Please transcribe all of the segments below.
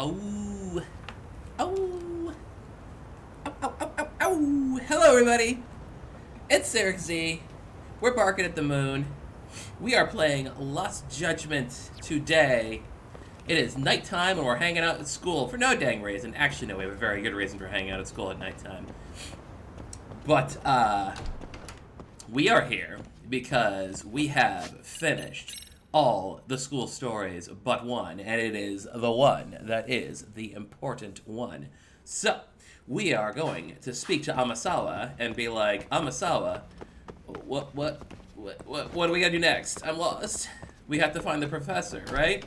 Oh. Oh. Ow, ow, ow, ow, ow. Hello, everybody. It's CyricZ. We're barking at the moon. We are playing Lost Judgment today. It is nighttime and we're hanging out at school for no dang reason. Actually, no, we have a very good reason for hanging out at school at nighttime. But, we are here because we have finished all the school stories but one, and it is the one that is the important one. So, we are going to speak to Amasawa and be like, Amasawa, what do we gotta do next? I'm lost. We have to find the professor, right?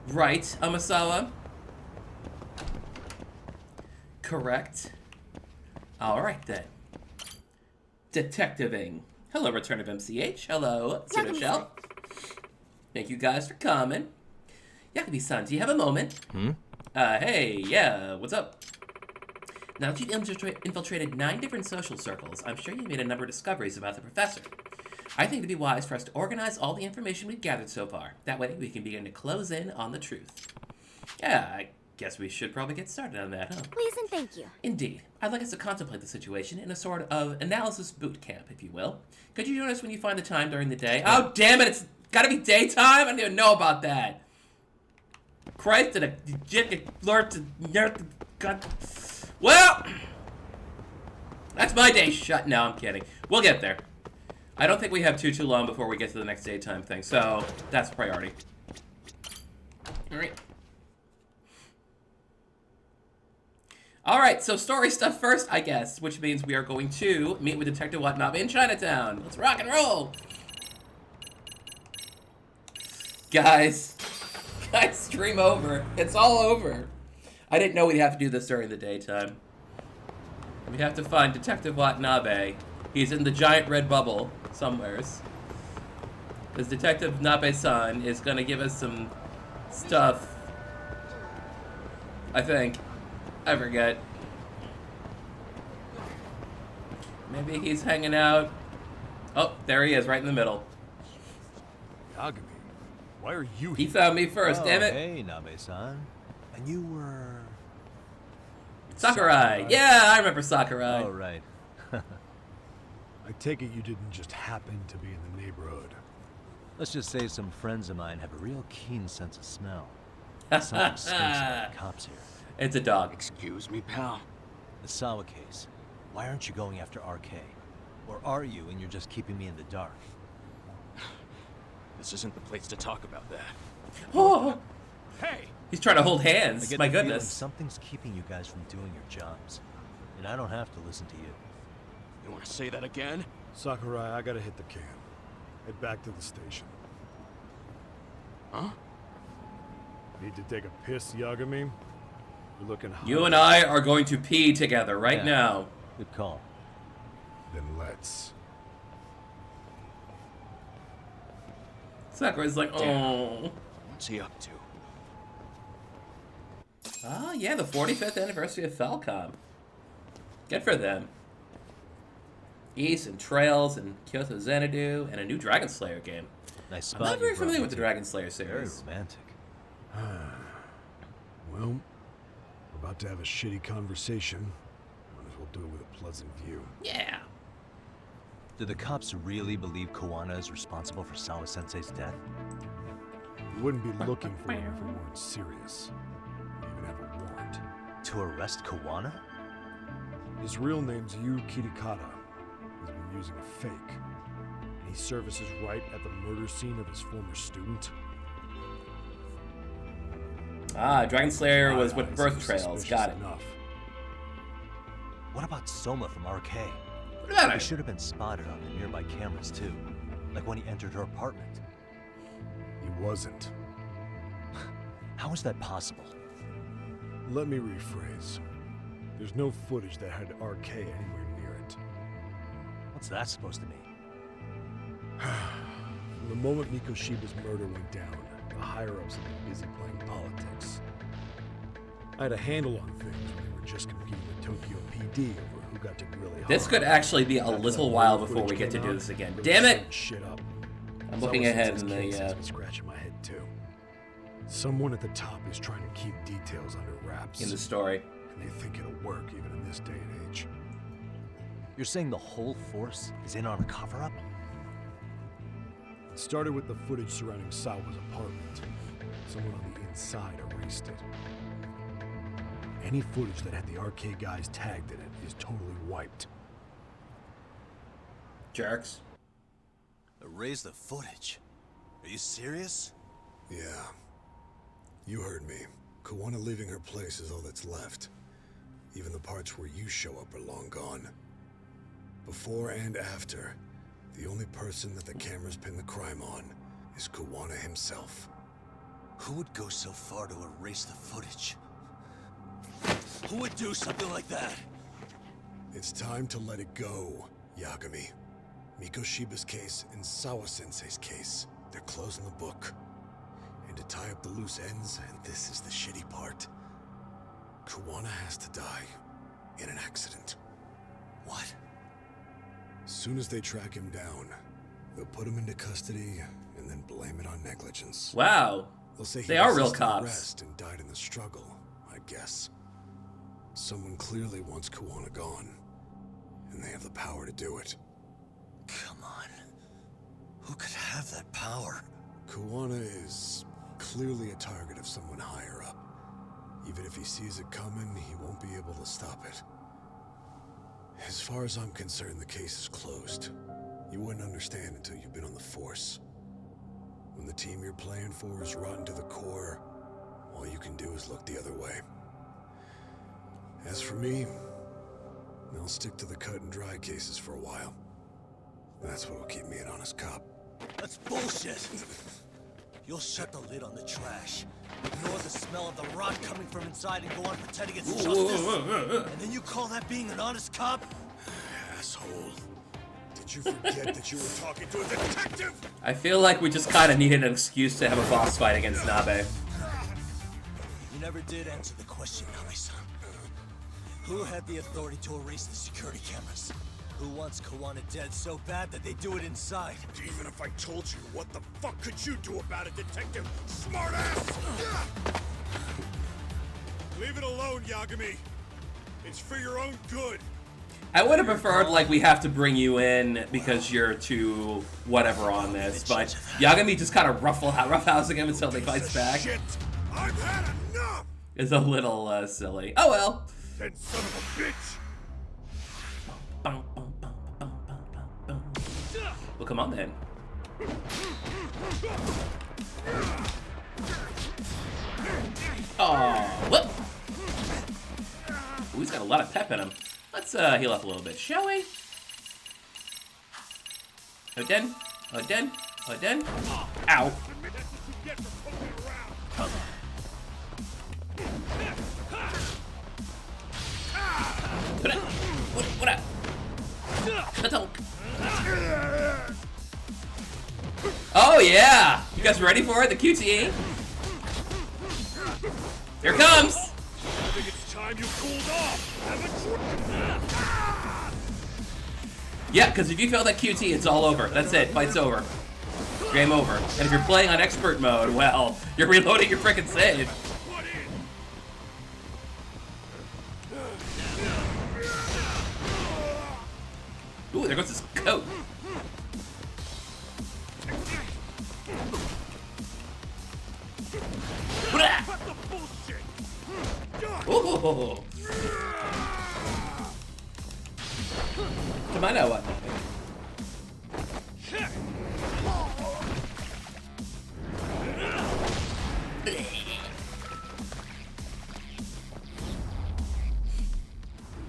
Right, Amasawa? Correct. Alright then. Detectiving. Hello, Return of MCH. Hello, Pseudo-Shell. Thank you guys for coming. Yakubi-san, do you have a moment? Hey, yeah, what's up? Now that you've infiltrated 9 different social circles, I'm sure you made a number of discoveries about the professor. I think it'd be wise for us to organize all the information we've gathered so far. That way we can begin to close in on the truth. Yeah, I guess we should probably get started on that, huh? Please and thank you. Indeed. I'd like us to contemplate the situation in a sort of analysis boot camp, if you will. Could you join us when you find the time during the day? Oh, damn it, it's gotta be daytime? I didn't even know about that. Christ, did I learn to... God... Well, that's my day shut. No, I'm kidding. We'll get there. I don't think we have too long before we get to the next daytime thing, so that's priority. Alright, so story stuff first, I guess, which means we are going to meet with Detective Watanabe in Chinatown. Let's rock and roll! Guys, stream over. It's all over. I didn't know we'd have to do this during the daytime. We have to find Detective Watanabe. He's in the giant red bubble somewheres. This Detective Nabe-san is gonna give us some stuff. I think. I forget. Maybe he's hanging out. Oh, there he is, right in the middle. Yagami, why are you here? He found me first, damn it. Hey, Nabe-san. And you were... Sakurai. Yeah, I remember Sakurai. Oh, right. I take it you didn't just happen to be in the neighborhood. Let's just say some friends of mine have a real keen sense of smell. Something stinks about the cops here. It's a dog. Excuse me, pal. The Sawa case. Why aren't you going after RK? Or are you and you're just keeping me in the dark? This isn't the place to talk about that. Oh! Hey! He's trying to hold hands. I get My the feeling goodness. something's keeping you guys from doing your jobs. And I don't have to listen to you. You want to say that again? Sakurai, I gotta hit the can. Head back to the station. Huh? Need to take a piss, Yagami? You're looking hot. You and I are going to pee together right now. Good call. Then let's. Sakurai's like, oh. What's he up to? Ah, yeah, the 45th anniversary of Falcom. Good for them. East and Trails and Kyoto Xanadu and a new Dragon Slayer game. Nice spot. I'm not very you brought familiar me with the to. Dragon Slayer Very series. romantic. Well, we're about to have a shitty conversation. Might as well do it with a pleasant view. Yeah. Do the cops really believe Kawana is responsible for Sawa-sensei's death? We wouldn't be looking for him if we weren't serious. We even have a warrant. To arrest Kawana? His real name's Yu Kitakata. He's been using a fake. And he services right at the murder scene of his former student. Ah, Dragon Slayer was with Eyes Birth are Trails. suspicious Got it. enough. What about Soma from RK? What about He it? should have been spotted on the nearby cameras too. Like when he entered her apartment. He wasn't. How is that possible? Let me rephrase. There's no footage that had RK anywhere near it. What's that supposed to mean? From the moment Mikoshiba's murder went down, the higher-ups have been busy playing politics. I had a handle on things when they were just competing with Tokyo PD over who got to really hard. This could actually be a After little that while murder before we footage get to came do out, this again. really Damn it! setting shit up. I'm looking ahead in Sawa-sensei's case has the, me scratching my head too. Someone at the top is trying to keep details under wraps. In the story. And they think it'll work even in this day and age. You're saying the whole force is in on a cover-up? It started with the footage surrounding Sawa's apartment. Someone on the inside erased it. Any footage that had the arcade guys tagged in it is totally wiped. Jerks. Erase the footage? Are you serious? Yeah. You heard me. Kawana leaving her place is all that's left. Even the parts where you show up are long gone. Before and after, the only person that the cameras pin the crime on is Kawana himself. Who would go so far to erase the footage? Who would do something like that? It's time to let it go, Yagami. Mikoshiba's case and Sawa-sensei's case, they're closing the book. And to tie up the loose ends, and this is the shitty part, Kawana has to die in an accident. What? As soon as they track him down, they'll put him into custody and then blame it on negligence. Wow. They'll say They are real resisted cops. arrest and died in the struggle, I guess. Someone clearly wants Kawana gone, and they have the power to do it. Come on. Who could have that power? Kawana is clearly a target of someone higher up. Even if he sees it coming, he won't be able to stop it. As far as I'm concerned, the case is closed. You wouldn't understand until you've been on the force. When the team you're playing for is rotten to the core, all you can do is look the other way. As for me, I'll stick to the cut and dry cases for a while. That's what'll keep me an honest cop. That's bullshit! You'll shut the lid on the trash, ignore the smell of the rot coming from inside, and go on pretending it's justice. And then you call that being an honest cop? Asshole. Did you forget that you were talking to a detective? I feel like we just kind of needed an excuse to have a boss fight against Nabe. You never did answer the question, Nami-san. Who had the authority to erase the security cameras? Who wants Kawana dead so bad that they do it inside? Even if I told you, what the fuck could you do about it, detective? Smartass! Leave it alone, Yagami. It's for your own good. I would have preferred, like, we have to bring you in because you're too whatever on this, but Yagami just kind of roughhousing him until he fights back. Shit! I've had enough! Is a little silly. Oh well. Then son of a bitch! Bum, bum, bum, bum, bum, bum, bum. Well, come on then. Oh, whoop! Ooh, he's got a lot of pep in him. Let's heal up a little bit, shall we? Oden, Oden, Oden. Ow. What up? Oh yeah! You guys ready for it? The QTE? Here it comes! I think it's time you cooled off. Yeah, because if you fail that QT, it's all over. That's it. Fight's over. Game over. And if you're playing on expert mode, well, you're reloading your frickin' save. Ooh, there goes his coat. Ooh. Come on now, what?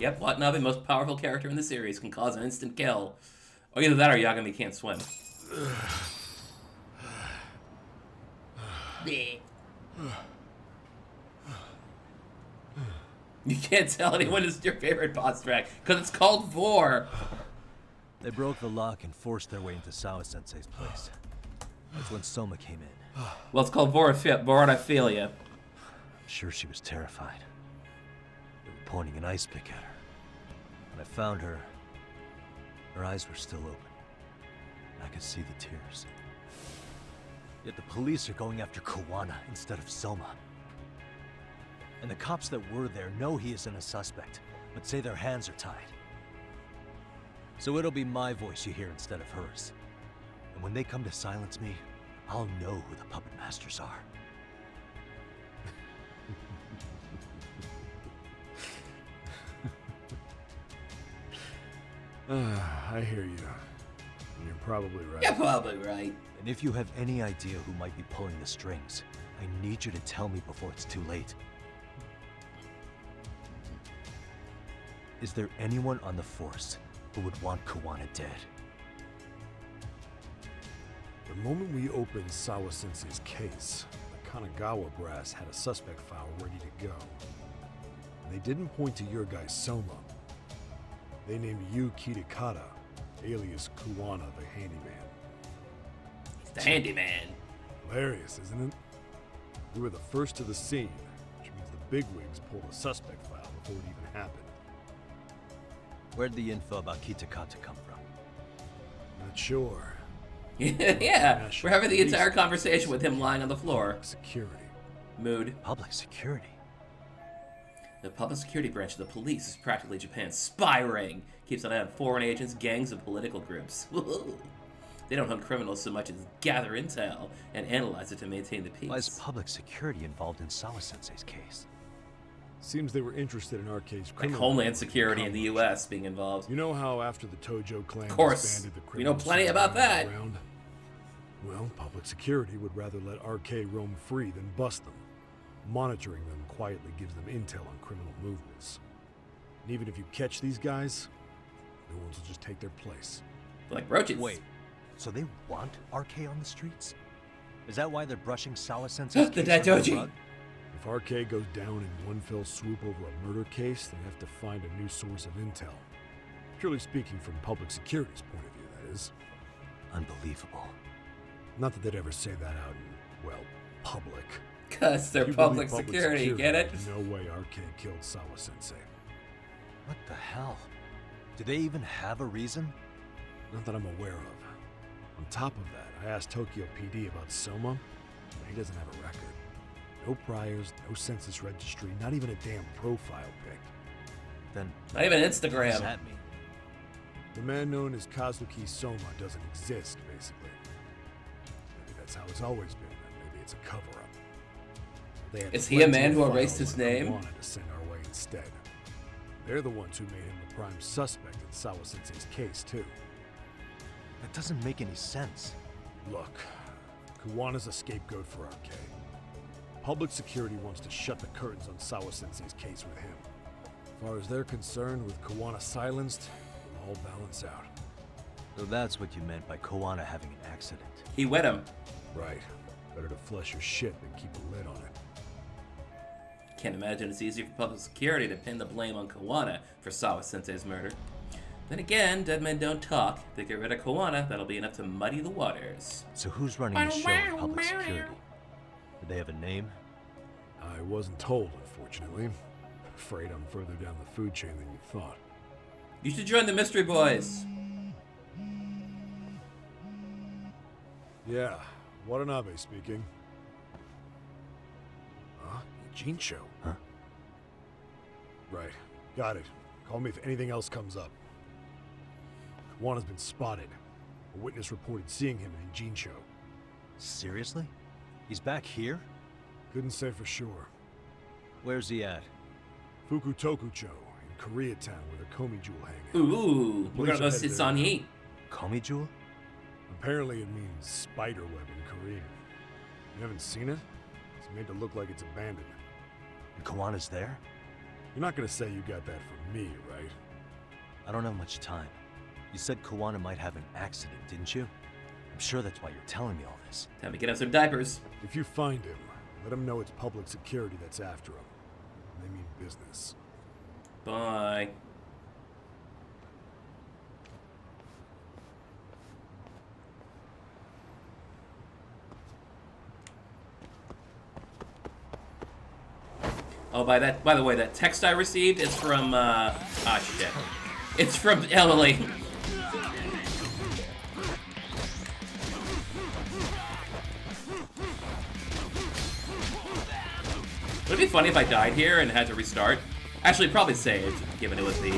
Yep, Watanabe, most powerful character in the series, can cause an instant kill. Or either that or Yagami can't swim. You can't tell anyone it's your favorite boss track, because it's called Vor. They broke the lock and forced their way into Sawa-sensei's place. That's when Soma came in. Well, it's called Vorophilia. I'm sure she was terrified. They were pointing an ice pick at her. When I found her, her eyes were still open. I could see the tears. Yet the police are going after Kawana instead of Soma. And the cops that were there know he isn't a suspect, but say their hands are tied. So it'll be my voice you hear instead of hers. And when they come to silence me, I'll know who the puppet masters are. I hear you. And you're probably right. You're probably right. And if you have any idea who might be pulling the strings, I need you to tell me before it's too late. Is there anyone on the force who would want Kawana dead? The moment we opened Sawa-sensei's case, the Kanagawa brass had a suspect file ready to go. They didn't point to your guy Soma. They named you Kitakata, alias Kawana the Handyman. The handyman. Hilarious, isn't it? We were the first to the scene, which means the bigwigs pulled a suspect file before it even happened. Where'd the info about Kitakata come from? Not sure. Yeah, we're having the entire conversation with him lying on the floor. Security. Mood. Public security. The public security branch of the police is practically Japan's spy ring. Keeps an eye on foreign agents, gangs, and political groups. They don't hunt criminals so much as gather intel and analyze it to maintain the peace. Why is public security involved in Sawa-sensei's case? Seems they were interested in our case. Like Homeland Security in the U.S. being involved. You know how after the Tojo clan Of course, disbanded, the we know criminals plenty about that. around? Well, public security would rather let RK roam free than bust them. Monitoring them quietly gives them intel on criminal movements. And even if you catch these guys, new ones will just take their place. Like roaches. Wait, so they want RK on the streets? Is that why they're brushing Sawa-sensei's The case under the Daidoji. rug? If RK goes down in one fell swoop over a murder case, they have to find a new source of intel. Purely speaking, from public security's point of view, that is. Unbelievable. Not that they'd ever say that out in, well, public. Because they're If you public believe security, get it? there's no way RK killed Sawa-sensei. What the hell? Do they even have a reason? Not that I'm aware of. On top of that, I asked Tokyo PD about Soma, but he doesn't have a record. No priors, no census registry, not even a damn profile pic. Then Not even what does Instagram. that mean? The man known as Kazuki Soma doesn't exist, basically. Maybe that's how it's always been, and maybe it's a cover-up. They had Is he a plenty man of who files erased his on name? Kawana to send our way instead. They're the ones who made him the prime suspect in Sawa-sensei's case, too. That doesn't make any sense. Look, Kawana's a scapegoat for RK. Public security wants to shut the curtains on Sawa-sensei's case with him. As far as they're concerned, with Kawana silenced, it'll all balance out. So that's what you meant by Kawana having an accident. He wet him. Right. Better to flush your shit than keep a lid on it. Can't imagine it's easier for public security to pin the blame on Kawana for Sawa-sensei's murder. Then again, dead men don't talk. They get rid of Kawana, that'll be enough to muddy the waters. So who's running the show with public security? Do they have a name? I wasn't told, unfortunately. Afraid I'm further down the food chain than you thought. You should join the Mystery Boys. Yeah, Watanabe speaking. Huh? Jincho? Huh? Right. Got it. Call me if anything else comes up. Kawana's been spotted. A witness reported seeing him in Jincho. Seriously? He's back here? Couldn't say for sure. Where's he at? Fukutokucho in Koreatown where the Komi Jewel hang out. Ooh, we're gonna go Police are see headed Son there Yi. Komi Jewel? Apparently it means spider web in Korean. You haven't seen it? It's made to look like it's abandoned. And Kawana's there? You're not gonna say you got that from me, right? I don't have much time. You said Kawana might have an accident, didn't you? I'm sure that's why you're telling me all this. Time to get him some diapers. If you find him, let him know it's public security that's after him. They mean business. Bye. Oh, by the way, that text I received is from, shit. It's from Emily. Would it be funny if I died here and had to restart? Actually, probably saved, given it was the,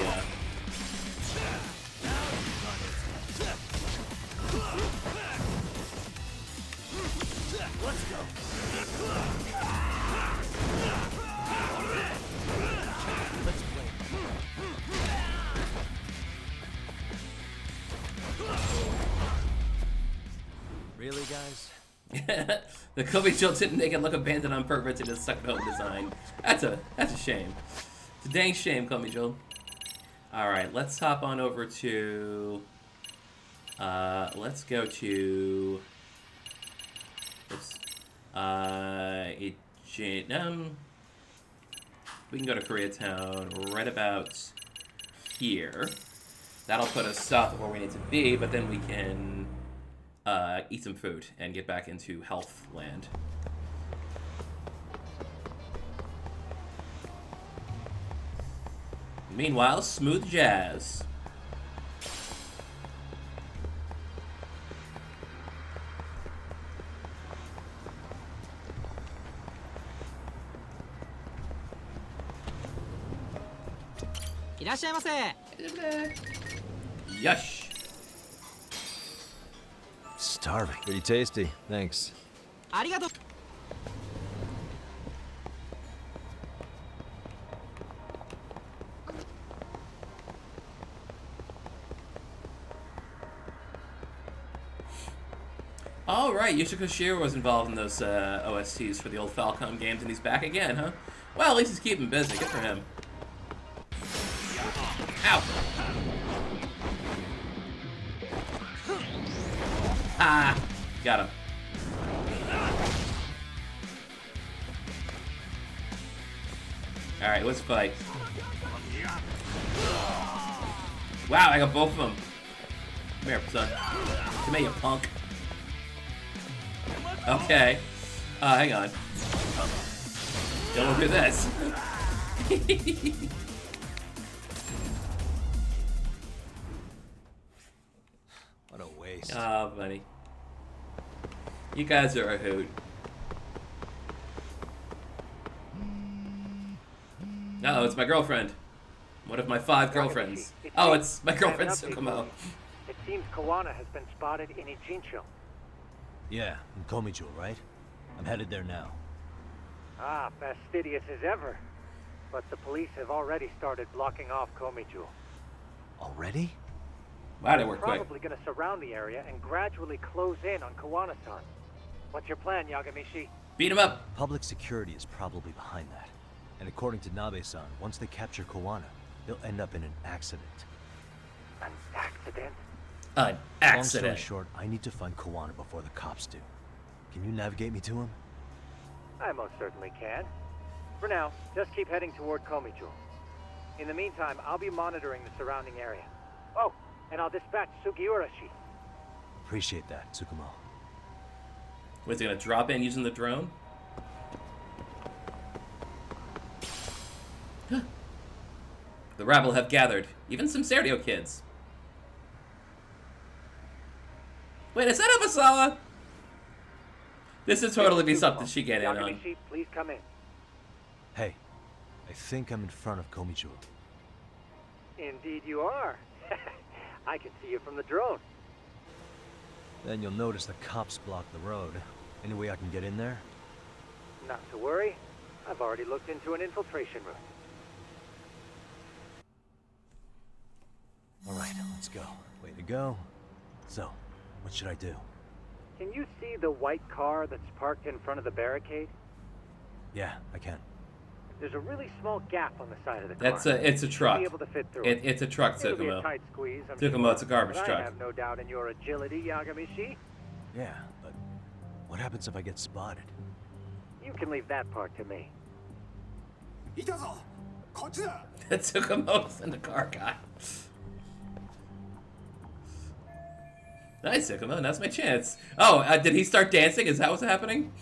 Really, guys? the Kobe Jill didn't make it look abandoned on purpose in its suck home design. That's a shame. It's a dang shame, Kobe Jill. Alright, let's hop on over to... let's go to... Oops. We can go to Koreatown right about here. That'll put us south of where we need to be, but then we can eat some food and get back into health land. Meanwhile, smooth jazz. Yush. Starving. Pretty tasty. Thanks. Alright, Yusha Koshiro was involved in those OSTs for the old Falcom games, and he's back again, huh? Well, at least he's keeping busy. Good for him. Ow! Ah! Got him. Alright, let's fight. Wow, I got both of them. Come here, son. Come here, you punk. Okay. Hang on. Don't do this. What a waste. Ah, buddy. You guys are a hoot. No, it's my girlfriend. One of my 5 girlfriends. Oh, it's my girlfriend Tsukumo. It seems Kawana has been spotted in Ijincho. Yeah, in Komijo, right? I'm headed there now. Ah, fastidious as ever. But the police have already started blocking off Komijo. Already? Wow, they They're were quick. probably going to surround the area and gradually close in on Kawana-san. What's your plan, Yagamishi? Beat him up. Public security is probably behind that. And according to Nabe-san, once they capture Kawana, they'll end up in an accident. An accident? An Long accident. story short, I need to find Kawana before the cops do. Can you navigate me to him? I most certainly can. For now, just keep heading toward Komijo. In the meantime, I'll be monitoring the surrounding area. Oh, and I'll dispatch Sugiurashi. Appreciate that, Tsukumo. Was he gonna drop in using the drone? The rabble have gathered, even some Sergio kids. Wait, is that Abasawa? This would totally be something she get in on. Yagamishi, please come in. Hey, I think I'm in front of Komijo. Indeed you are. I can see you from the drone. Then you'll notice the cops block the road. Any way I can get in there? Not to worry. I've already looked into an infiltration route. Alright, let's go. Way to go. So, what should I do? Can you see the white car that's parked in front of the barricade? Yeah, I can. There's a really small gap on the side of the car. It's a truck. You'll be able to fit through It's a truck, It'll be a Tsukumo. tight squeeze, I'm Tsukumo, sure, it's a garbage but truck. I have no doubt in your agility, Yagamishi. Yeah, but what happens if I get spotted? You can leave that part to me. Tsukumo's in the car guy. Nice, Tsukumo. That's my chance. Oh, did he start dancing? Is that what's happening?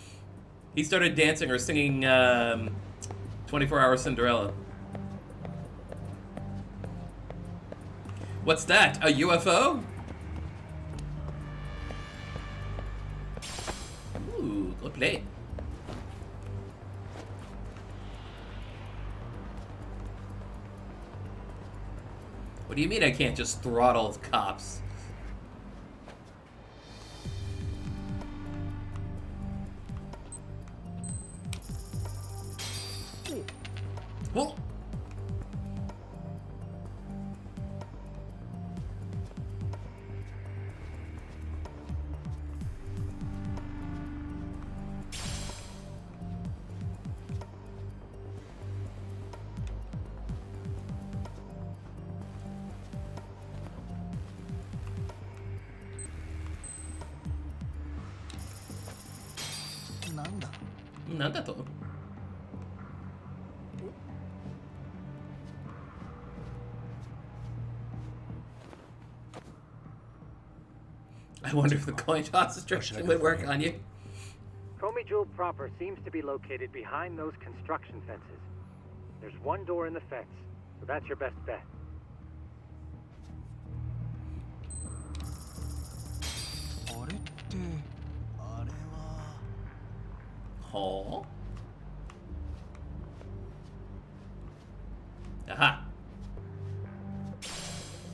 He started dancing or singing 24 Hour Cinderella. What's that? A UFO? Ooh, good play. What do you mean I can't just throttle cops? Well,なんだと? I wonder if the coin toss restriction would work on you. Comey Jewel proper seems to be located behind those construction fences. There's one door in the fence, so that's your best bet. Oh. Aha.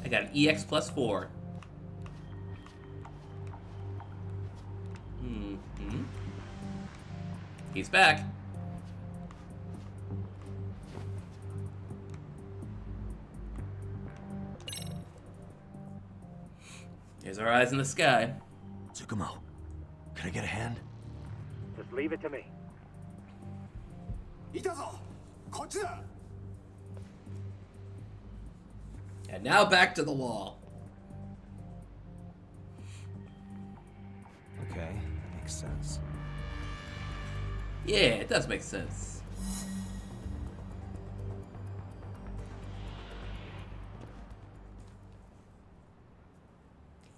I got an EX plus 4. Mm-hmm. He's back. Here's our eyes in the sky. Tsukumo, can I get a hand? Just leave it to me. And now back to the wall. Okay, that makes sense. Yeah, it does make sense.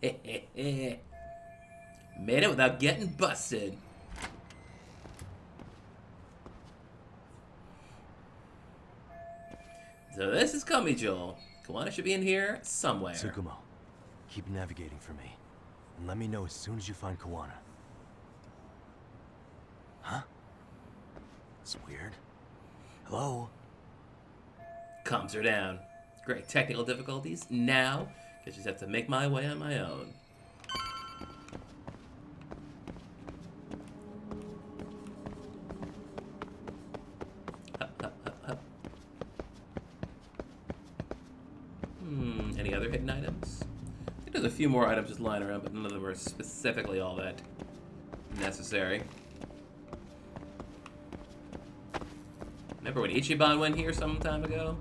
Made it without getting busted. So this is Comey Jewel. Kawana should be in here somewhere. Tsukumo, keep navigating for me. And let me know as soon as you find Kawana. Huh? It's weird. Hello? Comms are down. Great technical difficulties. Now, I just have to make my way on my own. Up, up, up, up. Any other hidden items? I think there's a few more items just lying around, but none of them are specifically all that necessary. Remember when Ichiban went here some time ago?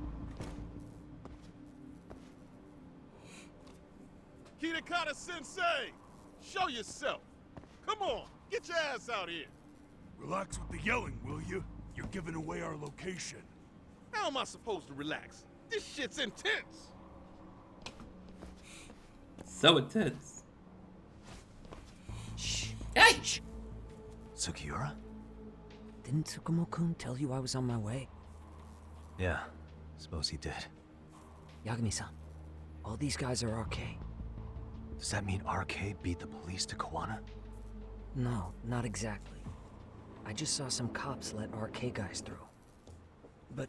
Kitakata Sensei! Show yourself! Come on, get your ass out here! Relax with the yelling, will you? You're giving away our location. How am I supposed to relax? This shit's intense! So intense. Shh. Hey! Shh. Sugiura? Didn't Tsukumo-kun tell you I was on my way? Yeah, suppose he did. Yagami-san, all these guys are RK. Does that mean RK beat the police to Kawana? No, not exactly. I just saw some cops let RK guys through. But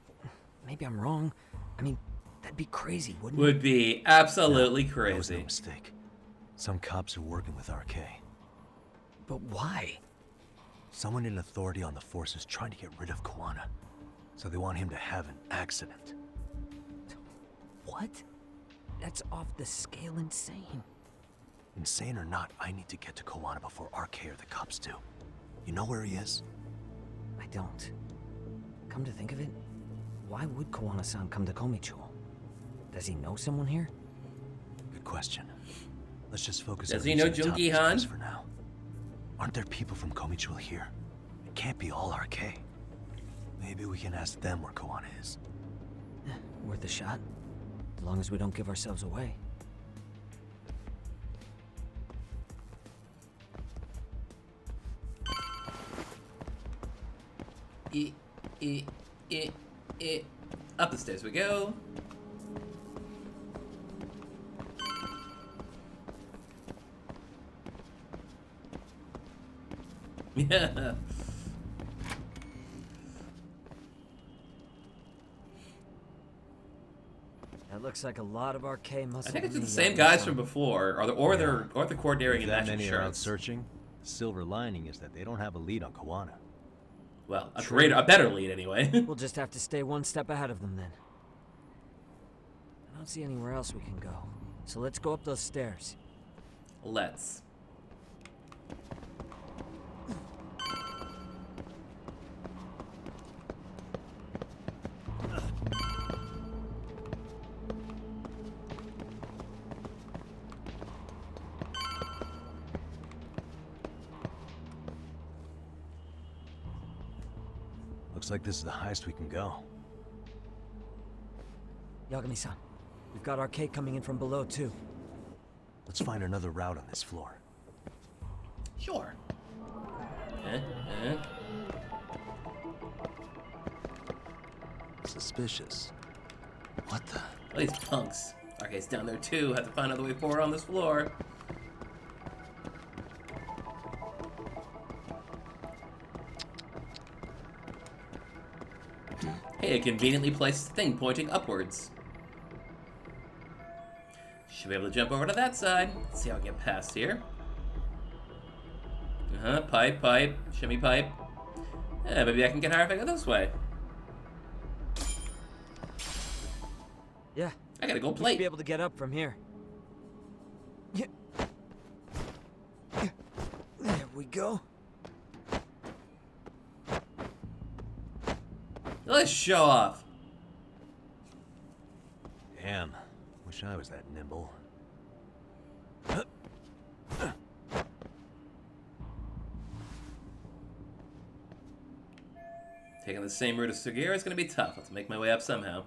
maybe I'm wrong. I mean, that'd be crazy, wouldn't it? Would be absolutely That was no crazy. mistake. Some cops are working with RK. But why? Someone in authority on the force is trying to get rid of Kawana. So they want him to have an accident. What? That's off the scale insane. Insane or not, I need to get to Kawana before RK or the cops do. You know where he is? I don't. Come to think of it, why would Kawana-san come to Komichu? Does he know someone here? Good question. Let's just focus Does on he know reaching the top Junki of Han? this for now. Aren't there people from Komichu here? It can't be all RK. Maybe we can ask them where Kawana is. Worth a shot. As long as we don't give ourselves away. Up the stairs we go. Yeah. That Looks like a lot of arcade muscle. I think it's to the me, same Yakami-san. guys from before, or they're coordinating If in that matching many are out shirts. searching, the silver lining is that they don't have a lead on Kawana. Well, a better lead anyway. We'll just have to stay one step ahead of them then. I don't see anywhere else we can go. So let's go up those stairs. Let's. Looks like this is the highest we can go. Yagami-san, we've got arcade coming in from below too. Let's find another route on this floor. Sure. Suspicious. What the? Well, these punks. Arcade's down there too. Have to find another way forward on this floor. Hey, a conveniently placed thing pointing upwards. Should be able to jump over to that side. Let's see how I get past here. Pipe, shimmy pipe. Yeah, maybe I can get higher if I go this way. Yeah, I gotta go we should plate. be able to get up from here. Yeah. There we go. Let's show off. Damn. Wish I was that nimble. Taking the same route as Sugiura is gonna be tough. Let's make my way up somehow.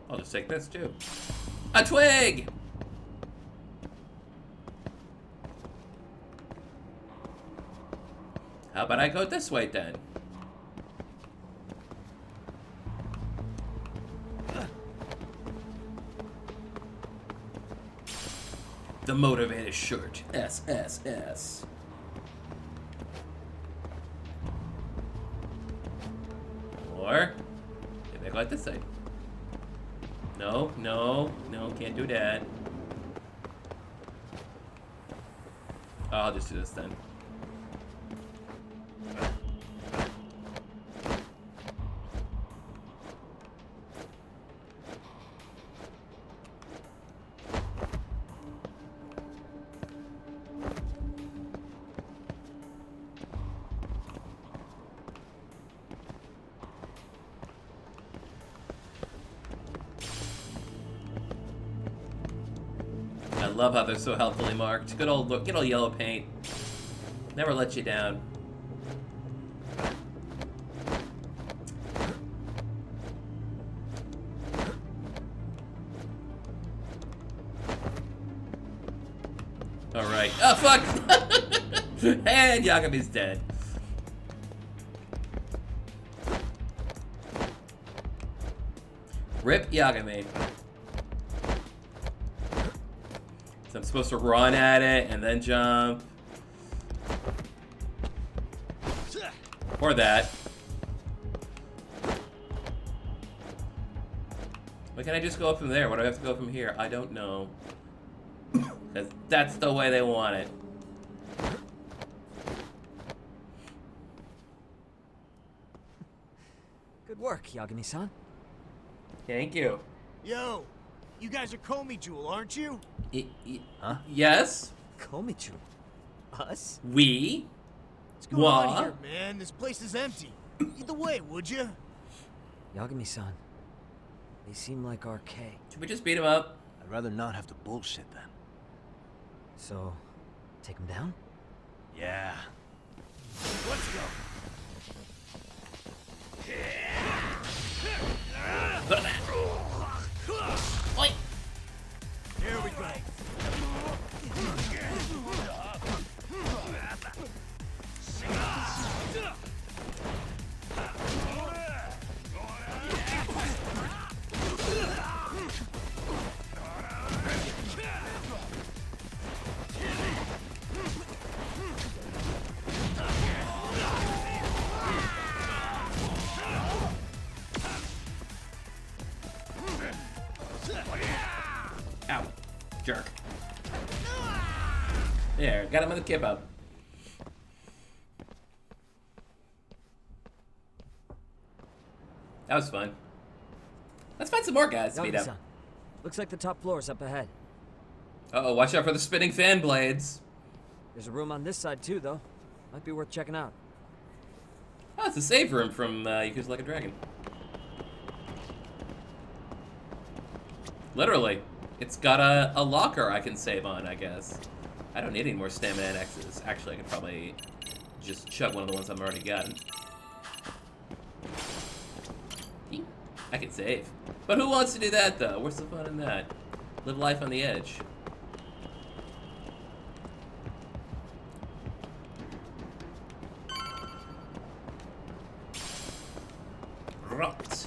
I'll just take this too. A twig! How about I go this way then? The motivated shirt. SSS. Or maybe I go out this side. No, can't do that. Oh, I'll just do this then. I love how they're so helpfully marked. Good old yellow paint. Never let you down. Alright. Oh, fuck! And Yagami's dead. Rip Yagami. So I'm supposed to run at it and then jump. Or that. Why can't I just go up from there? Why do I have to go from here? I don't know. Because that's the way they want it. Good work, Yagami-san. Thank you. Yo, you guys are Comey Jewel, aren't you? Huh? Yes. Komichu. Us? We. What's going on What? here, man? This place is empty. Either way, would you? Yagami-san. They seem like arcade. Should we just beat him up? I'd rather not have to bullshit then. So, take them down? Yeah. Let's go. Oi. Here we go. Ow. Jerk. There, got him on the kip up. That was fun. Let's find some more guys to beat up. Yagami-san, looks like the top floor is up ahead. Uh-oh, watch out for the spinning fan blades. There's a room on this side too, though. Might be worth checking out. Oh, it's a save room from Yakuza Like a Dragon. Literally. It's got a locker I can save on, I guess. I don't need any more stamina and X's. Actually, I could probably just chug one of the ones I've already gotten. I can save. But who wants to do that, though? What's the fun in that? Live life on the edge. Right.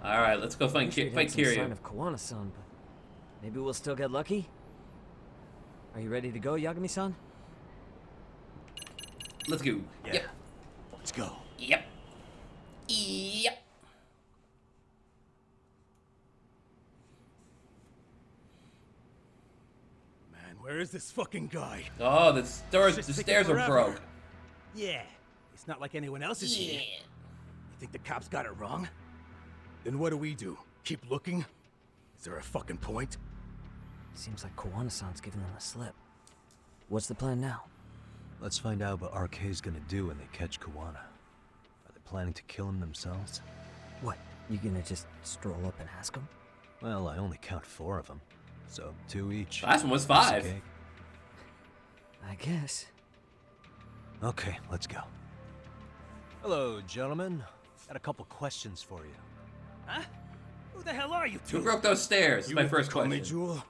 Alright, let's go fight Sign Kiryu. of Kawana-san, but maybe we'll still get lucky. Are you ready to go, Yagami-san? Let's go. Yeah. Yep. Let's go. Yep. Yep. Man, where is this fucking guy? Oh, the stairs are forever. broke. Yeah, it's not like anyone else is here. You think the cops got it wrong? Then what do? Keep looking? Is there a fucking point? Seems like Kawana-san's giving them a slip. What's the plan now? Let's find out what RK's gonna do when they catch Kawana. Are they planning to kill him themselves? What, you gonna just stroll up and ask them? Well, I only count 4 of them, so 2 each. Last one was Piece of 5. cake. I guess. Okay, let's go. Hello, gentlemen. Got a couple questions for you. Huh? Who the hell are you Who two? broke those stairs? My first Call me question. Jewel?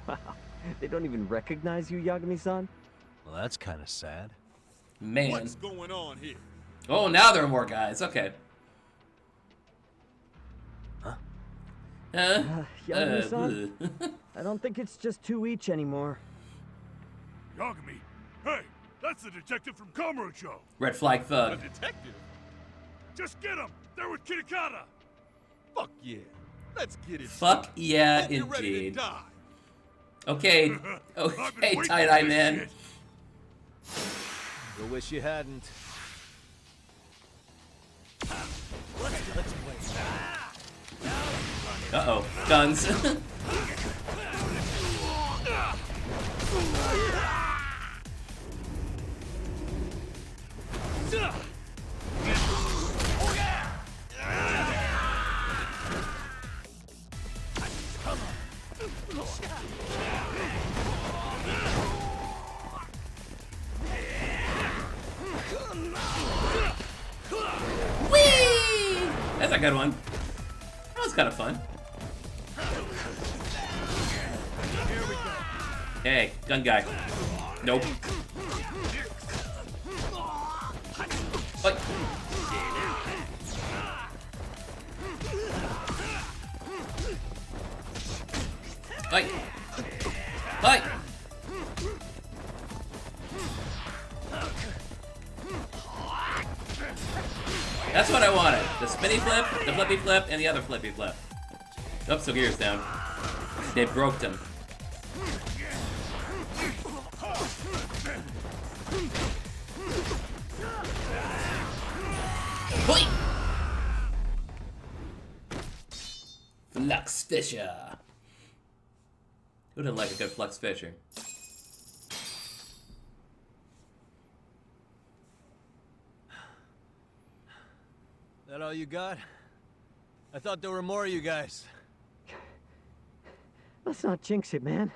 Wow, they don't even recognize you, Yagami-san? Well, that's kind of sad. Man. What's going on here? Oh, now there are more guys. Okay. Huh? Yagami-san? bleh. I don't think it's just 2 each anymore. Yagami. Hey, that's the detective from Kamurocho. Red flag A thug. detective? Just get him. They're with Kitakata. Fuck yeah. Let's get it. Fuck yeah, Hope you're ready to indeed. die. Okay. I've been Okay, waiting tie-dye for this man. shit. You'll wish you hadn't. Let's play. Uh-oh. Guns. Whee! That's a good one. That was kind of fun. Hey, gun guy. Nope. Oi. Oi. Oi. That's what I wanted. The spinny flip, the flippy flip, and the other flippy flip. Oops, so gear's down. They broke them. Hoi! Flux Fisher. Who didn't like a good Flux Fisher? That all you got? I thought there were more of you guys. Let's not jinx it, man.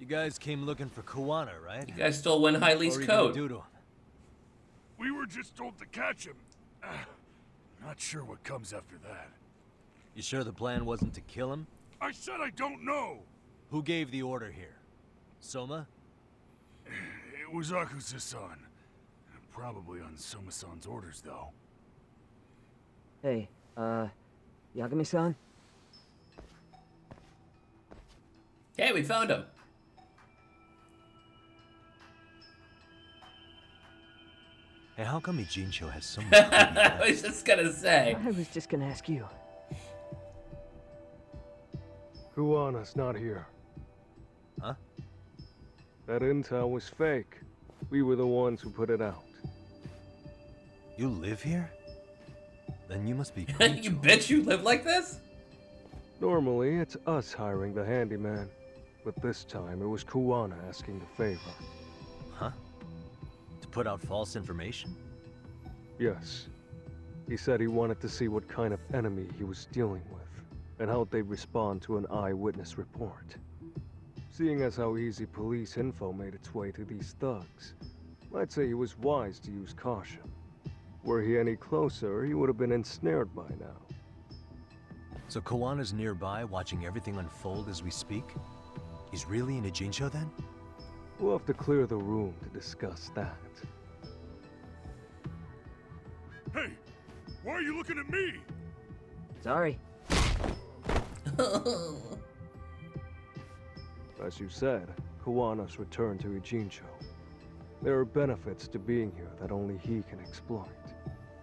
You guys came looking for Kawana, right? You guys stole Wen Hai Lee's What were you gonna code. do to him? We were just told to catch him. Not sure what comes after that. You sure the plan wasn't to kill him? I said I don't know. Who gave the order here? Soma? It was Akusa-san. Probably on Soma-san's orders, though. Hey, Yagami-san? Hey, we found him. Hey, how come Ijincho has so much I was just gonna say. I was just gonna ask you. Kuana's not here. Huh? That intel was fake. We were the ones who put it out. You live here? Then you must be You Komicho. bitch, you live like this? Normally, it's us hiring the handyman. But this time, it was Kuana asking the favor. Huh? To put out false information? Yes. He said he wanted to see what kind of enemy he was dealing with, and how they'd respond to an eyewitness report. Seeing as how easy police info made its way to these thugs, I'd say he was wise to use caution. Were he any closer, he would have been ensnared by now. So Koana's nearby, watching everything unfold as we speak? He's really in Ijincho then? We'll have to clear the room to discuss that. Hey, why are you looking at me? Sorry. As you said, Kuana's returned to Ijincho. There are benefits to being here that only he can exploit.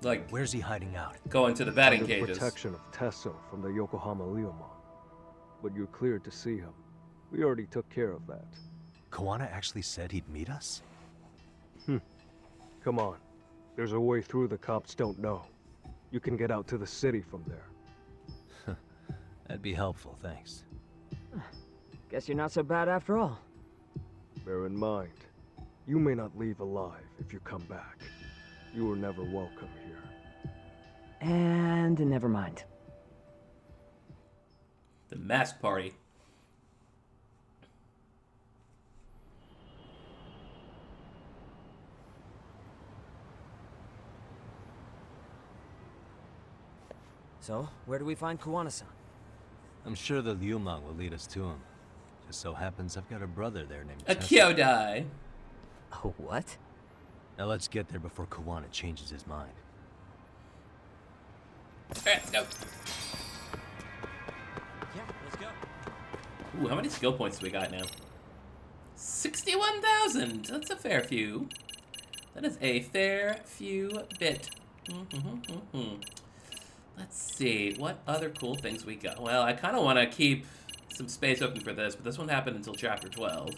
Like, Where's he hiding out? going to the batting Under cages. protection of Tesso from the Yokohama Ryomon. But you're cleared to see him. We already took care of that. Koana actually said he'd meet us? Come on. There's a way through the cops don't know. You can get out to the city from there. That'd be helpful, thanks. Guess you're not so bad after all. Bear in mind, you may not leave alive if you come back. You were never welcome here. And never mind. The mask party. So, where do we find Kuwana-san? I'm sure the Ryumon will lead us to him. Just so happens I've got a brother there named A Tesso. Kyodai. Oh, what? Now let's get there before Koana changes his mind. Alright, let's go. Yeah, let's go. Ooh, how many skill points do we got now? 61,000. That's a fair few. That is a fair few bit. Let's see, what other cool things we got? Well, I kind of want to keep some space open for this, but this won't happen until chapter 12.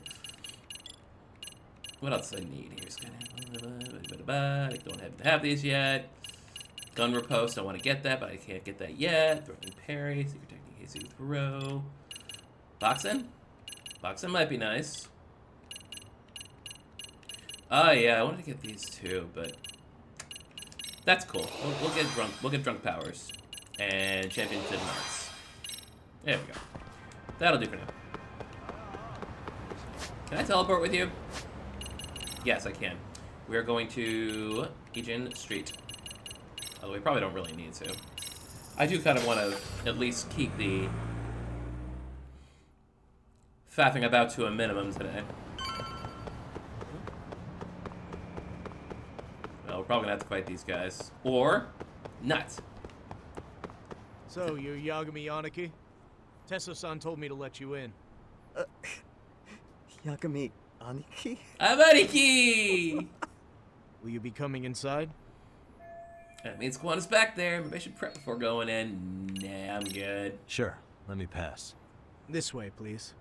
What else do I need here? I don't have these yet. Gun riposte, I want to get that, but I can't get that yet. Threatening parry, secret technique, hasty throw. Boxing? Boxing might be nice. Oh yeah, I wanted to get these too, but that's cool. We'll get drunk. We'll get drunk powers and championship marks. There we go. That'll do for now. Can I teleport with you? Yes, I can. We are going to Ijin Street. Although we probably don't really need to. I do kind of want to at least keep the faffing about to a minimum today. Well, we're probably gonna have to fight these guys. Or not. So, you're Yagami Yaniki? Tesso-san told me to let you in. Yagami Aniki? Amariki! Will you be coming inside? That means Kwana's back there. Maybe I should prep before going in. Nah, I'm good. Sure, let me pass. This way, please.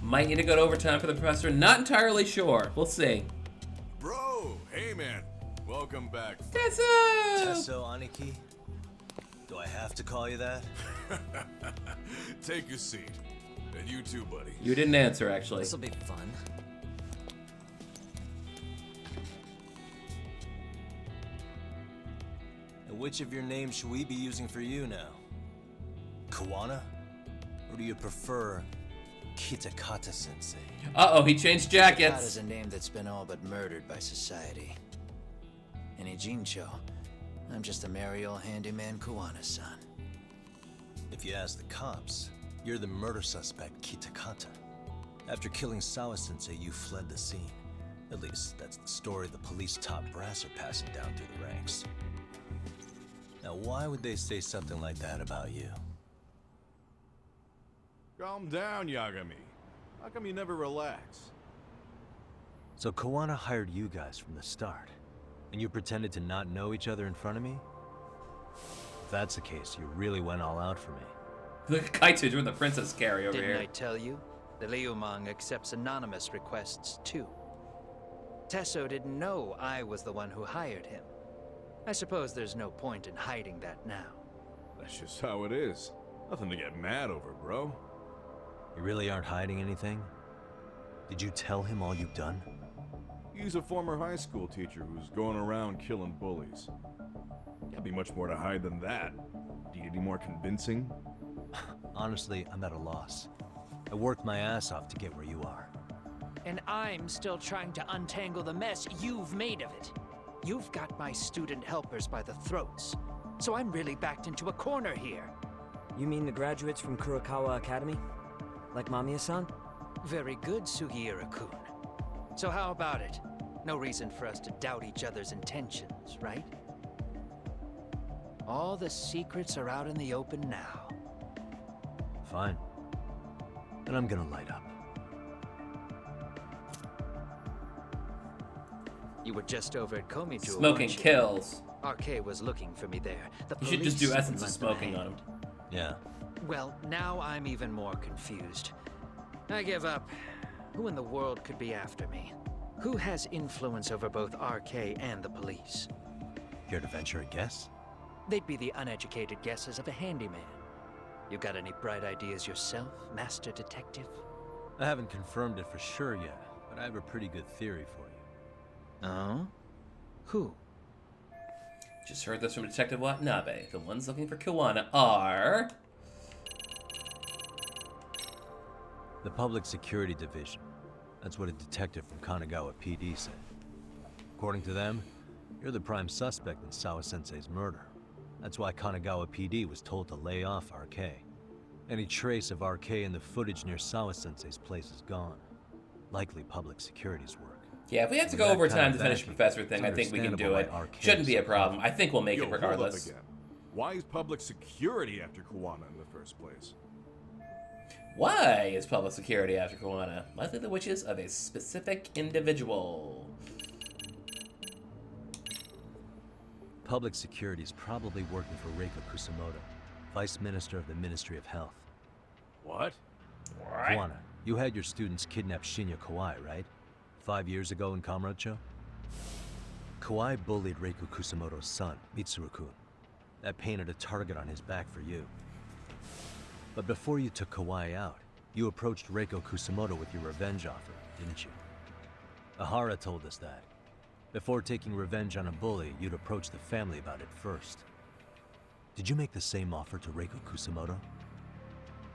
Might need to go to overtime for the professor. Not entirely sure. We'll see. Bro, hey man. Welcome back. Tesso! Tesso Aniki? Do I have to call you that? Take a seat. And you too, buddy. You didn't answer, actually. This'll be fun. And which of your names should we be using for you now? Koana? Or do you prefer Kitakata-sensei? Uh-oh, he changed That is jackets. a name that's been all but murdered by society. In Ijincho, I'm just a merry old handyman Kuwana-san. If you ask the cops, you're the murder suspect Kitakata. After killing Sawa-sensei, you fled the scene. At least, that's the story the police top brass are passing down through the ranks. Now, why would they say something like that about you? Calm down, Yagami. How come you never relax? So Koana hired you guys from the start, and you pretended to not know each other in front of me? If that's the case, you really went all out for me. Look at Kaito doing the princess carry over Didn't here. I tell you? The Liumang accepts anonymous requests, too. Tesso didn't know I was the one who hired him. I suppose there's no point in hiding that now. That's just how it is. Nothing to get mad over, bro. You really aren't hiding anything? Did you tell him all you've done? He's a former high school teacher who's going around killing bullies. Can't be much more to hide than that. Do you need any more convincing? Honestly, I'm at a loss. I worked my ass off to get where you are. And I'm still trying to untangle the mess you've made of it. You've got my student helpers by the throats. So I'm really backed into a corner here. You mean the graduates from Kurokawa Academy? Like Mamiya-san? Very good, Sugiura-kun. So how about it? No reason for us to doubt each other's intentions, right? All the secrets are out in the open now. Fine. Then I'm gonna light up. You were just over at Komi Jewel, Smoking weren't you? kills. RK was looking for me there. The You should just police do essence of lent them a smoking on him. hand. Yeah. Well, now I'm even more confused. I give up. Who in the world could be after me? Who has influence over both RK and the police? Care to venture a guess? They'd be the uneducated guesses of a handyman. You got any bright ideas yourself, Master Detective? I haven't confirmed it for sure yet, but I have a pretty good theory for you. Oh? Who? Just heard this from Detective Watanabe. The ones looking for Kiwana are... The Public Security Division. That's what a detective from Kanagawa PD said. According to them, you're the prime suspect in Sawa-sensei's murder. That's why Kanagawa PD was told to lay off RK. Any trace of RK in the footage near Sawa-sensei's place is gone. Likely public security's work. Yeah, if we have to go That overtime kind to of finish the backing, professor it's thing, I think we can do understandable it. why RK Shouldn't be a is so problem. I think we'll make Yo, it hold up regardless. again. Why is public security after Kiwana in the first place? Why is public security after Kiwana? Likely the wishes of a specific individual. Public security is probably working for Reiko Kusamoto, Vice Minister of the Ministry of Health. What? Kiwana, you had your students kidnap Shinya Kawai, right? 5 years ago in Kamurocho? Kawai bullied Reiko Kusamoto's son, Mitsuru-kun. That painted a target on his back for you. But before you took Kawai out, you approached Reiko Kusamoto with your revenge offer, didn't you? Ahara told us that. Before taking revenge on a bully, you'd approach the family about it first. Did you make the same offer to Reiko Kusamoto?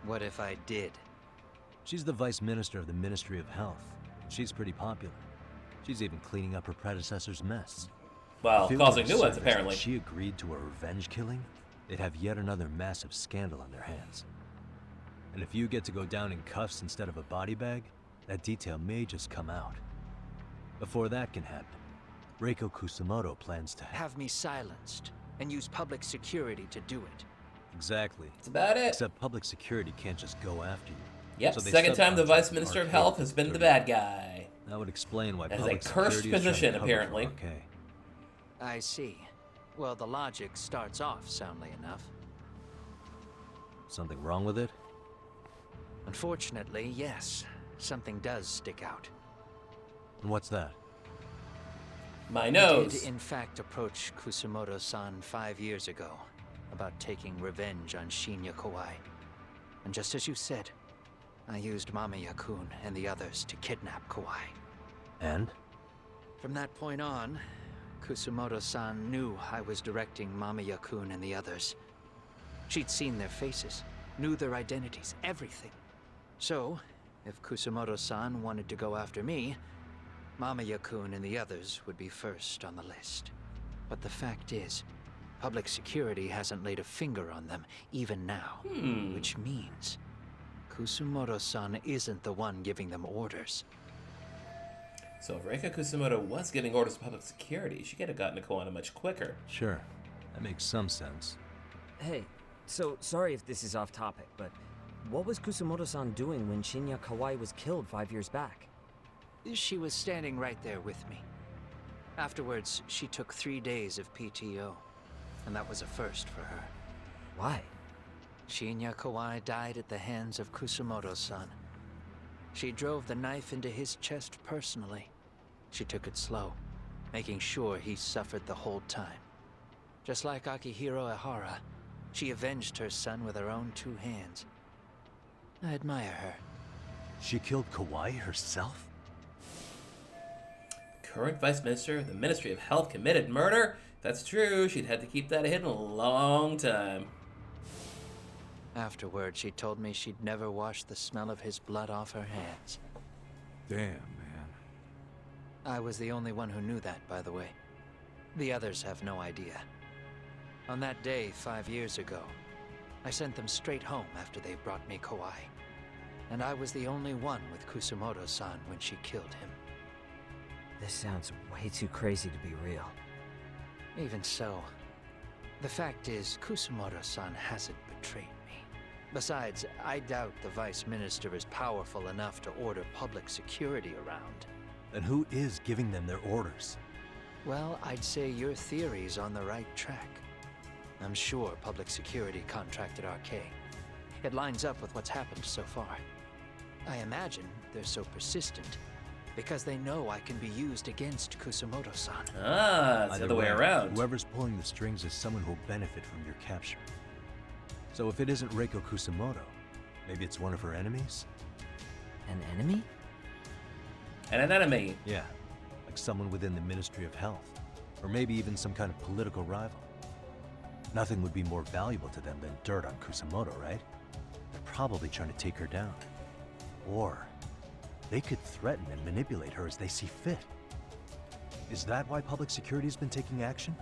What if I did? She's the Vice Minister of the Ministry of Health. She's pretty popular. She's even cleaning up her predecessor's mess. Well, If it causing were new ones, surfaced that apparently. she agreed to a revenge killing, they'd have yet another massive scandal on their hands. And if you get to go down in cuffs instead of a body bag, that detail may just come out. Before that can happen, Reiko Kusamoto plans to Have me silenced and use public security to do it. Exactly. That's about it. Except public security can't just go after you. Yep, So they second time the subcontract Vice Minister of RK Health has been the 30. bad guy. That would explain why That is a public cursed security is trying to position, cover for apparently. RK. I see. Well, the logic starts off soundly enough. Something wrong with it? Unfortunately, yes. Something does stick out. And what's that? My I nose. did, in fact, approach Kusamoto-san 5 years ago about taking revenge on Shinya Kawai. And just as you said, I used Mamiya-kun and the others to kidnap Kawai. And? From that point on, Kusamoto-san knew I was directing Mamiya-kun and the others. She'd seen their faces, knew their identities, everything. So, if Kusamoto-san wanted to go after me, Mamiya-kun and the others would be first on the list. But the fact is, public security hasn't laid a finger on them, even now. Which means, Kusamoto-san isn't the one giving them orders. So if Reiko Kusamoto was giving orders to public security, she could have gotten to Kiwana much quicker. Sure. That makes some sense. Hey, so sorry if this is off topic, but what was Kusumoto-san doing when Shinya Kawai was killed 5 years back? She was standing right there with me. Afterwards, she took 3 days of PTO, and that was a first for her. Why? Shinya Kawai died at the hands of Kusumoto-san. She drove the knife into his chest personally. She took it slow, making sure he suffered the whole time. Just like Akihiro Ehara, she avenged her son with her own 2 hands. I admire her. She killed Kawai herself? Current Vice Minister of the Ministry of Health committed murder? That's true. She'd had to keep that hidden a long time. Afterward, she told me she'd never wash the smell of his blood off her hands. Damn, man. I was the only one who knew that, by the way. The others have no idea. On that day 5 years ago, I sent them straight home after they brought me Kawai. And I was the only one with Kusumoto-san when she killed him. This sounds way too crazy to be real. Even so, the fact is, Kusumoto-san hasn't betrayed me. Besides, I doubt the Vice Minister is powerful enough to order public security around. Then who is giving them their orders? Well, I'd say your theory's on the right track. I'm sure public security contracted RK. It lines up with what's happened so far. I imagine they're so persistent because they know I can be used against Kusumoto-san. Ah, it's the other way around. Whoever's pulling the strings is someone who'll benefit from your capture. So if it isn't Reiko Kusumoto, maybe it's one of her enemies? An enemy? And an enemy. Yeah, like someone within the Ministry of Health. Or maybe even some kind of political rival. Nothing would be more valuable to them than dirt on Kusumoto, right? They're probably trying to take her down. Or they could threaten and manipulate her as they see fit. Is that why public security's been taking action?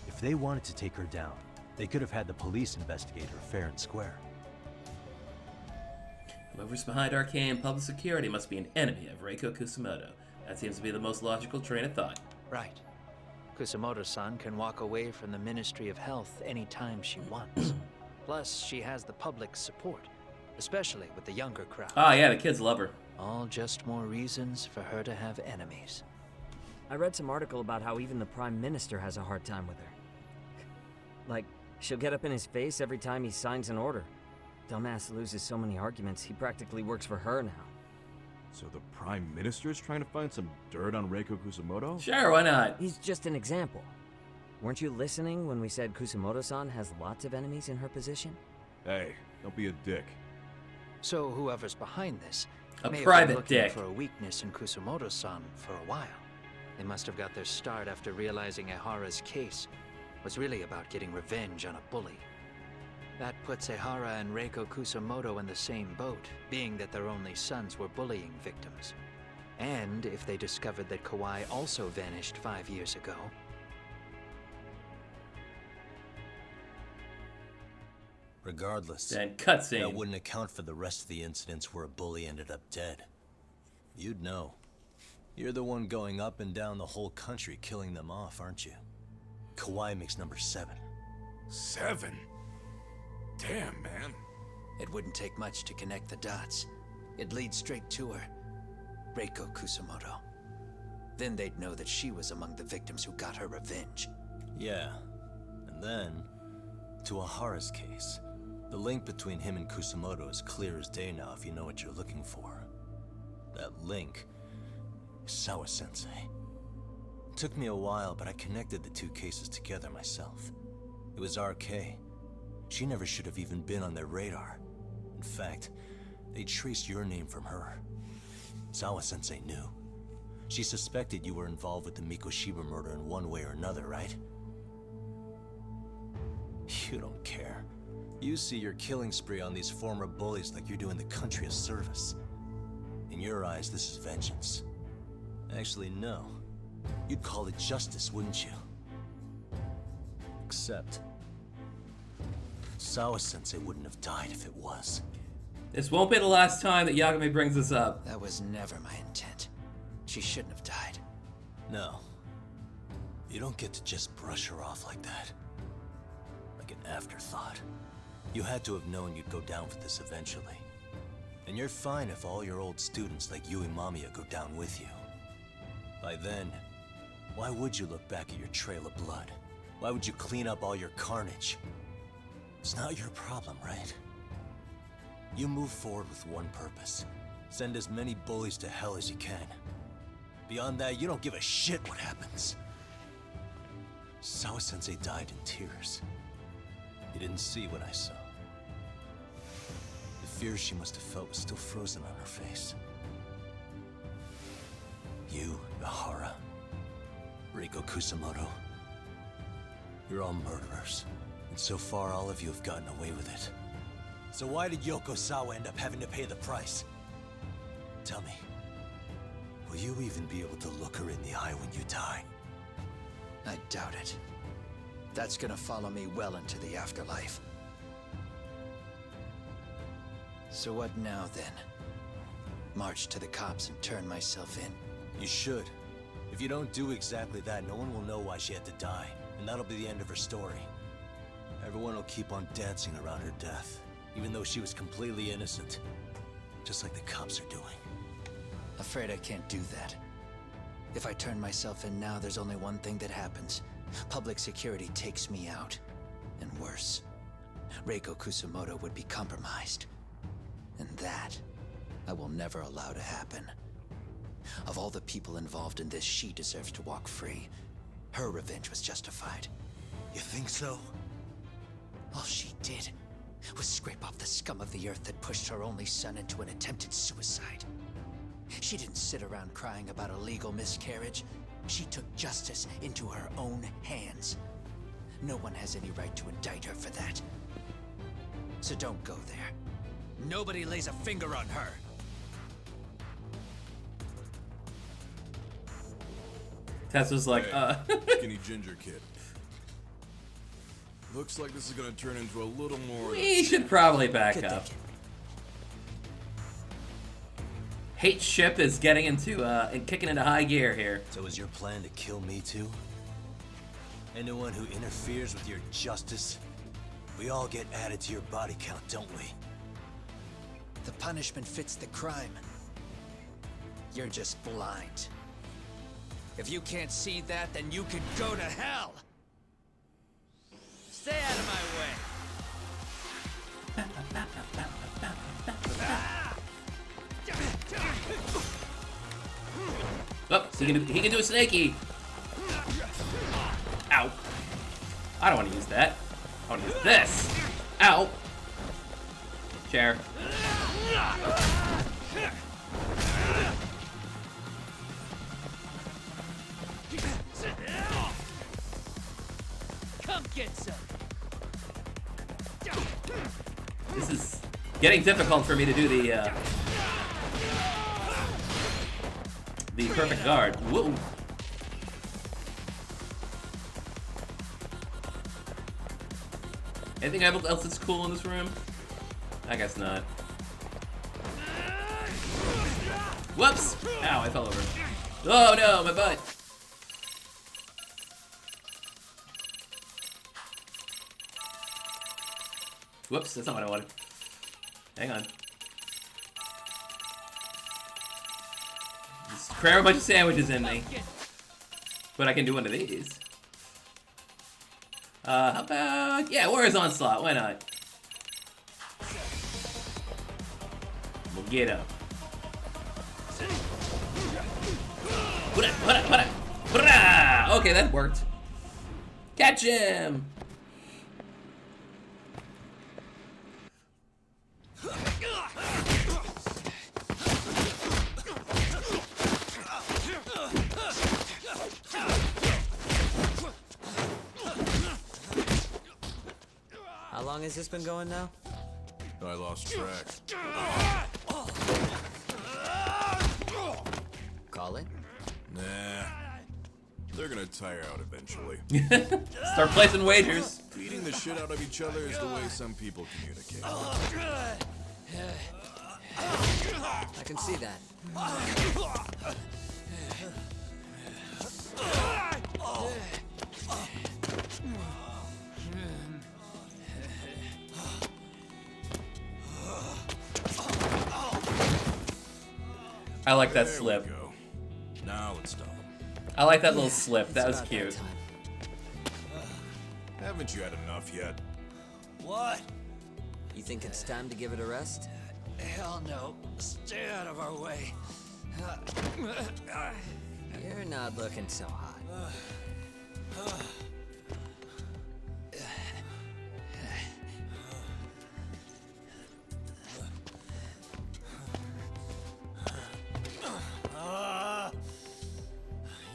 If they wanted to take her down, they could have had the police investigate her fair and square. Whoever's behind Arcane Public Security must be an enemy of Reiko Kusumoto. That seems to be the most logical train of thought. Right. Kusumoto-san can walk away from the Ministry of Health anytime she wants. Plus, she has the public's support, especially with the younger crowd. Ah, yeah, the kids love her. All just more reasons for her to have enemies. I read some article about how even the Prime Minister has a hard time with her. Like, she'll get up in his face every time he signs an order. Dumbass loses so many arguments, he practically works for her now. So the Prime Minister's trying to find some dirt on Reiko Kusumoto? Sure, why not? He's just an example. Weren't you listening when we said Kusumoto-san has lots of enemies in her position? Hey, don't be a dick. So whoever's behind this A may have private been looking dick. for a weakness in Kusumoto-san for a while. They must have got their start after realizing Ehara's case was really about getting revenge on a bully. That puts Ehara and Reiko Kusumoto in the same boat, being that their only sons were bullying victims. And if they discovered that Kawai also vanished 5 years ago... Regardless, Then cutscene. that wouldn't account for the rest of the incidents where a bully ended up dead. You'd know. You're the one going up and down the whole country killing them off, aren't you? Kawai makes number 7. 7? Damn, man. It wouldn't take much to connect the dots. It'd lead straight to her. Reiko Kusumoto. Then they'd know that she was among the victims who got her revenge. Yeah. And then, to Ahara's case. The link between him and Kusumoto is clear as day now if you know what you're looking for. That link is Sawa-sensei. It took me a while, but I connected the 2 cases together myself. It was RK. She never should have even been on their radar. In fact, they traced your name from her. Sawa-sensei knew. She suspected you were involved with the Mikoshiba murder in one way or another, right? You don't care. You see your killing spree on these former bullies like you're doing the country a service. In your eyes, this is vengeance. Actually, no. You'd call it justice, wouldn't you? Except... Sawa-sensei wouldn't have died if it was. This won't be the last time that Yagami brings this up. That was never my intent. She shouldn't have died. No. You don't get to just brush her off like that. Like an afterthought. You had to have known you'd go down for this eventually. And you're fine if all your old students like you and Mamiya go down with you. By then, why would you look back at your trail of blood? Why would you clean up all your carnage? It's not your problem, right? You move forward with one purpose. Send as many bullies to hell as you can. Beyond that, you don't give a shit what happens. Sawa-sensei died in tears. You didn't see what I saw. The fear she must have felt was still frozen on her face. You, Yahara, Reiko Kusamoto, you're all murderers. And so far, all of you have gotten away with it. So why did Yoko Sawa end up having to pay the price? Tell me, will you even be able to look her in the eye when you die? I doubt it. That's gonna follow me well into the afterlife. So what now, then? March to the cops and turn myself in? You should. If you don't do exactly that, no one will know why she had to die. And that'll be the end of her story. Everyone will keep on dancing around her death, even though she was completely innocent. Just like the cops are doing. Afraid I can't do that. If I turn myself in now, there's only one thing that happens. Public security takes me out. And worse, Reiko Kusamoto would be compromised. And that, I will never allow to happen. Of all the people involved in this, she deserves to walk free. Her revenge was justified. You think so? All she did was scrape off the scum of the earth that pushed her only son into an attempted suicide. She didn't sit around crying about a legal miscarriage. She took justice into her own hands. No one has any right to indict her for that. So don't go there. Nobody lays a finger on her. Tessa's like, Hey, skinny ginger kid. Looks like this is gonna turn into a little more. We should probably back up. Hate ship is getting into and kicking into high gear here. So is your plan to kill me too? Anyone who interferes with your justice, we all get added to your body count, don't we? The punishment fits the crime. You're just blind. If you can't see that, then you can go to hell! Stay out of my way! Oh, he can do a snaky. Ow. I don't want to use that. I want to use this. Ow. Chair. Come get some! This is getting difficult for me to do the perfect guard. Whoa. Anything else that's cool in this room? I guess not. Whoops! Ow, I fell over. Oh no, my butt! Whoops, that's not what I wanted. Hang on. Just cram a bunch of sandwiches in me. But I can do one of these. How about... Yeah, horizontal slot, why not? We'll get up. Okay, that worked. Catch him! How long has this been going now? I lost track. Call it? Nah. They're gonna tire out eventually. Start placing wagers. Beating the shit out of each other is the way some people communicate. I can see that. I like that There slip. we go. Now let's stop. I like that little slip. That was cute. Haven't you had enough yet? What? You think it's time to give it a rest? Hell no. Stay out of our way. You're not looking so hot.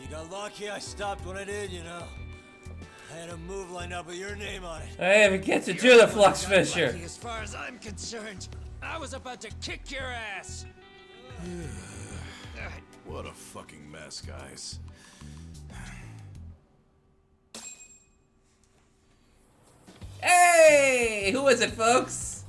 You got lucky I stopped when I did, you know. I had a move lined up with your name on it. I haven't get to do the Flux Fisher. As far as I'm concerned, I was about to kick your ass. What a fucking mess, guys. Hey! Who is it, folks?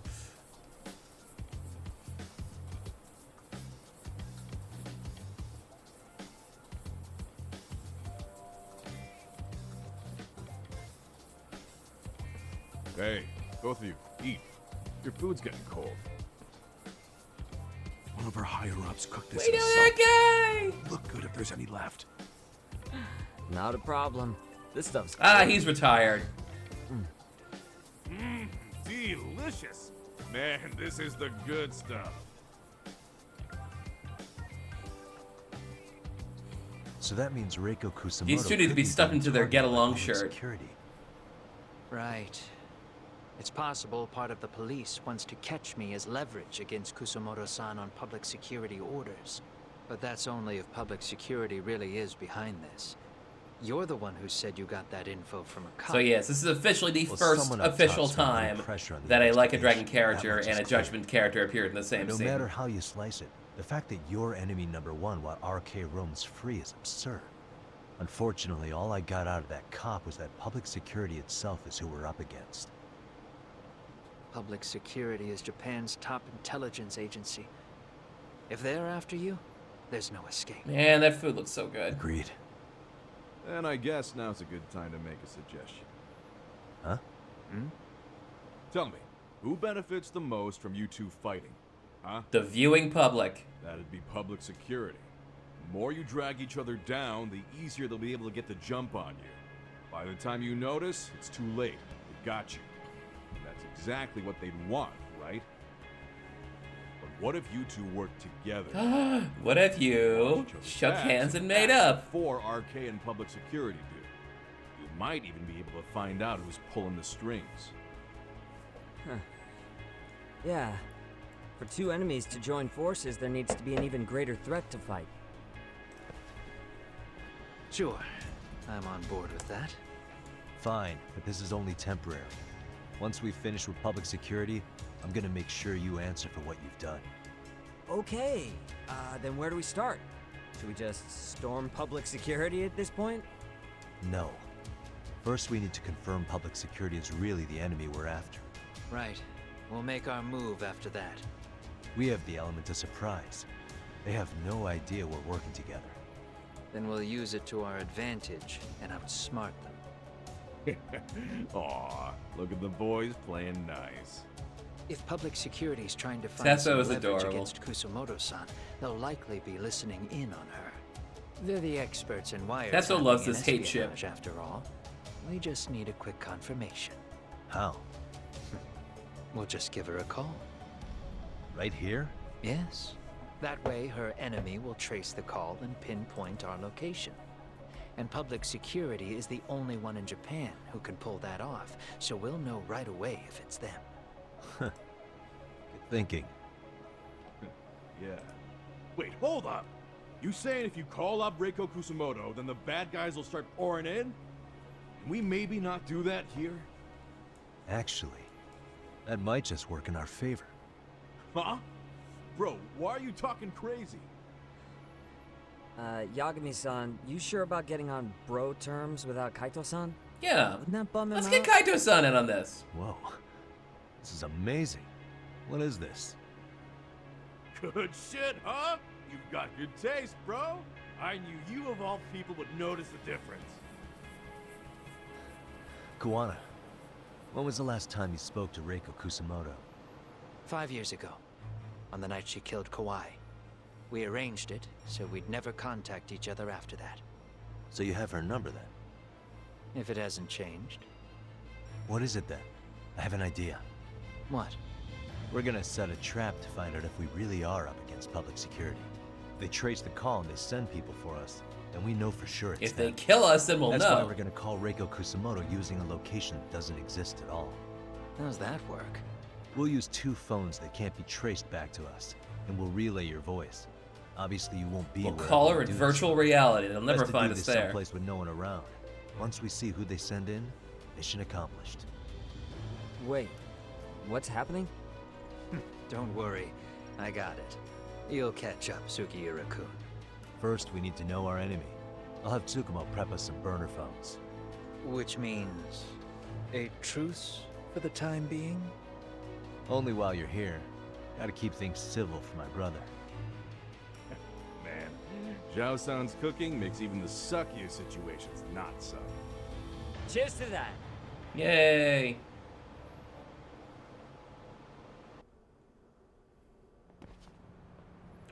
Hey, both of you, eat. Your food's getting cold. One of our higher-ups cooked this We know himself. that guy! Look good if there's any left. Not a problem. This stuff's Ah, he's retired. Delicious. Man, this is the good stuff. So that means Reiko Kusumoto. These two need to be could stuck being into their targeted get-along by public shirt. Security. Right. It's possible part of the police wants to catch me as leverage against Kusumoto-san on public security orders. But that's only if public security really is behind this. You're the one who said you got that info from a cop. So yes, this is officially the Well, first someone up official top's been putting time pressure on the that a Like a Dragon investigation. character That much and a is clear. Judgment character appeared in the same No scene. matter how you slice it, the fact that you're enemy number one while RK roams free is absurd. Unfortunately, all I got out of that cop was that public security itself is who we're up against. Public security is Japan's top intelligence agency. If they're after you, there's no escape. Man, that food looks so good. Agreed. And I guess now's a good time to make a suggestion. Huh? Tell me, who benefits the most from you two fighting? Huh? The viewing public. That'd be public security. The more you drag each other down, the easier they'll be able to get the jump on you. By the time you notice, it's too late. They've got you. And that's exactly what they'd want, right? But what if you two worked together? What if you shook hands and made up? Before RK and public security do. You might even be able to find out who's pulling the strings. Yeah. For two enemies to join forces, there needs to be an even greater threat to fight. Sure, I'm on board with that. Fine, but this is only temporary. Once we finish with public security, I'm gonna make sure you answer for what you've done. Okay, then where do we start? Should we just storm public security at this point? No. First, we need to confirm public security is really the enemy we're after. Right. We'll make our move after that. We have the element of surprise. They have no idea we're working together. Then we'll use it to our advantage and outsmart them. Aw, look at the boys playing nice. If public security's trying to find Tessa some was leverage adorable. against Kusumoto-san, they'll likely be listening in on her. They're the experts in wiretapping Tessa loves and this hate ship. espionage, after all. We just need a quick confirmation. How? We'll just give her a call. Right here? Yes. That way, her enemy will trace the call and pinpoint our location. And public security is the only one in Japan who can pull that off, so we'll know right away if it's them. Good thinking. Yeah. Wait, hold up! You saying if you call up Reiko Kusumoto, then the bad guys will start pouring in? Can we maybe not do that here? Actually, that might just work in our favor. Huh? Bro, why are you talking crazy? Yagami-san, you sure about getting on bro terms without Kaito-san? Yeah. Wouldn't that bum him Let's out? get Kaito-san in on this. Whoa. This is amazing. What is this? Good shit, huh? You've got good taste, bro. I knew you of all people would notice the difference. Kuwana, when was the last time you spoke to Reiko Kusumoto? 5 years ago, on the night she killed Kawai. We arranged it, so we'd never contact each other after that. So you have her number then? If it hasn't changed. What is it then? I have an idea. What? We're gonna set a trap to find out if we really are up against public security. If they trace the call and they send people for us, then we know for sure it's If them. they kill us, then we'll That's know. why we're gonna call Reiko Kusamoto using a location that doesn't exist at all. How's that work? We'll use 2 phones that can't be traced back to us, and we'll relay your voice. Obviously, you won't be. We'll wherever call we her in do virtual this. reality. They'll never Best to find do us this there. someplace with no one around. Once we see who they send in, mission accomplished. Wait, what's happening? Don't worry, I got it. You'll catch up, Sugiura-kun. First, we need to know our enemy. I'll have Tsukumo prep us some burner phones. Which means a truce for the time being? Only while you're here. Gotta keep things civil for my brother. Man, Zhao-san's cooking makes even the suckiest situations not suck. Cheers to that. Yay.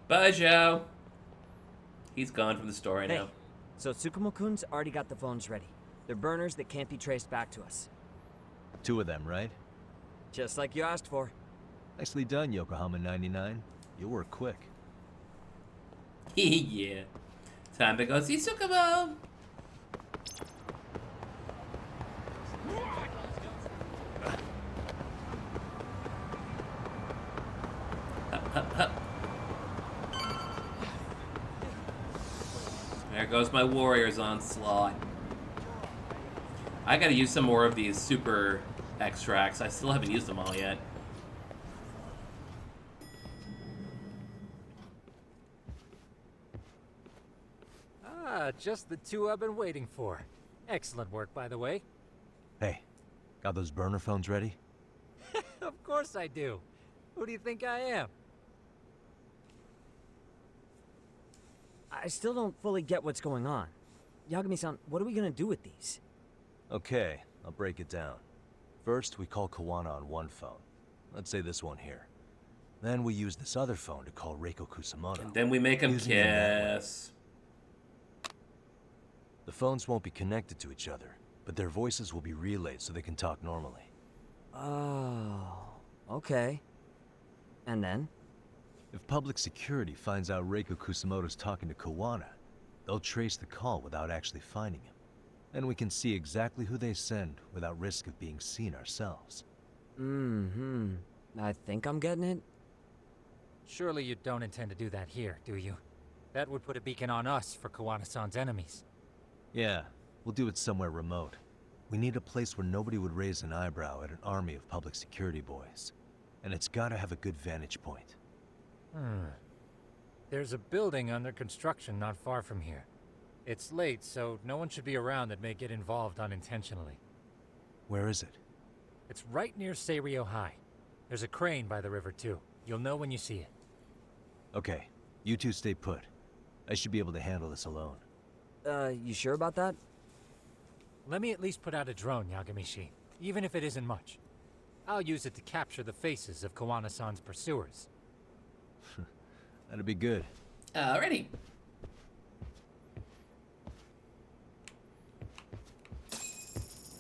Bye, Zhao. He's gone from the story Hey, now. so Tsukumo-kun's already got the phones ready. They're burners that can't be traced back to us. 2 of them, right? Just like you asked for. Nicely done, Yokohama 99. You work quick. Yeah. Time to go see Tsukumo. Hup, hup, hup. There goes my warrior's onslaught. I gotta use some more of these super extracts. I still haven't used them all yet. Ah, just the 2 I've been waiting for. Excellent work, by the way. Hey, got those burner phones ready? Of course I do. Who do you think I am? I still don't fully get what's going on. Yagami-san, what are we gonna do with these? Okay, I'll break it down. First, we call Kawana on 1 phone. Let's say this one here. Then we use this other phone to call Reiko Kusamoto. And then we make them using them that way. kiss. The phones won't be connected to each other, but their voices will be relayed so they can talk normally. Oh, okay. And then? If public security finds out Reiko Kusamoto's talking to Kawana, they'll trace the call without actually finding him. Then we can see exactly who they send without risk of being seen ourselves. Mm-hmm. I think I'm getting it. Surely you don't intend to do that here, do you? That would put a beacon on us for Kawana-san's enemies. Yeah, we'll do it somewhere remote. We need a place where nobody would raise an eyebrow at an army of public security boys. And it's gotta have a good vantage point. There's a building under construction not far from here. It's late, so no one should be around that may get involved unintentionally. Where is it? It's right near Seirio High. There's a crane by the river, too. You'll know when you see it. Okay, you 2 stay put. I should be able to handle this alone. You sure about that? Let me at least put out a drone, Yagami-shi, even if it isn't much. I'll use it to capture the faces of Kawana-san's pursuers. That'd be good. Alrighty.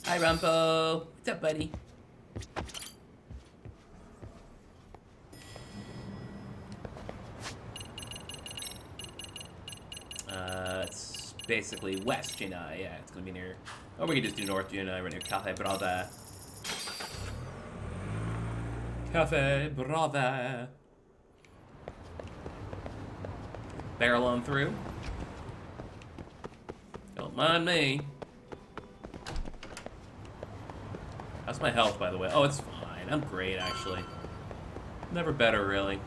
Hi, Rumpo. What's up, buddy? It's basically West Junai. Yeah, it's gonna be near. Or we could just do North Junai, right near Cafe Brava. Cafe Brava. Barrel on through. Don't mind me. How's my health, by the way? Oh, it's fine. I'm great, actually. Never better, really.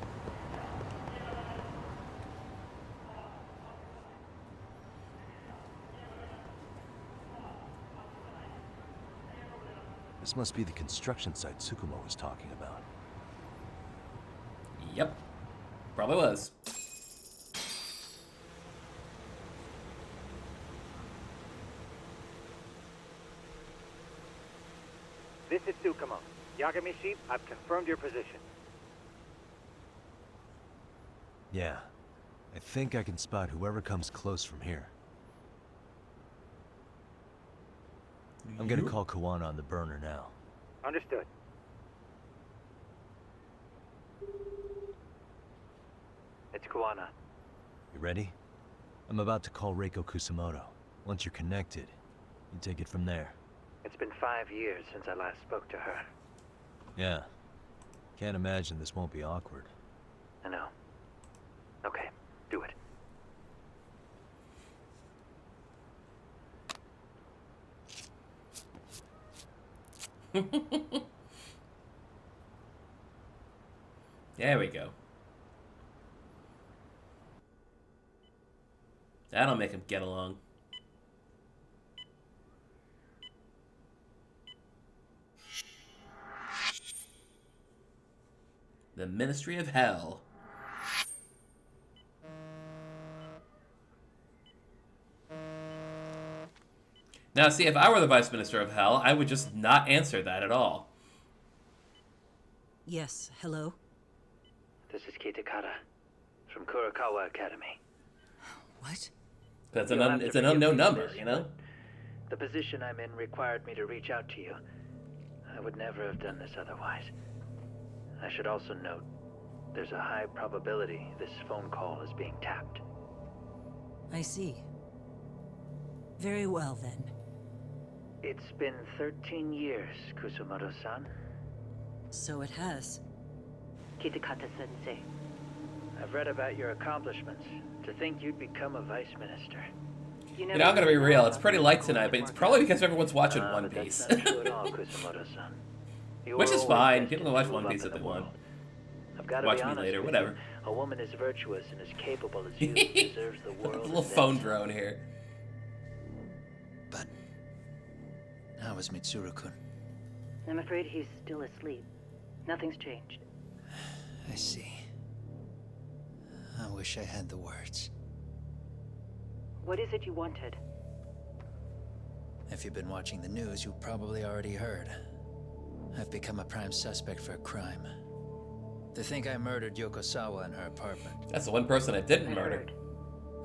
This must be the construction site Tsukumo was talking about. Yep. Probably was. This is Tsukumo. Yagami-shi, I've confirmed your position. Yeah. I think I can spot whoever comes close from here. I'm gonna call Kawana on the burner now. Understood. It's Kawana. You ready? I'm about to call Reiko Kusumoto. Once you're connected, you take it from there. It's been 5 years since I last spoke to her. Yeah. Can't imagine this won't be awkward. I know. Okay, do it. There we go. That'll make them get along. The Ministry of Hell. Now, see, if I were the Vice Minister of Hell, I would just not answer that at all. Yes, hello? This is Kitakata from Kurakawa Academy. What? That's it's an unknown number, you know? The position I'm in required me to reach out to you. I would never have done this otherwise. I should also note, there's a high probability this phone call is being tapped. I see. Very well, then. It's been 13 years, Kusumoto-san. So it has. Kitakata-sensei. I've read about your accomplishments. To think you'd become a vice minister. You know, I'm gonna be real, it's pretty light tonight, but it's probably because everyone's watching One Piece. That's not true at all, Kusumoto-san. Which is fine, people can watch One Piece if they want. I've got to Watch be me honest later, with whatever. you. A woman as virtuous and as capable as you deserves the world. A little phone drone here. But how is Mitsuru-kun? I'm afraid he's still asleep. Nothing's changed. I see. I wish I had the words. What is it you wanted? If you've been watching the news, you've probably already heard. I've become a prime suspect for a crime. They think I murdered Yokosawa in her apartment. That's the one person I didn't murder.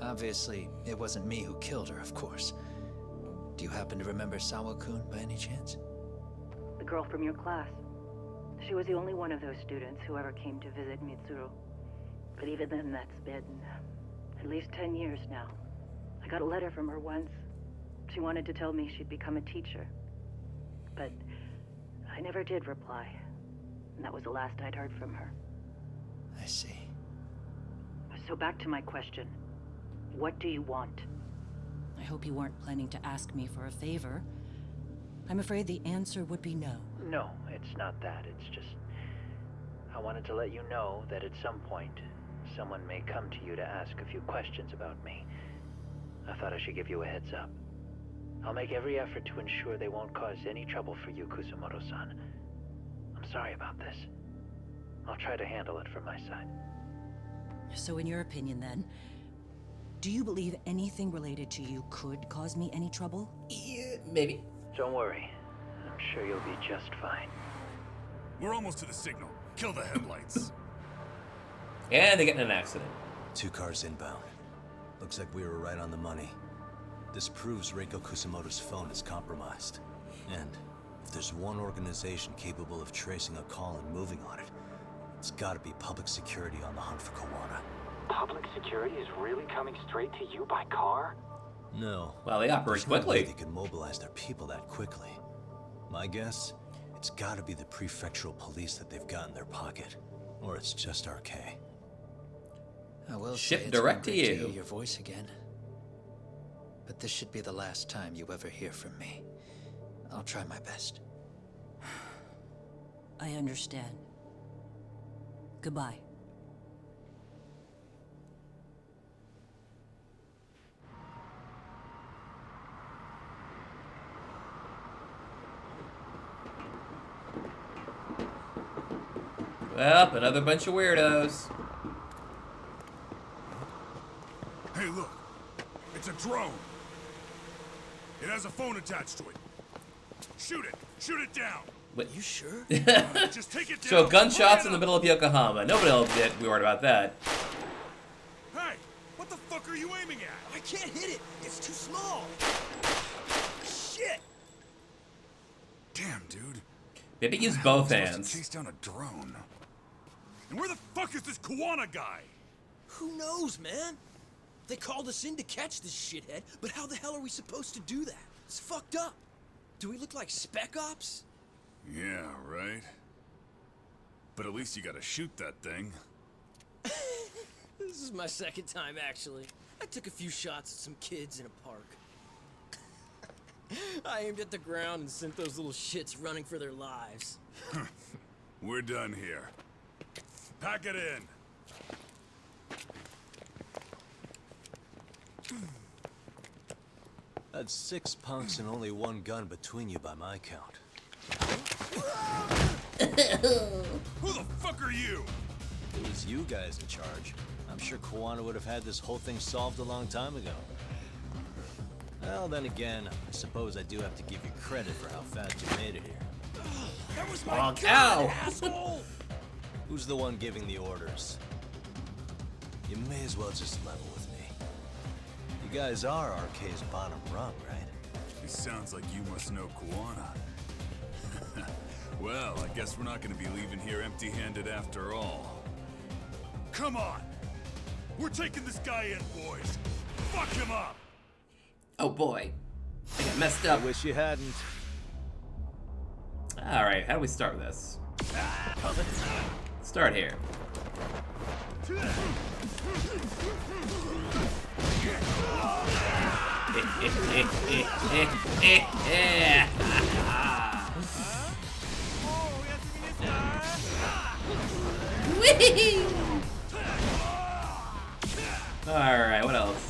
Obviously, it wasn't me who killed her, of course. Do you happen to remember Sawa-kun by any chance? The girl from your class. She was the only one of those students who ever came to visit Mitsuru. But even then, that's been at least 10 years now. I got a letter from her once. She wanted to tell me she'd become a teacher. But I never did reply. And that was the last I'd heard from her. I see. So back to my question. What do you want? I hope you weren't planning to ask me for a favor. I'm afraid the answer would be no. No, it's not that. It's just... I wanted to let you know that at some point, someone may come to you to ask a few questions about me. I thought I should give you a heads up. I'll make every effort to ensure they won't cause any trouble for you, Kusumoto-san. I'm sorry about this. I'll try to handle it from my side. So in your opinion, then, do you believe anything related to you could cause me any trouble? Yeah, maybe. Don't worry. I'm sure you'll be just fine. We're almost to the signal. Kill the headlights. And they get in an accident. 2 cars inbound. Looks like we were right on the money. This proves Reiko Kusumoto's phone is compromised. And if there's one organization capable of tracing a call and moving on it, it's gotta be public security on the hunt for Kawana. Public security is really coming straight to you by car? No. Well, they operate There's no way quickly. they can mobilize their people that quickly. My guess, it's gotta be the prefectural police that they've got in their pocket. Or it's just RK. I will Ship say it's direct been to great you. hear your voice again. But this should be the last time you ever hear from me. I'll try my best. I understand. Goodbye. Well, another bunch of weirdos. Hey, look. It's a drone. It has a phone attached to it. Shoot it. Shoot it down. Wait. You sure? Just take it down. So gunshots in the middle of Yokohama. Nobody will be worried about that. Hey, What the fuck are you aiming at? I can't hit it. It's too small. Shit. Damn, dude. Maybe use How am I both supposed to hands. chase down a drone. And where the fuck is this Kuwana guy? Who knows, man? They called us in to catch this shithead, but how the hell are we supposed to do that? It's fucked up. Do we look like spec ops? Yeah, right. But at least you gotta shoot that thing. This is my second time, actually. I took a few shots at some kids in a park. I aimed at the ground and sent those little shits running for their lives. We're done here. Pack it in. That's 6 punks and only 1 gun between you by my count. Who the fuck are you? It was you guys in charge. I'm sure Kuwana would have had this whole thing solved a long time ago. Well, then again, I suppose I do have to give you credit for how fast you made it here. That was my Bonk. gun, Ow. asshole! Who's the one giving the orders? You may as well just level with me. You guys are RK's bottom rung, right? It sounds like you must know Kuwana. Well, I guess we're not gonna be leaving here empty-handed after all. Come on! We're taking this guy in, boys! Fuck him up! Oh boy. I got messed up. I wish you hadn't. Alright, how do we start this? Start here. Alright, what else?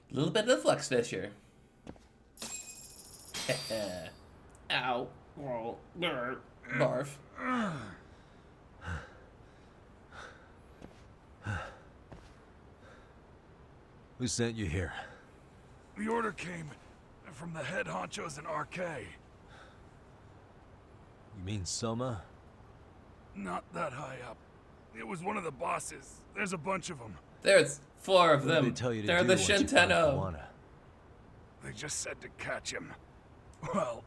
A little bit of the Flux Fisher. Ow. Oh, barf. Who sent you here? The order came from the head honchos in RK. You mean Soma? Not that high up. It was one of the bosses. There's a bunch of them. There's 4 of What did them. they tell you to They're do the once you found Shinteno. Kuwana? They just said to catch him. Well,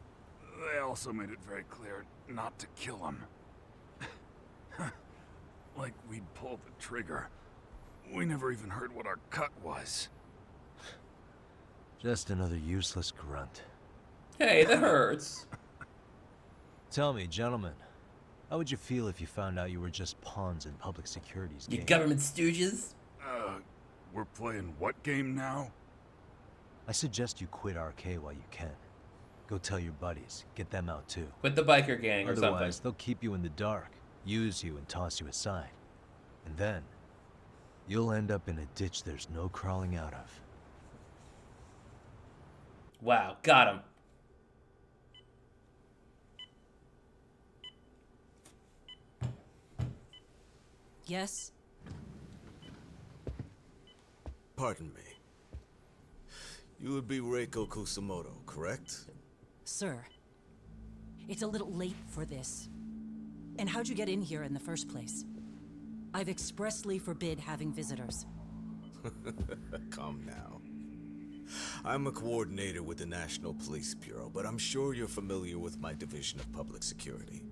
they also made it very clear not to kill him. Like we'd pull the trigger. We never even heard what our cut was. Just another useless grunt. Hey, that hurts. Tell me, gentlemen, how would you feel if you found out you were just pawns in public security's You game? government stooges? We're playing what game now? I suggest you quit RK while you can. Go tell your buddies, get them out too. With the biker gang or Otherwise, something. they'll keep you in the dark, use you and toss you aside. And then, you'll end up in a ditch there's no crawling out of. Wow, got him. Yes? Pardon me. You would be Reiko Kusumoto, correct? Sir. It's a little late for this. And how'd you get in here in the first place? I've expressly forbid having visitors. Calm now. I'm a coordinator with the National Police Bureau, but I'm sure you're familiar with my division of public security.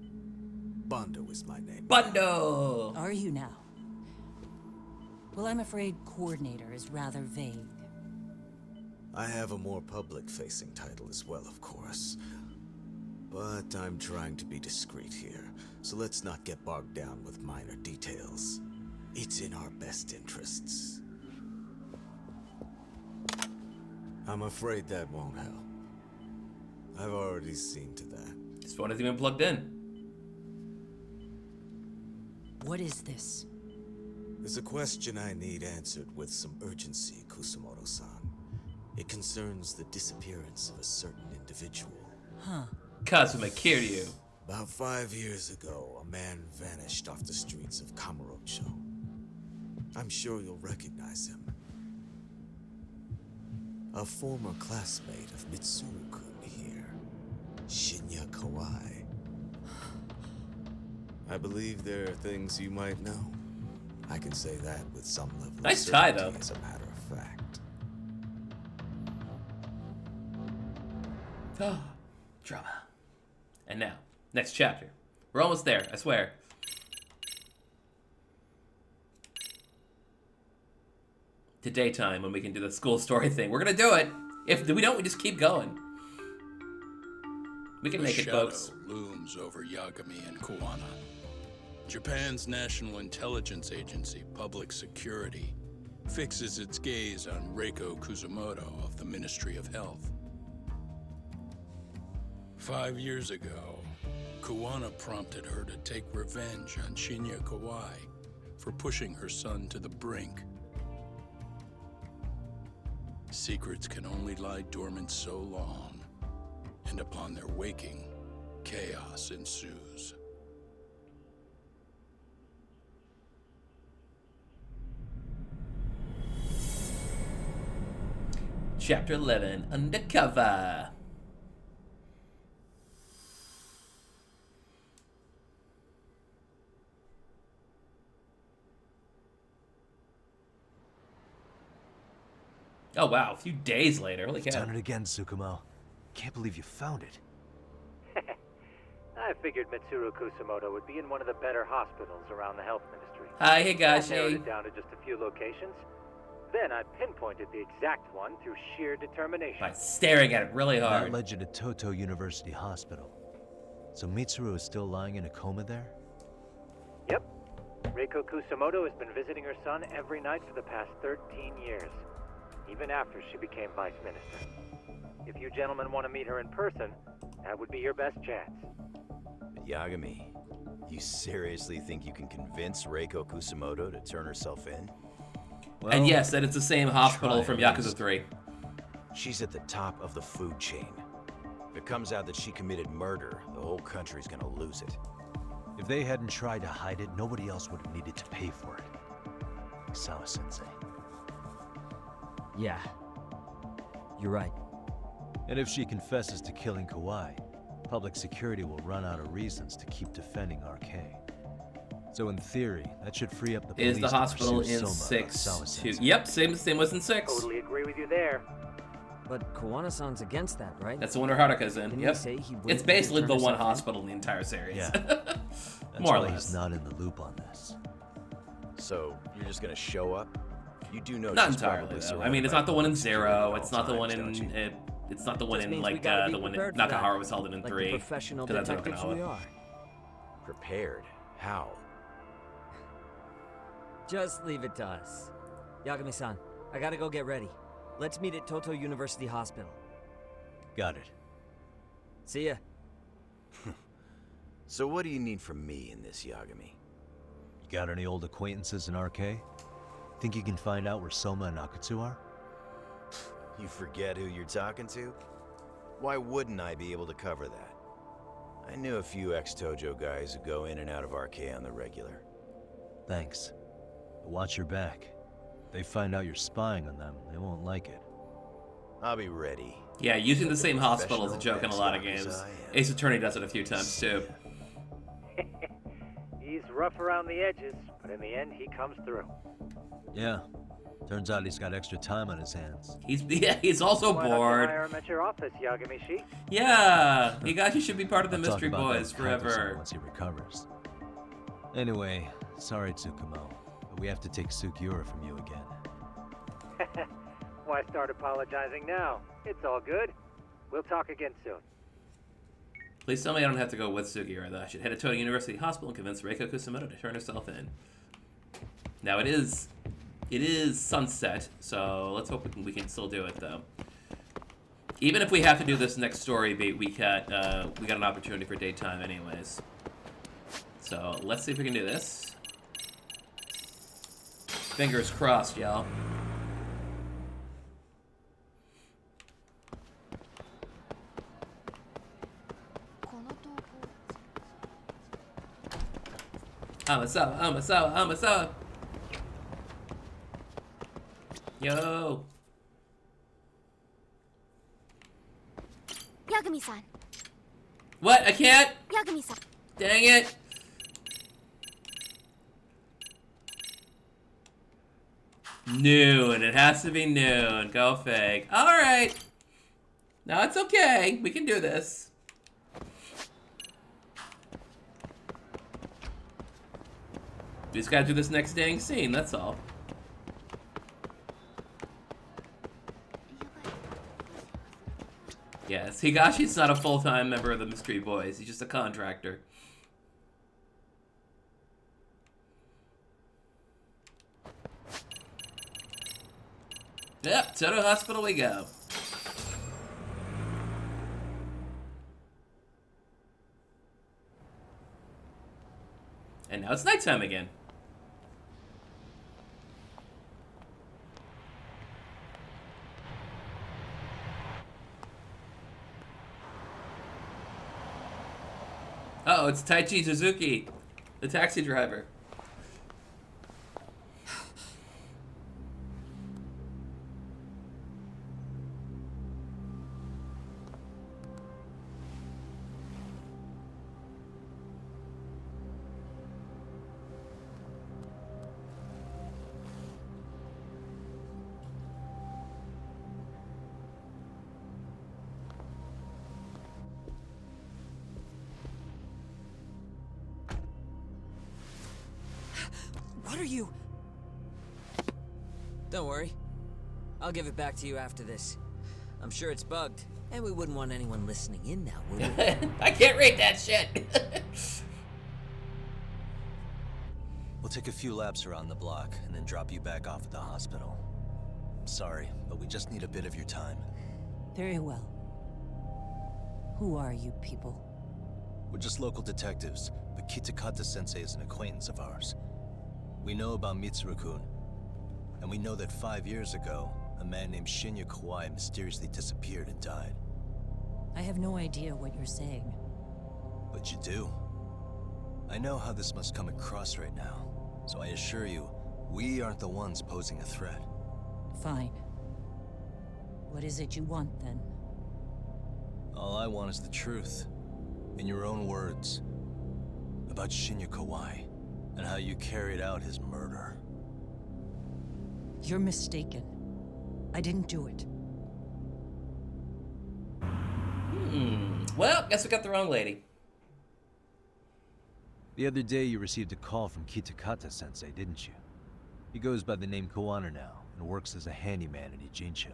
Bondo is my name. Bondo! Are you now? Well, I'm afraid coordinator is rather vague. I have a more public-facing title as well, of course. But I'm trying to be discreet here, so let's not get bogged down with minor details. It's in our best interests. I'm afraid that won't help. I've already seen to that. His phone isn't even plugged in. What is this? There's a question I need answered with some urgency, Kusumoto-san. It concerns the disappearance of a certain individual. Huh. Kazuma Kiryu. About 5 years ago, a man vanished off the streets of Kamurocho. I'm sure you'll recognize him. A former classmate of Mitsuru-kun here, Shinya Kawai. I believe there are things you might know. I can say that with some level nice of tie, certainty, though. as a matter of fact. Drama. And now, next chapter. We're almost there, I swear. To daytime when we can do the school story thing. We're gonna do it. If we don't, we just keep going. We can make it, folks. The shadow looms over Yagami and Kuwana. Japan's National Intelligence Agency, Public Security, fixes its gaze on Reiko Kusumoto of the Ministry of Health. 5 years ago, Kuwana prompted her to take revenge on Shinya Kawai for pushing her son to the brink. Secrets can only lie dormant so long, and upon their waking, chaos ensues. Chapter 11, Undercover. Oh wow, a few days later. Holy cow. Done it again, Tsukumo. Can't believe you found it. I figured Mitsuru Kusumoto would be in one of the better hospitals around the health ministry. Hi, I narrowed Higashi. it down to just a few locations. Then I pinpointed the exact one through sheer determination. By staring at it really hard. That led you to Toto University Hospital. So Mitsuru is still lying in a coma there? Yep. Reiko Kusumoto has been visiting her son every night for the past 13 years. Even after she became vice minister. If you gentlemen want to meet her in person, that would be your best chance. Yagami, you seriously think you can convince Reiko Kusumoto to turn herself in? Well, and yes, that it's the same hospital from Yakuza 3. She's at the top of the food chain. If it comes out that she committed murder, the whole country's gonna lose it. If they hadn't tried to hide it, nobody else would have needed to pay for it. Sawa-sensei. Yeah. You're right. And if she confesses to killing Kawai, public security will run out of reasons to keep defending RK. So in theory, that should free up the police Is the hospital to pursue in Soma, 6-2? Yep, same was in 6. Totally agree with you there. But Kawana-san's against that, right? That's the one where Haruka's in. Can Yep. you say he It's wouldn't basically turn the one herself in? hospital in the entire series. Yeah. That's More or why less. he's not in the loop on this. So, you're just gonna show up? You do know Not she's entirely probably though. I surrounded mean, it's by not the one in public security at 0. all It's not the one times, in. don't you? It's not the one Just in means we like gotta be the one prepared that for that. Nakahara was held in Like 3. the professional 'cause that's in detectives we Okinawa. are. Prepared? How? Just leave it to us. Yagami-san, I gotta go get ready. Let's meet at Toto University Hospital. Got it. See ya. So what do you need from me in this, Yagami? You got any old acquaintances in RK? Think you can find out where Soma and Akutsu are? You forget who you're talking to? Why wouldn't I be able to cover that? I knew a few ex-Tojo guys who go in and out of RK on the regular. Thanks. But watch your back. If they find out you're spying on them, they won't like it. I'll be ready. Yeah, using the same hospital is a Professional joke in a lot of ex-Yakuza games. I am. Ace Attorney does it a few times too. He's rough around the edges, but in the end, he comes through. Yeah. Turns out he's got extra time on his hands. He's also Why don't you bored. hire him at your office, Yagami-shi? Yeah, Higashi should be part of the I'll talk Mystery about that Boys with Kaito-san forever. once he recovers. Anyway, sorry Tsukumo, but we have to take Sugiura from you again. Why start apologizing now? It's all good. We'll talk again soon. Please tell me I don't have to go with Sugiura, though. I should head to Toto University Hospital and convince Reiko Kusumoto to turn herself in. Now it is sunset, so let's hope we can still do it, though. Even if we have to do this next story beat, we got an opportunity for daytime anyways. So let's see if we can do this. Fingers crossed, y'all. Amasawa. Yo. Yagami-san. What? I can't? Yagami-san. Dang it. Noon. It has to be noon. Go fake. Alright. No, it's okay. We can do this. We just gotta do this next dang scene, that's all. Yes, Higashi's not a full-time member of the Mystery Boys. He's just a contractor. Yep, Toto Hospital we go. And now it's nighttime again. Uh-oh, it's Taichi Suzuki, the taxi driver. What are you? Don't worry. I'll give it back to you after this. I'm sure it's bugged, and we wouldn't want anyone listening in now, would we? I can't read that shit. We'll take a few laps around the block and then drop you back off at the hospital. Sorry, but we just need a bit of your time. Very well. Who are you people? We're just local detectives, but Kitakata-sensei is an acquaintance of ours. We know about Mitsuru-kun, and we know that 5 years ago, a man named Shinya Kawai mysteriously disappeared and died. I have no idea what you're saying. But you do. I know how this must come across right now, so I assure you, we aren't the ones posing a threat. Fine. What is it you want, then? All I want is the truth. In your own words. About Shinya Kawai, and how you carried out his murder. You're mistaken. I didn't do it. Well, guess we got the wrong lady. The other day you received a call from Kitakata-sensei, didn't you? He goes by the name Koana now, and works as a handyman in Ijincho.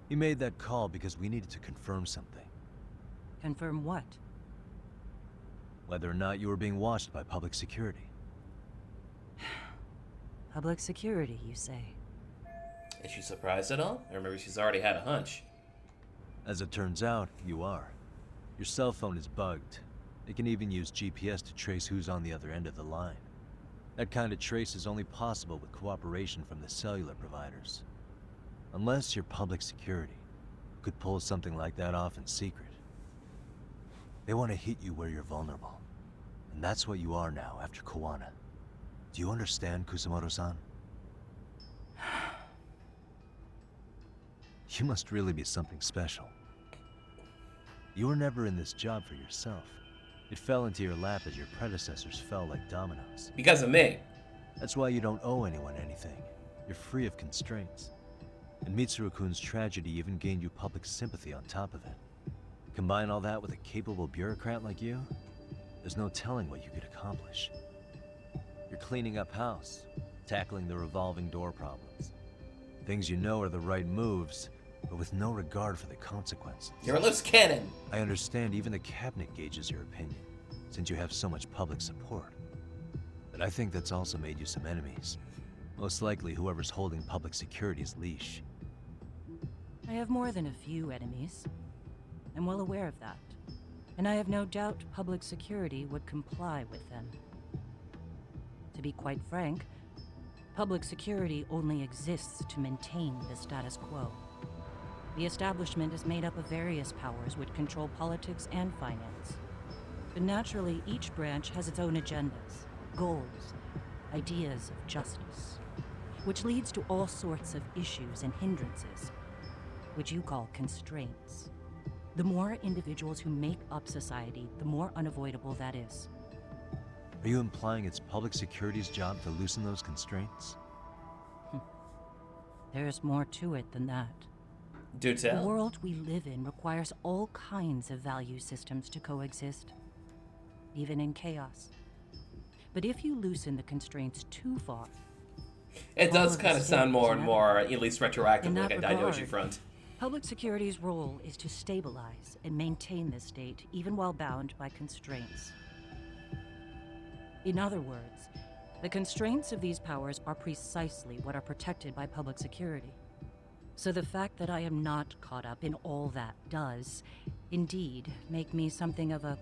He made that call because we needed to confirm something. Confirm what? Whether or not you were being watched by public security. Public security, you say? Is she surprised at all? Or maybe she's already had a hunch. As it turns out, you are. Your cell phone is bugged. It can even use GPS to trace who's on the other end of the line. That kind of trace is only possible with cooperation from the cellular providers. Unless you're public security, who could pull something like that off in secret. They want to hit you where you're vulnerable. And that's what you are now after Koana. Do you understand, Kusumoto-san? You must really be something special. You were never in this job for yourself. It fell into your lap as your predecessors fell like dominoes. Because of me. That's why you don't owe anyone anything. You're free of constraints. And Mitsuru-kun's tragedy even gained you public sympathy on top of it. Combine all that with a capable bureaucrat like you, there's no telling what you could accomplish. You're cleaning up house, tackling the revolving door problems. Things you know are the right moves, but with no regard for the consequences. You're a loose cannon. I understand even the cabinet gauges your opinion, since you have so much public support. But I think that's also made you some enemies. Most likely whoever's holding public security's leash. I have more than a few enemies. I'm well aware of that. And I have no doubt public security would comply with them. To be quite frank, public security only exists to maintain the status quo. The establishment is made up of various powers which control politics and finance. But naturally, each branch has its own agendas, goals, ideas of justice. which leads to all sorts of issues and hindrances, which you call constraints. The more individuals who make up society, the more unavoidable that is. Are you implying it's public security's job to loosen those constraints? There's more to it than that. Do tell. The world we live in requires all kinds of value systems to coexist, even in chaos. But if you loosen the constraints too far, it does kind of sound more and more, at least retroactively, like a Daidoji front. Public security's role is to stabilize and maintain the state, even while bound by constraints. In other words, the constraints of these powers are precisely what are protected by public security. So the fact that I am not caught up in all that does, indeed, make me something of a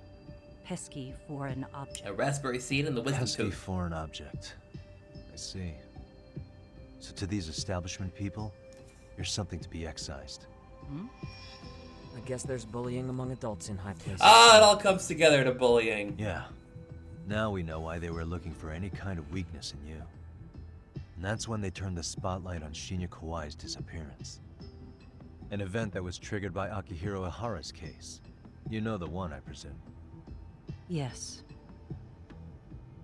pesky foreign object. A raspberry seed in the wisdom Pesky tooth. foreign object. I see. So to these establishment people, you're something to be excised. I guess there's bullying among adults in high places. Ah, it all comes together to bullying. Yeah. Now we know why they were looking for any kind of weakness in you. And that's when they turned the spotlight on Shinya Kawai's disappearance. An event that was triggered by Akihiro Ihara's case. You know the one, I presume. Yes.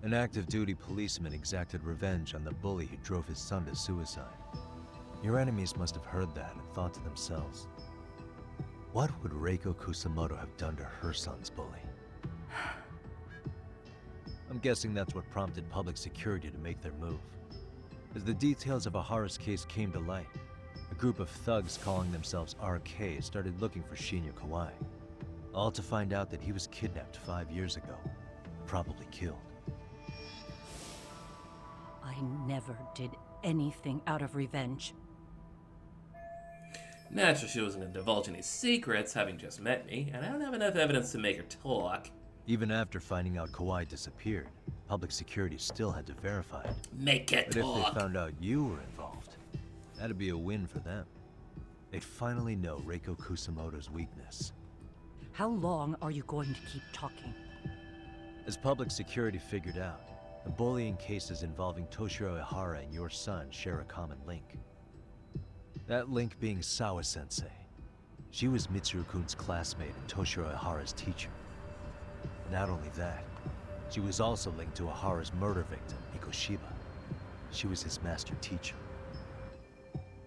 An active duty policeman exacted revenge on the bully who drove his son to suicide. Your enemies must have heard that and thought to themselves, what would Reiko Kusamoto have done to her son's bully? I'm guessing that's what prompted public security to make their move. As the details of Ihara's case came to light, a group of thugs calling themselves RK started looking for Shinya Kawai, all to find out that he was kidnapped 5 years ago, probably killed. I never did anything out of revenge. Naturally, she wasn't going to divulge any secrets, having just met me, and I don't have enough evidence to make her talk. Even after finding out Kawai disappeared, public security still had to verify it. Make it But talk. if they found out you were involved, that'd be a win for them. They'd finally know Reiko Kusamoto's weakness. How long are you going to keep talking? As public security figured out, the bullying cases involving Toshiro Ihara and your son share a common link. That link being Sawa-sensei. She was Mitsuru-kun's classmate and Toshiro Ihara's teacher. Not only that, she was also linked to Ihara's murder victim, Mikoshiba. She was his master teacher.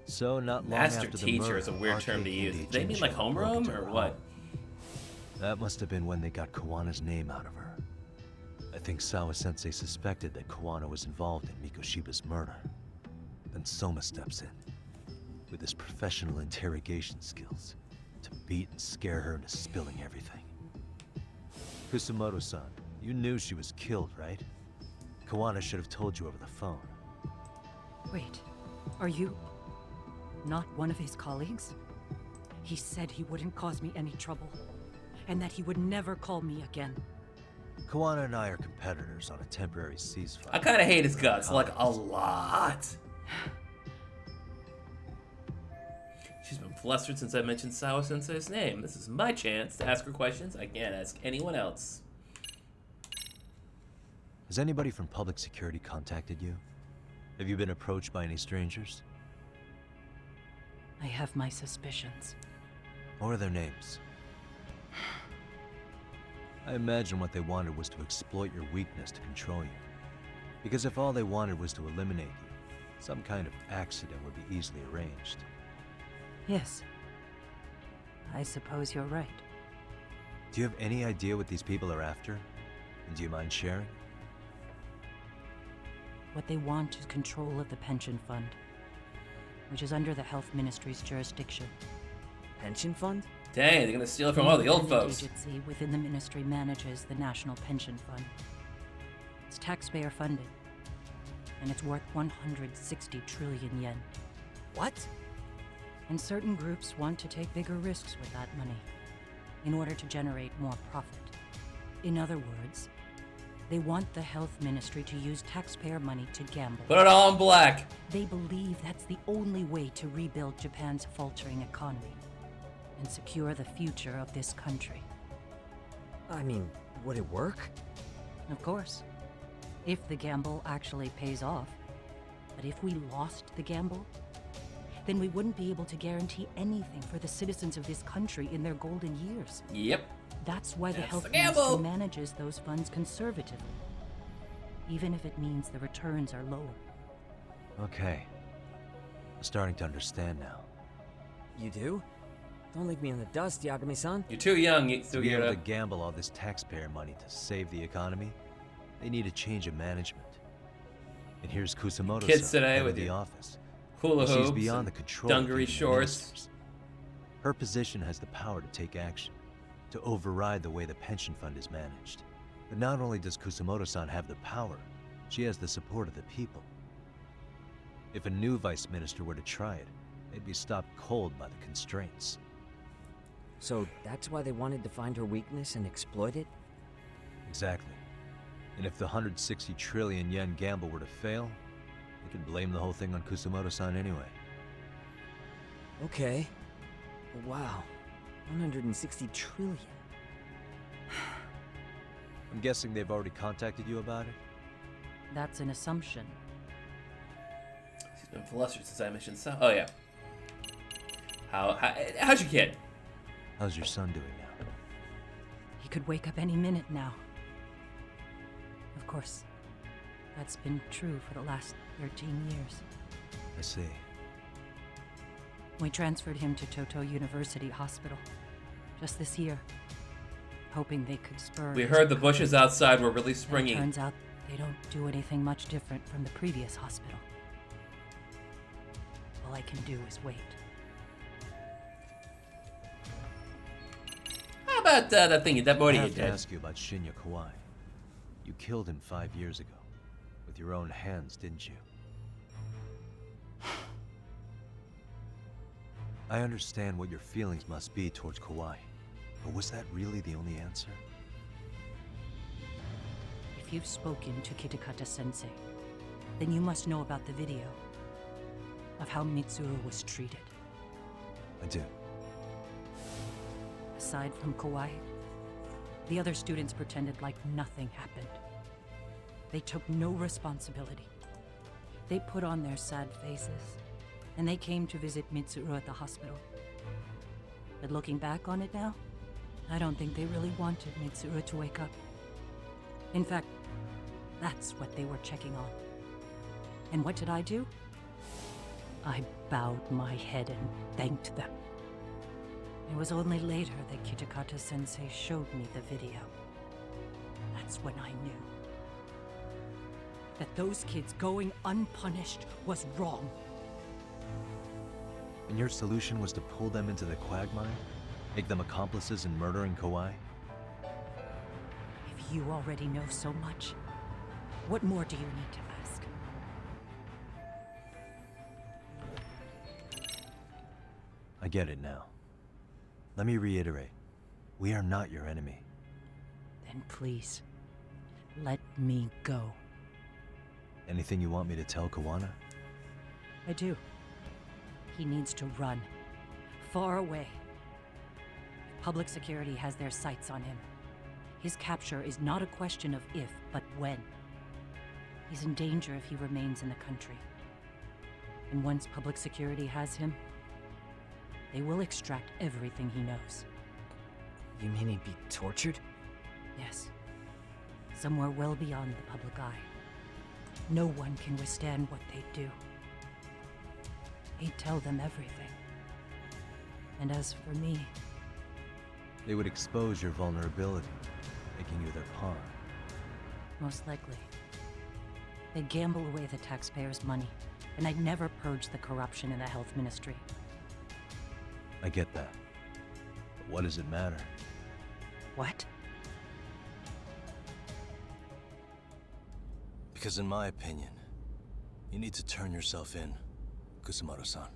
So not long Master after the teacher murder, is a weird term to RK use. Indi They mean like Jinsho broke homeroom into or her what? home. That must have been when they got Kawana's name out of her. I think Sawa-sensei suspected that Kawana was involved in Mikoshiba's murder. Then Soma steps in, with his professional interrogation skills, to beat and scare her into spilling everything. Kusamoto-san, you knew she was killed, right? Kawana should have told you over the phone. Wait, are you not one of his colleagues? He said he wouldn't cause me any trouble, and that he would never call me again. Kawana and I are competitors on a temporary ceasefire. I kind of hate his guts, like a lot. She's been flustered since I mentioned Sawa-sensei's name. This is my chance to ask her questions I can't ask anyone else. Has anybody from public security contacted you? Have you been approached by any strangers? I have my suspicions. What are their names? I imagine what they wanted was to exploit your weakness to control you. Because if all they wanted was to eliminate you, some kind of accident would be easily arranged. Yes. I suppose you're right. Do you have any idea what these people are after? And do you mind sharing? What they want is control of the pension fund, which is under the health ministry's jurisdiction. Pension fund? Dang, they're gonna steal it from all the old independent folks. agency within the ministry manages the National Pension Fund. It's taxpayer funded, and it's worth 160 trillion yen. What? And certain groups want to take bigger risks with that money in order to generate more profit. In other words, they want the health ministry to use taxpayer money to gamble. Put it all in black. They believe that's the only way to rebuild Japan's faltering economy and secure the future of this country. I mean, would it work? Of course. If the gamble actually pays off. But if we lost the gamble, then we wouldn't be able to guarantee anything for the citizens of this country in their golden years. Yep. That's why the That's health the gamble. ministry manages those funds conservatively, even if it means the returns are lower. Okay. I'm starting to understand now. You do? Don't leave me in the dust, Yagami-san. You're too young, To be able to gamble all this taxpayer money to save the economy, they need a change of management. And here's Kusamoto-san, Kids today head of with the your office. hula She's hoops beyond and the control of dungaree even the shorts. ministers. Her position has the power to take action, to override the way the pension fund is managed. But not only does Kusamoto-san have the power, she has the support of the people. If a new vice minister were to try it, they'd be stopped cold by the constraints. So that's why they wanted to find her weakness and exploit it? Exactly. And if the 160 trillion yen gamble were to fail, they could blame the whole thing on Kusamoto-san anyway. Okay. But wow. 160 trillion. I'm guessing they've already contacted you about it? That's an assumption. She's been flustered since I mentioned so. Oh yeah. How's your kid? How's your son doing now? He could wake up any minute now. Of course, that's been true for the last 13 years. I see. We transferred him to Toto University Hospital just this year, hoping they could spur. We his heard the recovery. bushes outside were really springy. It turns out they don't do anything much different from the previous hospital. All I can do is wait. How about that thing, that boy I you have to did? ask you about Shinya Kawai. You killed him 5 years ago. With your own hands, didn't you? I understand what your feelings must be towards Kawai, but was that really the only answer? If you've spoken to Kitakata-sensei, then you must know about the video of how Mitsuru was treated. I do. Aside from Kawai, the other students pretended like nothing happened. They took no responsibility. They put on their sad faces, and they came to visit Mitsuru at the hospital. But looking back on it now, I don't think they really wanted Mitsuru to wake up. In fact, that's what they were checking on. And what did I do? I bowed my head and thanked them. It was only later that Kitakata-sensei showed me the video. That's when I knew that those kids going unpunished was wrong. And your solution was to pull them into the quagmire? Make them accomplices in murdering Kawai? If you already know so much, what more do you need to ask? I get it now. Let me reiterate. We are not your enemy. Then please, let me go. Anything you want me to tell Kawana? I do. He needs to run. Far away. Public security has their sights on him. His capture is not a question of if, but when. He's in danger if he remains in the country. And once public security has him, they will extract everything he knows. You mean he'd be tortured? Yes. Somewhere well beyond the public eye. No one can withstand what they do. He'd tell them everything. And as for me... They would expose your vulnerability, making you their pawn. most likely. They'd gamble away the taxpayers' money, and I'd never purge the corruption in the health ministry. I get that. But what does it matter? What? Because in my opinion, you need to turn yourself in, Kusumoto-san.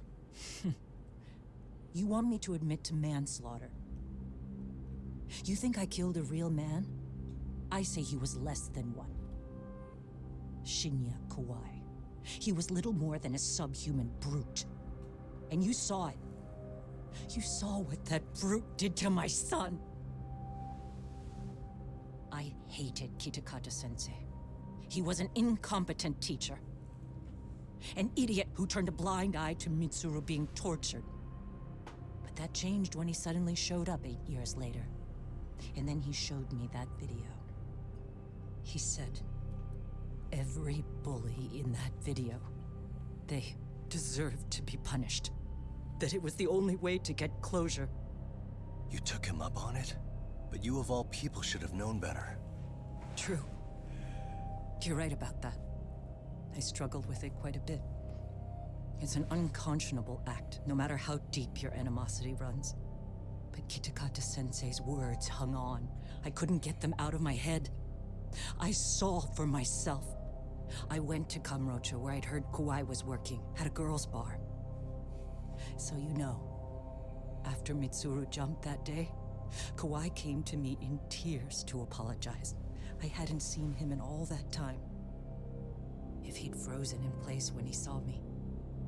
You want me to admit to manslaughter? You think I killed a real man? I say he was less than one. Shinya Kawai. He was little more than a subhuman brute. And you saw it. You saw what that brute did to my son. I hated Kitakata-sensei. He was an incompetent teacher. An idiot who turned a blind eye to Mitsuru being tortured. But that changed when he suddenly showed up 8 years later. And then he showed me that video. He said, every bully in that video, they deserved to be punished. That it was the only way to get closure. You took him up on it? But you of all people should have known better. True. You're right about that. I struggled with it quite a bit. It's an unconscionable act, no matter how deep your animosity runs. But Kitakata-sensei's words hung on. I couldn't get them out of my head. I saw for myself. I went to Kamurocho, where I'd heard Kawai was working, at a girls' bar. So you know, after Mitsuru jumped that day, Kawai came to me in tears to apologize. I hadn't seen him in all that time. If he'd frozen in place when he saw me,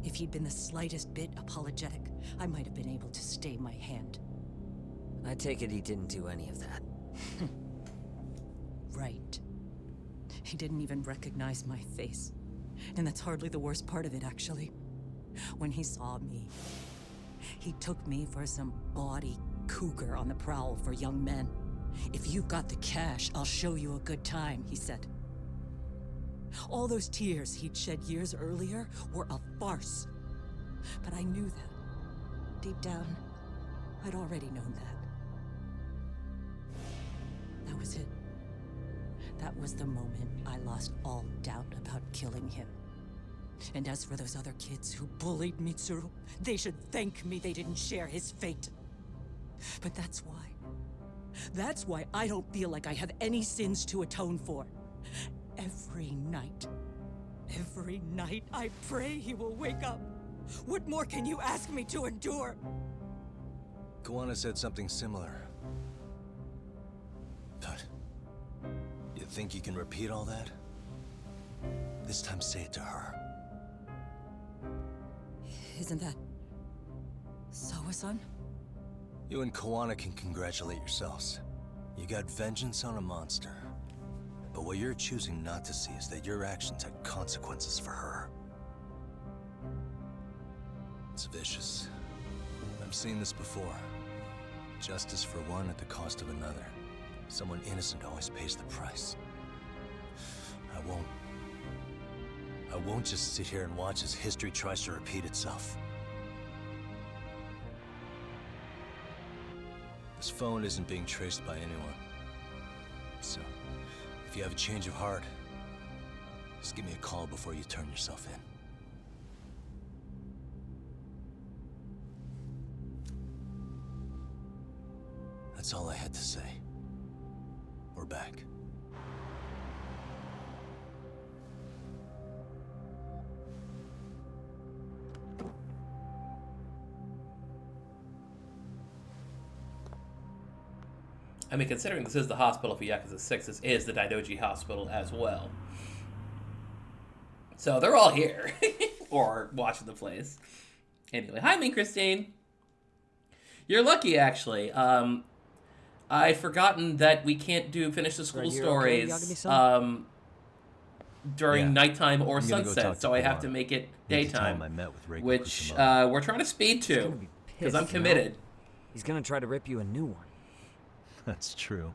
if he'd been the slightest bit apologetic, I might have been able to stay my hand. I take it he didn't do any of that. Right. He didn't even recognize my face. And that's hardly the worst part of it, actually. When he saw me, he took me for some bawdy cougar on the prowl for young men. If you've got the cash, I'll show you a good time, he said. All those tears he'd shed years earlier were a farce. But I knew that. Deep down, I'd already known that. That was it. That was the moment I lost all doubt about killing him. And as for those other kids who bullied Mitsuru, they should thank me they didn't share his fate. But that's why. That's why I don't feel like I have any sins to atone for. Every night I pray he will wake up. What more can you ask me to endure? Kawana said something similar. But you think you can repeat all that? This time say it to her. Isn't that Sawa-san? You and Kawana can congratulate yourselves. You got vengeance on a monster. But what you're choosing not to see is that your actions had consequences for her. It's vicious. I've seen this before. Justice for one at the cost of another. Someone innocent always pays the price. I won't just sit here and watch as history tries to repeat itself. This phone isn't being traced by anyone. So, if you have a change of heart, just give me a call before you turn yourself in. That's all I had to say. We're back. I mean, considering this is the hospital for Yakuza 6, this is the Daidoji Hospital as well. So they're all here. Or watching the place. Anyway, hi, me, Christine. You're lucky, actually. I'd forgotten that we can't finish the school stories during nighttime or sunset, so I have to make it daytime, which we're trying to speed to, because I'm committed. He's gonna try to rip you a new one. That's true.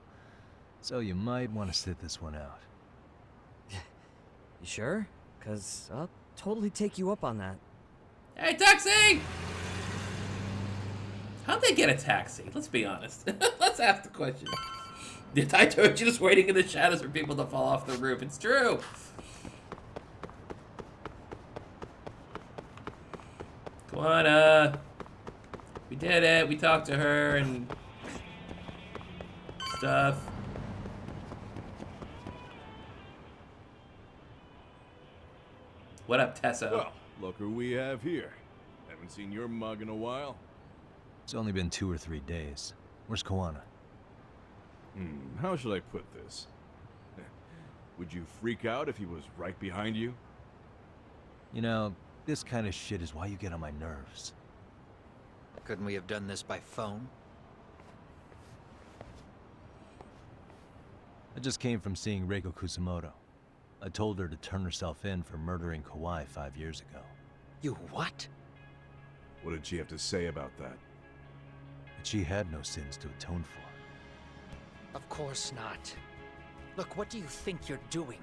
So you might want to sit this one out. You sure? Because I'll totally take you up on that. Hey, taxi! How'd they get a taxi? Let's be honest. Let's ask the question. I told you, just waiting in the shadows for people to fall off the roof. It's true. Kawana. We did it. We talked to her and stuff. What up, Tessa? Well, look who we have here. Haven't seen your mug in a while. It's only been 2 or 3 days. Where's Kawana? How should I put this? Would you freak out if he was right behind you? You know, this kind of shit is why you get on my nerves. Couldn't we have done this by phone? I just came from seeing Reiko Kusumoto. I told her to turn herself in for murdering Kawhi 5 years ago. You what? What did she have to say about that? That she had no sins to atone for. Of course not. Look, what do you think you're doing?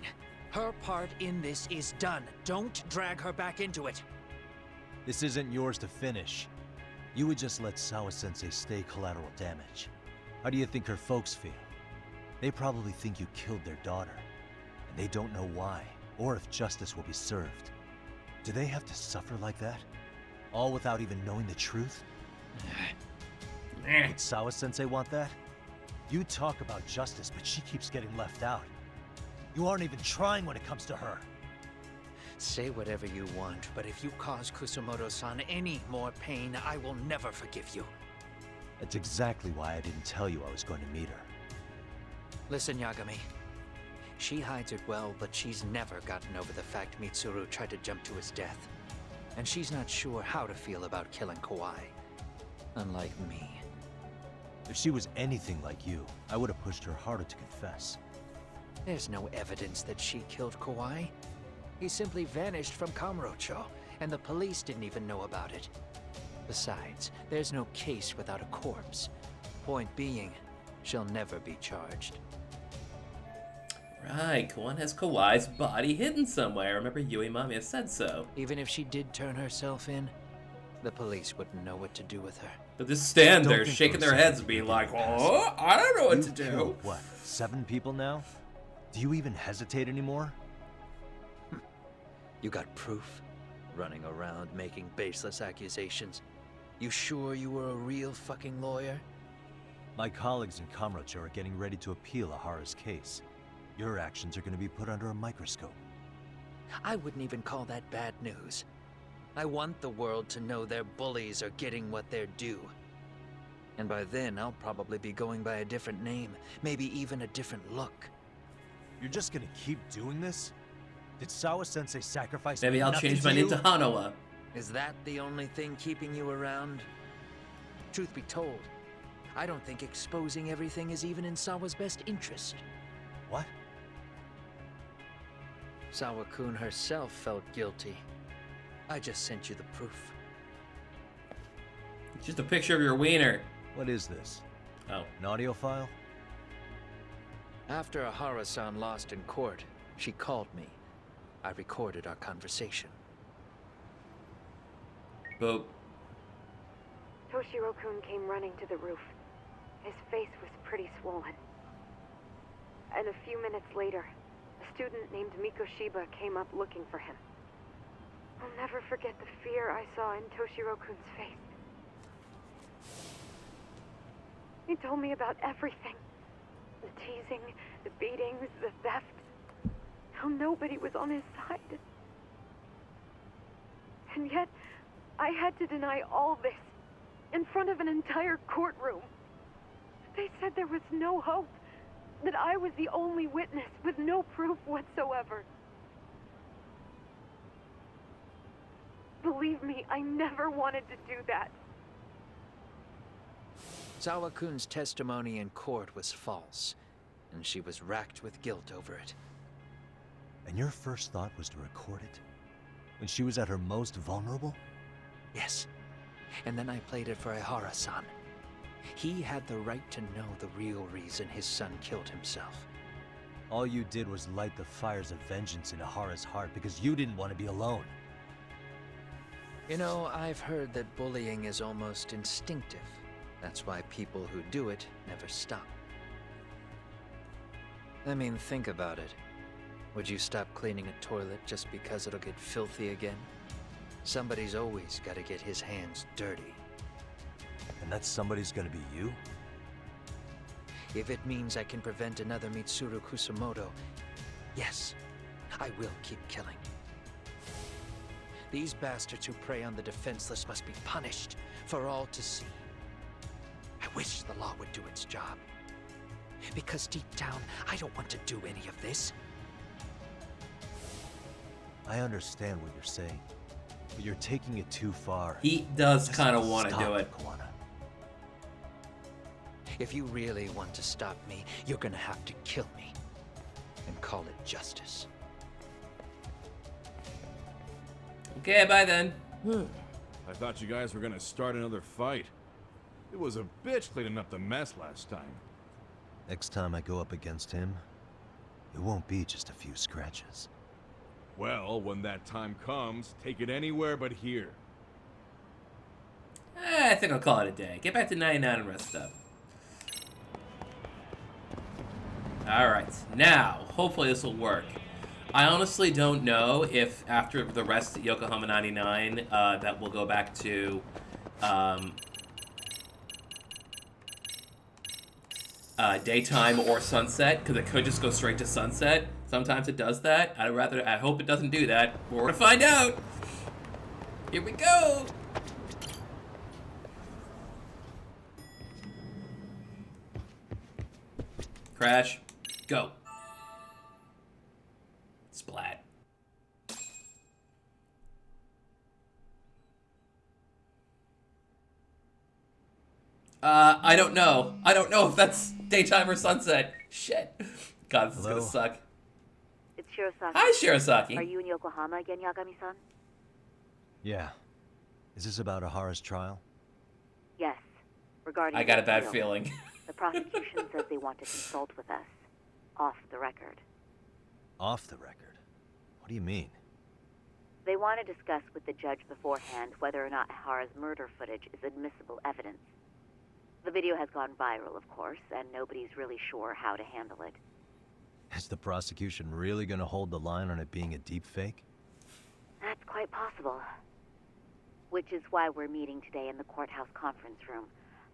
Her part in this is done. Don't drag her back into it. This isn't yours to finish. You would just let Sawa-sensei stay collateral damage. How do you think her folks feel? They probably think you killed their daughter, and they don't know why, or if justice will be served. Do they have to suffer like that? All without even knowing the truth? Would Sawa-sensei want that? You talk about justice, but she keeps getting left out. You aren't even trying when it comes to her. Say whatever you want, but if you cause Kusumoto-san any more pain, I will never forgive you. That's exactly why I didn't tell you I was going to meet her. Listen, Yagami. She hides it well, but she's never gotten over the fact Mitsuru tried to jump to his death. And she's not sure how to feel about killing Kawhi. Unlike me. If she was anything like you, I would have pushed her harder to confess. There's no evidence that she killed Kawhi. He simply vanished from Kamurocho, and the police didn't even know about it. Besides, there's no case without a corpse. Point being, she'll never be charged. Right, Kawan has Kawhi's body hidden somewhere. Remember, Yui Mamiya said so. Even if she did turn herself in, the police wouldn't know what to do with her. They'll just stand there shaking their heads and be like, oh, I don't know what to do. Killed, what, 7 people now? Do you even hesitate anymore? You got proof? Running around making baseless accusations. You sure you were a real fucking lawyer? My colleagues in Kamurocho are getting ready to appeal Ahara's case. Your actions are going to be put under a microscope. I wouldn't even call that bad news. I want the world to know their bullies are getting what they're due. And by then, I'll probably be going by a different name, maybe even a different look. You're just gonna keep doing this? Did Sawa-sensei sacrifice Maybe I'll change my name to Hanawa. Is that the only thing keeping you around? Truth be told, I don't think exposing everything is even in Sawa's best interest. What? Sawa-kun herself felt guilty. I just sent you the proof. It's just a picture of your wiener. What is this? Oh. An audio file? After Ahara-san lost in court, she called me. I recorded our conversation. Boop. Toshiro-kun came running to the roof. His face was pretty swollen. And a few minutes later, a student named Mikoshiba came up looking for him. I'll never forget the fear I saw in Toshiro-kun's face. He told me about everything. The teasing, the beatings, the theft. How nobody was on his side. And yet, I had to deny all this in front of an entire courtroom. They said there was no hope, that I was the only witness with no proof whatsoever. Believe me, I never wanted to do that. Sawa-kun's testimony in court was false, and she was racked with guilt over it. And your first thought was to record it? When she was at her most vulnerable? Yes. And then I played it for Ahara-san. He had the right to know the real reason his son killed himself. All you did was light the fires of vengeance in Ahara's heart because you didn't want to be alone. You know, I've heard that bullying is almost instinctive. That's why people who do it never stop. I mean, think about it. Would you stop cleaning a toilet just because it'll get filthy again? Somebody's always got to get his hands dirty. And that somebody's gonna be you? If it means I can prevent another Mitsuru Kusumoto, yes, I will keep killing. These bastards who prey on the defenseless must be punished for all to see. I wish the law would do its job. Because deep down, I don't want to do any of this. I understand what you're saying, but you're taking it too far. He does kind of want to do it. Kawana. If you really want to stop me, you're gonna have to kill me. And call it justice. Okay, bye then. I thought you guys were gonna start another fight. It was a bitch cleaning up the mess last time. Next time I go up against him, it won't be just a few scratches. Well, when that time comes, take it anywhere but here. I think I'll call it a day. Get back to 99 and rest up. Alright, now, hopefully this will work. I honestly don't know if after the rest at Yokohama 99, that will go back to, daytime or sunset, because it could just go straight to sunset. Sometimes it does that. I hope it doesn't do that. We're gonna find out. Here we go. Crash. Go. Splat. I don't know. I don't know if that's daytime or sunset. Shit. God, this is gonna suck. It's Shirosaki. Hi, Shirosaki. Are you in Yokohama again, Yagami-san? Yeah. Is this about Ahara's trial? Yes. Regarding I got a the bad appeal. feeling. The prosecution says they want to consult with us. Off the record. Off the record? What do you mean? They want to discuss with the judge beforehand whether or not Ahara's murder footage is admissible evidence. The video has gone viral, of course, and nobody's really sure how to handle it. Is the prosecution really gonna hold the line on it being a deep fake? That's quite possible. Which is why we're meeting today in the courthouse conference room.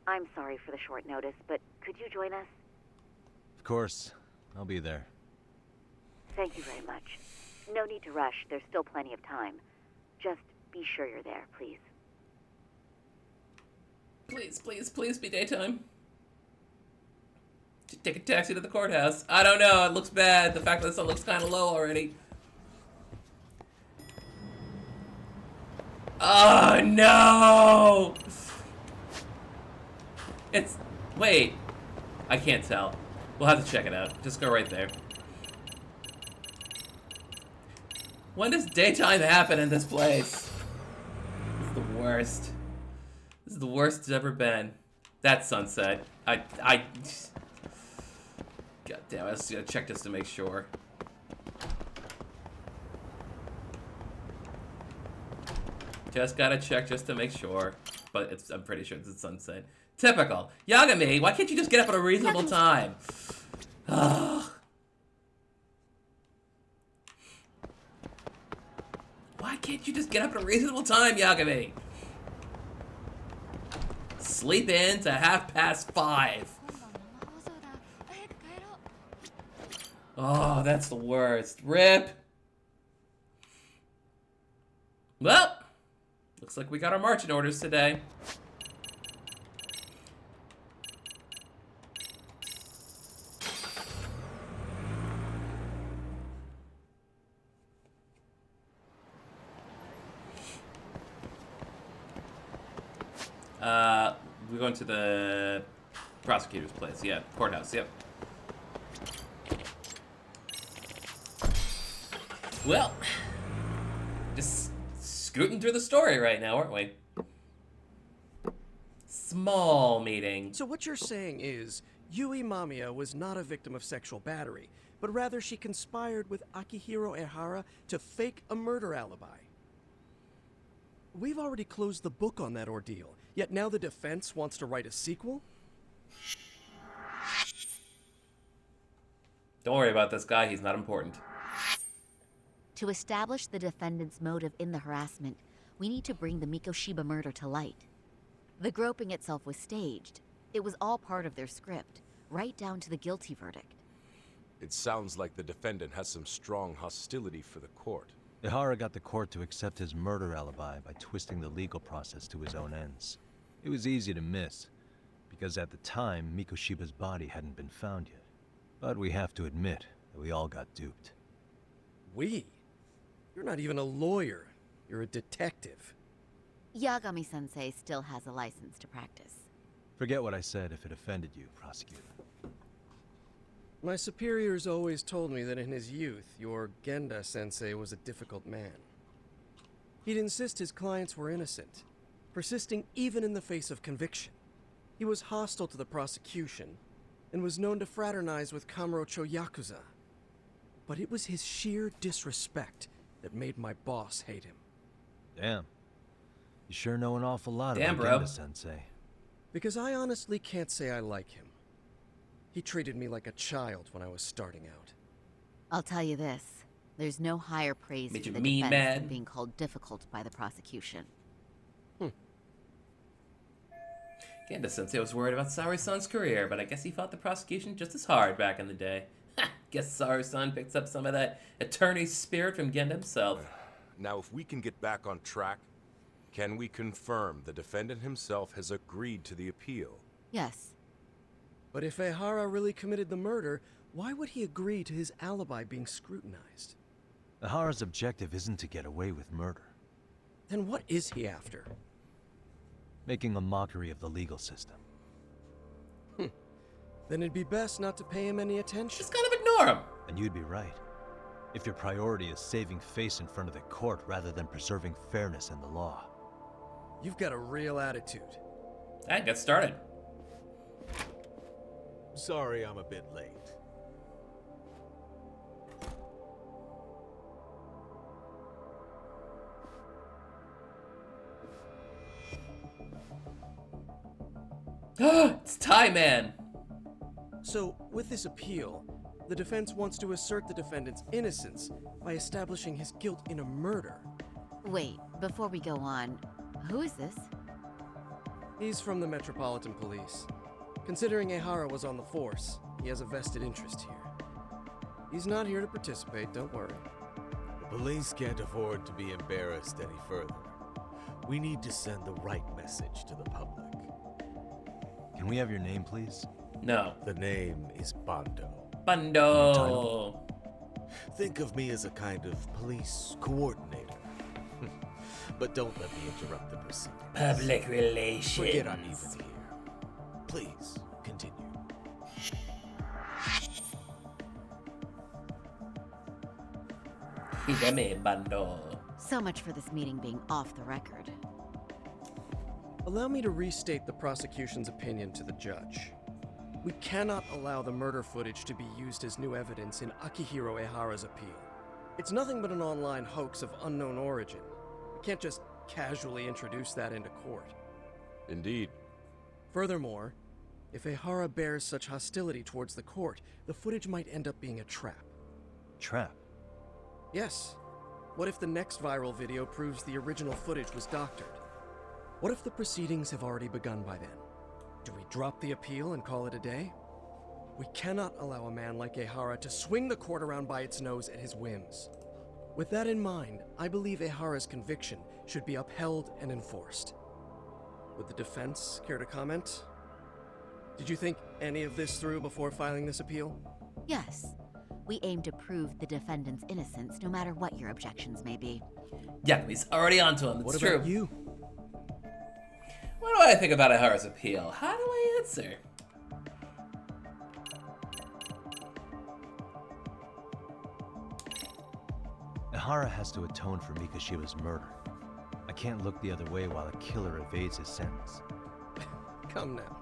I'm sorry for the short notice, but could you join us? Of course. I'll be there. Thank you very much. No need to rush. There's still plenty of time. Just be sure you're there, please. Please, please, please be daytime. Just take a taxi to the courthouse. I don't know. It looks bad. The fact that the sun looks kind of low already. Oh, no! It's... Wait. I can't tell. We'll have to check it out. Just go right there. When does daytime happen in this place? This is the worst. This is the worst it's ever been. That's sunset. God damn, I just gotta check just to make sure. Just gotta check just to make sure. But I'm pretty sure it's sunset. Typical. Yagami, why can't you just get up at a reasonable time? Why can't you just get up at a reasonable time, Yagami? Sleep in to 5:30. Oh, that's the worst. RIP. Well, looks like we got our marching orders today. We're going to the prosecutor's place. Yeah, courthouse. Yep. Well, just scooting through the story right now, aren't we? Small meeting. So what you're saying is, Yui Mamiya was not a victim of sexual battery, but rather she conspired with Akihiro Ehara to fake a murder alibi. We've already closed the book on that ordeal, yet now the defense wants to write a sequel? Don't worry about this guy, he's not important. To establish the defendant's motive in the harassment, we need to bring the Mikoshiba murder to light. The groping itself was staged. It was all part of their script, right down to the guilty verdict. It sounds like the defendant has some strong hostility for the court. Ehara got the court to accept his murder alibi by twisting the legal process to his own ends. It was easy to miss, because at the time, Mikoshiba's body hadn't been found yet. But we have to admit that we all got duped. We? You're not even a lawyer. You're a detective. Yagami-sensei still has a license to practice. Forget what I said if it offended you, prosecutor. My superiors always told me that in his youth, your Genda-sensei was a difficult man. He'd insist his clients were innocent, persisting even in the face of conviction. He was hostile to the prosecution, and was known to fraternize with Kamurocho Yakuza. But it was his sheer disrespect that made my boss hate him. Damn. You sure know an awful lot Damn, about bro. Genda-sensei. Because I honestly can't say I like him. He treated me like a child when I was starting out. I'll tell you this. There's no higher praise Made for you the mean defense mad? than being called difficult by the prosecution. Genda-sensei was worried about Saori-san's career, but I guess he fought the prosecution just as hard back in the day. Guess Saori-san picked up some of that attorney spirit from Genda himself. Now, if we can get back on track, can we confirm the defendant himself has agreed to the appeal? Yes. But if Ehara really committed the murder, why would he agree to his alibi being scrutinized? Ehara's objective isn't to get away with murder. Then what is he after? Making a mockery of the legal system. Then it'd be best not to pay him any attention. Just kind of ignore him. And you'd be right. If your priority is saving face in front of the court rather than preserving fairness in the law. You've got a real attitude. Alright, get started. Sorry I'm a bit late. It's Tie Man. So, with this appeal, the defense wants to assert the defendant's innocence by establishing his guilt in a murder. Wait, before we go on, who is this? He's from the Metropolitan Police. Considering Ehara was on the force, he has a vested interest here. He's not here to participate, don't worry. The police can't afford to be embarrassed any further. We need to send the right message to the public. Can we have your name, please? No. The name is Bando. Bando. Think of me as a kind of police coordinator. But don't let me interrupt the proceedings. Public relations. Forget I'm even here. Please, continue. Hideme Bando. So much for this meeting being off the record. Allow me to restate the prosecution's opinion to the judge. We cannot allow the murder footage to be used as new evidence in Akihiro Ehara's appeal. It's nothing but an online hoax of unknown origin. We can't just casually introduce that into court. Indeed. Furthermore, if Ehara bears such hostility towards the court, the footage might end up being a trap. Trap? Yes. What if the next viral video proves the original footage was doctored? What if the proceedings have already begun by then? Do we drop the appeal and call it a day? We cannot allow a man like Ehara to swing the court around by its nose at his whims. With that in mind, I believe Ehara's conviction should be upheld and enforced. Would the defense care to comment? Did you think any of this through before filing this appeal? Yes. We aim to prove the defendant's innocence, no matter what your objections may be. Yeah, he's already onto him. It's what true. About you? What do I think about Ehara's appeal? How do I answer? Ehara has to atone for Mikoshiba's murder. I can't look the other way while a killer evades his sentence. Come now.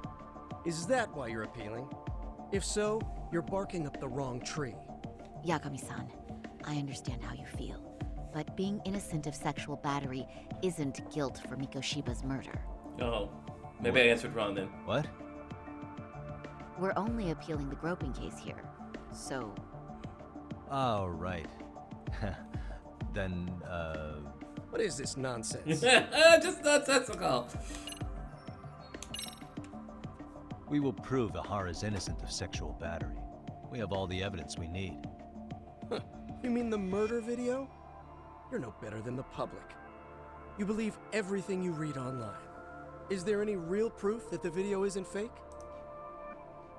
Is that why you're appealing? If so, you're barking up the wrong tree. Yagami-san, I understand how you feel, but being innocent of sexual battery isn't guilt for Mikoshiba's murder. Oh, maybe I answered wrong then. What? We're only appealing the groping case here, so... Oh, right. Then, What is this nonsense? Just nonsensical. We will prove Ehara's innocent of sexual battery. We have all the evidence we need. Huh. You mean the murder video? You're no better than the public. You believe everything you read online. Is there any real proof that the video isn't fake?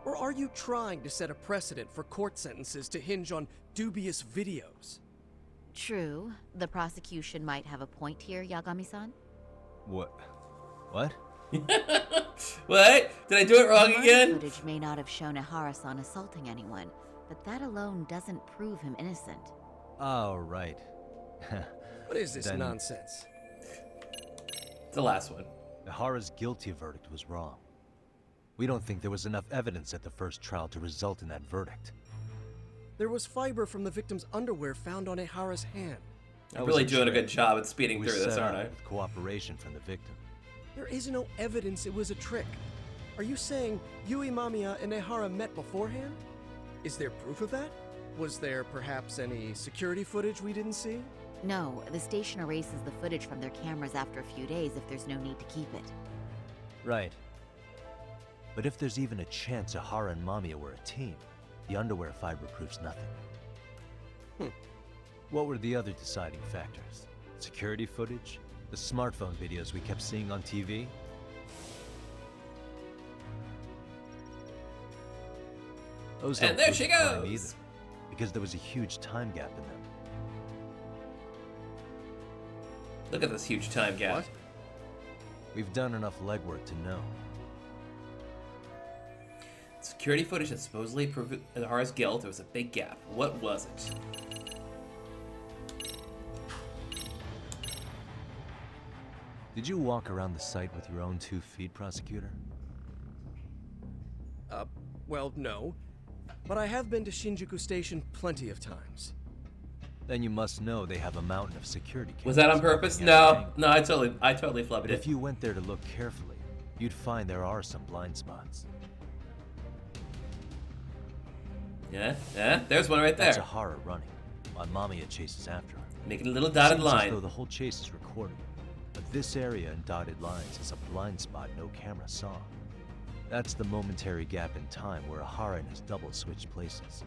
Or are you trying to set a precedent for court sentences to hinge on dubious videos? True. The prosecution might have a point here, Yagami-san. What? What? What? Did I do it wrong again? The footage may not have shown Ehara-san assaulting anyone, but that alone doesn't prove him innocent. Oh, right. What is this Then- nonsense? The last one. Ihara's guilty verdict was wrong. We don't think there was enough evidence at the first trial to result in that verdict. There was fiber from the victim's underwear found on Ihara's hand. I'm really doing a good job at speeding It through was this, set aren't up I? with cooperation from the victim. There is no evidence it was a trick. Are you saying Yui Mamiya and Ihara met beforehand? Is there proof of that? Was there perhaps any security footage we didn't see? No, the station erases the footage from their cameras after a few days if there's no need to keep it. Right. But if there's even a chance Ihara and Mamiya were a team, the underwear fiber proves nothing. What were the other deciding factors? Security footage? The smartphone videos we kept seeing on TV? Those And don't there prove she the crime goes! either, because there was a huge time gap in them. Look at this huge time gap. What? We've done enough legwork to know. Security footage that supposedly proved Ihara's guilt. There was a big gap. What was it? Did you walk around the site with your own 2 feet, prosecutor? Well, no. But I have been to Shinjuku Station plenty of times. Then you must know they have a mountain of security cameras. Was that on purpose? No, no, I totally flubbed But it. if you went there to look carefully, you'd find there are some blind spots. Yeah, there's one right there. That's Ihara running, while Mamiya chases after her. Making a little dotted Seems line. as though the whole chase is recorded, but this area in dotted lines is a blind spot no camera saw. That's the momentary gap in time where Ihara and his double switched places.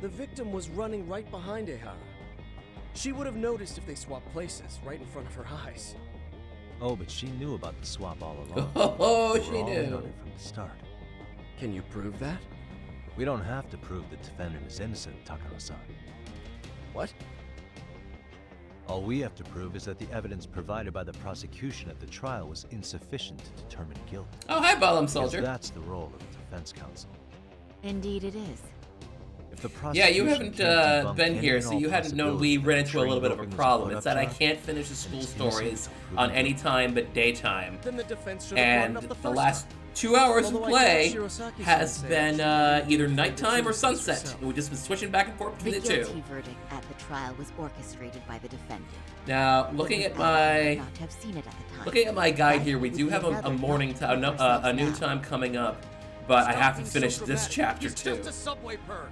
The victim was running right behind Ihara. She would have noticed if they swapped places right in front of her eyes. Oh, but she knew about the swap all along. Oh, We she were all in knew. on it from the start. Can you prove that? We don't have to prove the defendant is innocent, Takano-san. What? All we have to prove is that the evidence provided by the prosecution at the trial was insufficient to determine guilt. Oh, hi, Ballum Because Soldier. that's the role of the defense counsel. Indeed it is. If the Yeah, you prosecution haven't can't debunk been any here, and so all you hadn't known possibility we ran that into a little bit of a train problem. roping It's was a that I put-up can't finish the school stories on any time but daytime. Then the defense should have brought And it up the the first last time. 2 hours of Although I play doubt Shirosaki-san has said been she either would nighttime or prove this sunset. herself. We've just been switching back and forth between The the two. guilty verdict at the trial was orchestrated by the defendant. Now, looking It at was evident my not to have seen it at the time. looking at my guide But here, we would do we have a rather morning not time, keep ourselves a new now? time coming up, but I Stop have to being so finish this dramatic. chapter He's too. just a subway perv.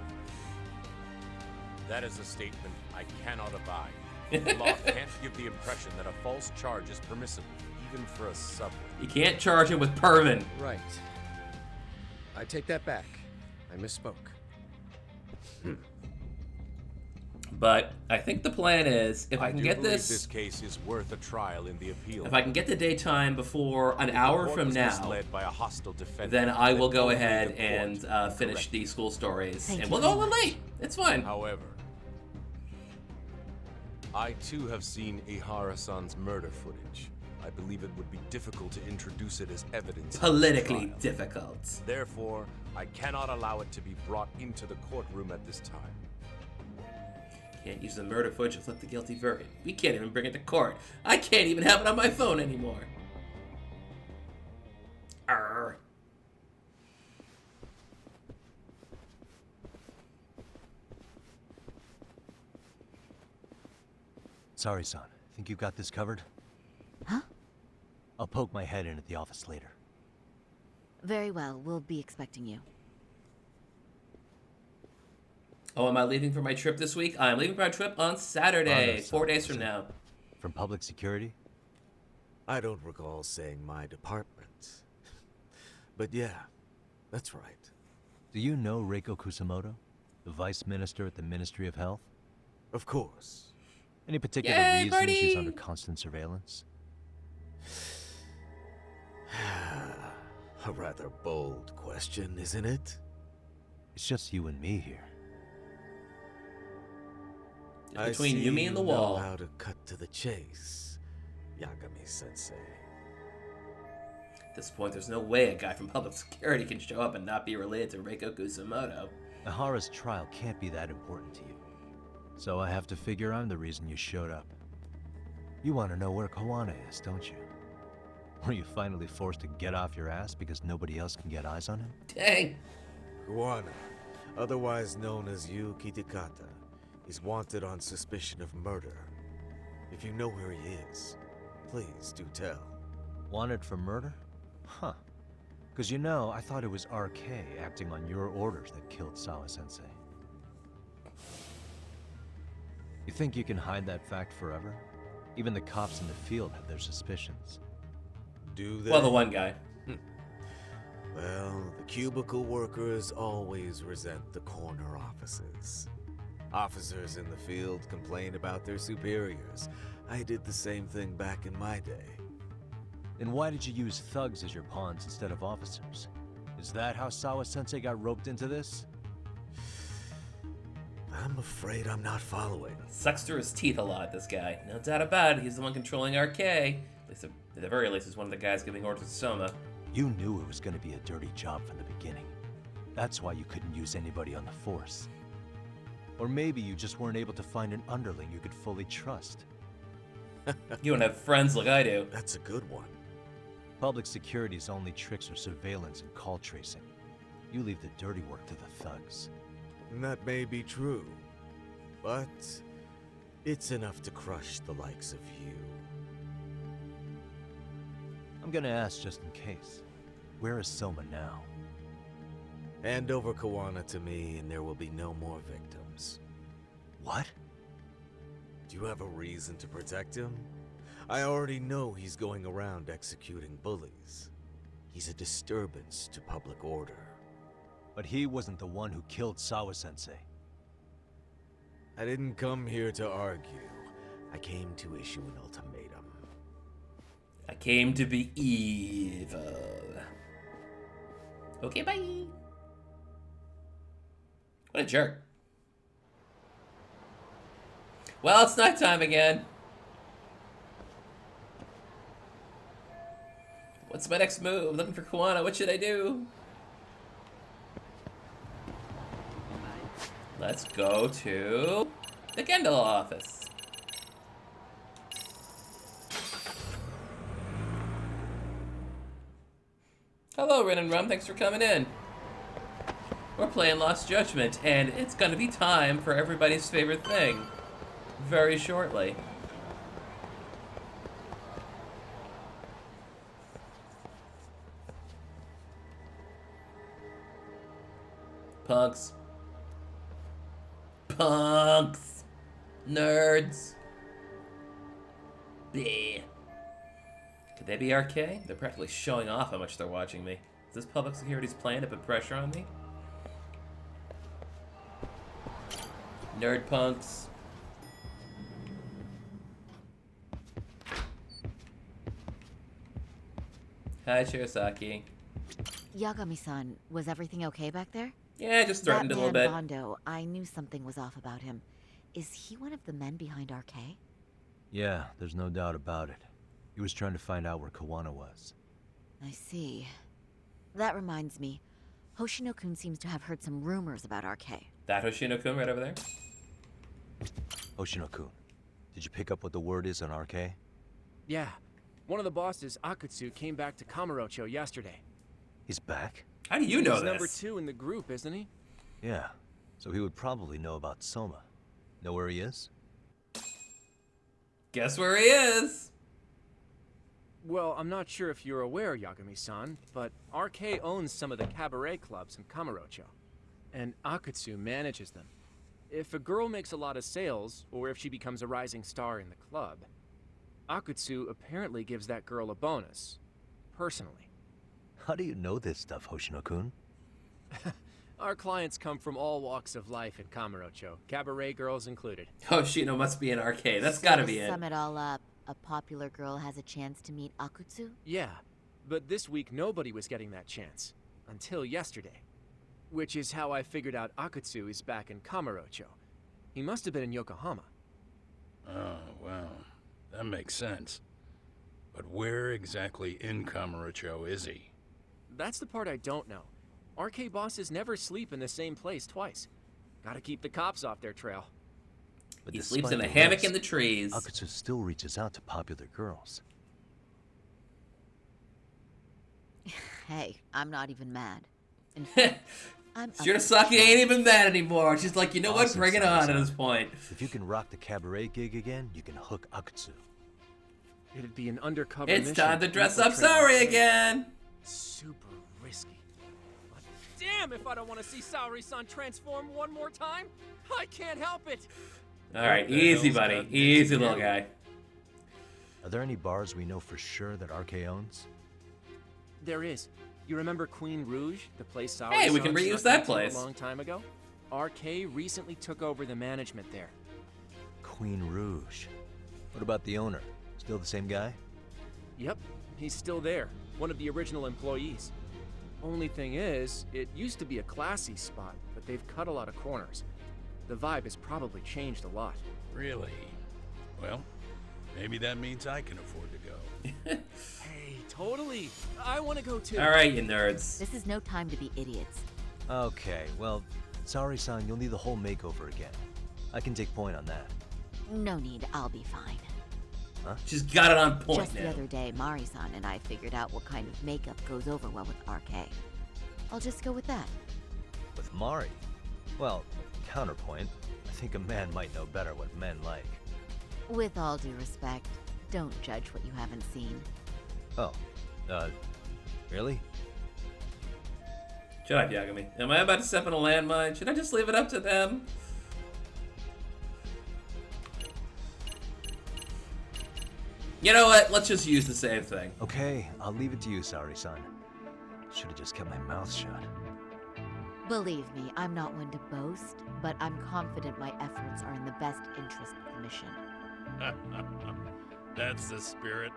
That is a statement I cannot abide. The law can't give the impression that a false charge is permissible, even for a subway. You can't charge him with pervin. Right. I take that back. I misspoke. But I think the plan is, if I can do get believe this, case is worth a trial in the appeal. if I can get the daytime before an hour The court from was now, misled by a hostile defendant, then I will go only ahead the court and can finish correct the school stories, Thank and you we'll go a very little late. It's fine. However, I too have seen Ihara-san's murder footage. I believe it would be difficult to introduce it as evidence. in this Politically trial. difficult. Therefore, I cannot allow it to be brought into the courtroom at this time. Can't use the murder footage to flip the guilty verdict. We can't even bring it to court. I can't even have it on my phone anymore. Arr. Sorry, son. Think you got this covered? Huh? I'll poke my head in at the office later. Very well, we'll be expecting you. Oh, am I leaving for my trip this week? I'm leaving for my trip on Saturday, Oh, no, 4 days son. from now. From public security? I don't recall saying my department. But yeah, that's right. Do you know Reiko Kusamoto, the vice minister at the Ministry of Health? Of course. Any particular Yay, reason she's Birdie! under constant surveillance? A rather bold question, isn't it? It's just you and me here. I Between see you, me, and the you know wall. how to cut to the chase, Yagami-sensei. At this point, there's no way a guy from public security can show up and not be related to Reiko Kusamoto. Ihara's trial can't be that important to you. So I have to figure I'm the reason you showed up. You want to know where Kawana is, don't you? Were you finally forced to get off your ass because nobody else can get eyes on him? Dang. Kawana, otherwise known as Yu Kitakata, is wanted on suspicion of murder. If you know where he is, please do tell. Wanted for murder? Huh. Because you know, I thought it was RK acting on your orders that killed Sawa-sensei. You think you can hide that fact forever? Even the cops in the field have their suspicions. Do they? Well, the one guy. Well, the cubicle workers always resent the corner offices. Officers in the field complain about their superiors. I did the same thing back in my day. Then why did you use thugs as your pawns instead of officers? Is that how Sawa-sensei got roped into this? I'm afraid I'm not following. Sucks through his teeth a lot, this guy. No doubt about it, he's the one controlling RK. At the very least, he's one of the guys giving orders to Soma. You knew it was going to be a dirty job from the beginning. That's why you couldn't use anybody on the force. Or maybe you just weren't able to find an underling you could fully trust. You don't have friends like I do. That's a good one. Public security's only tricks are surveillance and call tracing. You leave the dirty work to the thugs. That may be true, but it's enough to crush the likes of you. I'm gonna ask just in case. Where is Soma now? Hand over Kawana to me and there will be no more victims. What? Do you have a reason to protect him? I already know he's going around executing bullies. He's a disturbance to public order. But he wasn't the one who killed Sawa-sensei. I didn't come here to argue. I came to issue an ultimatum. I came to be evil. Okay, bye. What a jerk. Well, it's nighttime again. What's my next move? Looking for Kawana. What should I do? Let's go to the Kendall office. Hello, Rin and Rum. Thanks for coming in. We're playing Lost Judgment, and it's gonna be time for everybody's favorite thing. Very shortly. Punks. Punks. Nerds. Bleh. Could they be RK? They're practically showing off how much they're watching me. Is this public security's plan to put pressure on me? Nerd punks. Hi, Shirasaki. Yagami-san, was everything okay back there? Yeah, just threatened a little bit. Bondo, I knew something was off about him. Is he one of the men behind RK? Yeah, there's no doubt about it. He was trying to find out where Kawana was. I see. That reminds me. Hoshino-kun seems to have heard some rumors about RK. That Hoshino-kun right over there? Hoshino-kun, did you pick up what the word is on RK? Yeah. One of the bosses, Akutsu, came back to Kamurocho yesterday. He's back? How do you know He's this? number 2 in the group, isn't he? Yeah, so he would probably know about Soma. Know where he is? Guess where he is? Well, I'm not sure if you're aware, Yagami-san, but RK owns some of the cabaret clubs in Kamurocho, and Akutsu manages them. If a girl makes a lot of sales, or if she becomes a rising star in the club, Akutsu apparently gives that girl a bonus, personally. How do you know this stuff, Hoshino-kun? Our clients come from all walks of life in Kamurocho, cabaret girls included. Hoshino must be an RK. That's gotta be it. To sum it all up, a popular girl has a chance to meet Akutsu? Yeah, but this week nobody was getting that chance. Until yesterday. Which is how I figured out Akutsu is back in Kamurocho. He must have been in Yokohama. Oh, well, that makes sense. But where exactly in Kamurocho is he? That's the part I don't know. RK bosses never sleep in the same place twice. Gotta keep the cops off their trail. But He sleeps despite in a the hammock risk, in the trees. Akutsu still reaches out to popular girls. Hey, I'm not even mad. In fact, I'm Shirasaki ain't even mad anymore. She's like, you know what? Awesome, Bring it on at Samurai-san. this point. If you can rock the cabaret gig again, you can hook Akutsu. It'd be an undercover It's mission time to dress up infiltrate Saori arcade. again. Super risky. But damn if I don't want to see Saori-san transform one more time. I can't help it. All right, What the easy, hell's buddy. got Easy, into little you? guy. Are there any bars we know for sure that RK owns? There is. You remember Queen Rouge, the place Saori Hey, we can reuse that place. a long time ago? RK recently took over the management there. Queen Rouge. What about the owner? Still the same guy? Yep, he's still there. One of the original employees. Only thing is, it used to be a classy spot, but they've cut a lot of corners. The vibe has probably changed a lot. Really? Well, maybe that means I can afford to go. Hey, totally. I want to go too. All right, you nerds. This is no time to be idiots. Okay, well, sorry-san, you'll need the whole makeover again. I can take point on that. No need, I'll be fine. Huh? She's got it on point Just now. the other day, Mari-san and I figured out what kind of makeup goes over well with RK. I'll just go with that. With Mari? Well, counterpoint, I think a man might know better what men like. With all due respect, don't judge what you haven't seen. Oh, really? Shut up, Yagami. Am I about to step in a landmine? Should I just leave it up to them? You know what? Let's just use the same thing. Okay, I'll leave it to you, Saori-san. Should have just kept my mouth shut. Believe me, I'm not one to boast, but I'm confident my efforts are in the best interest of the mission. That's the spirit.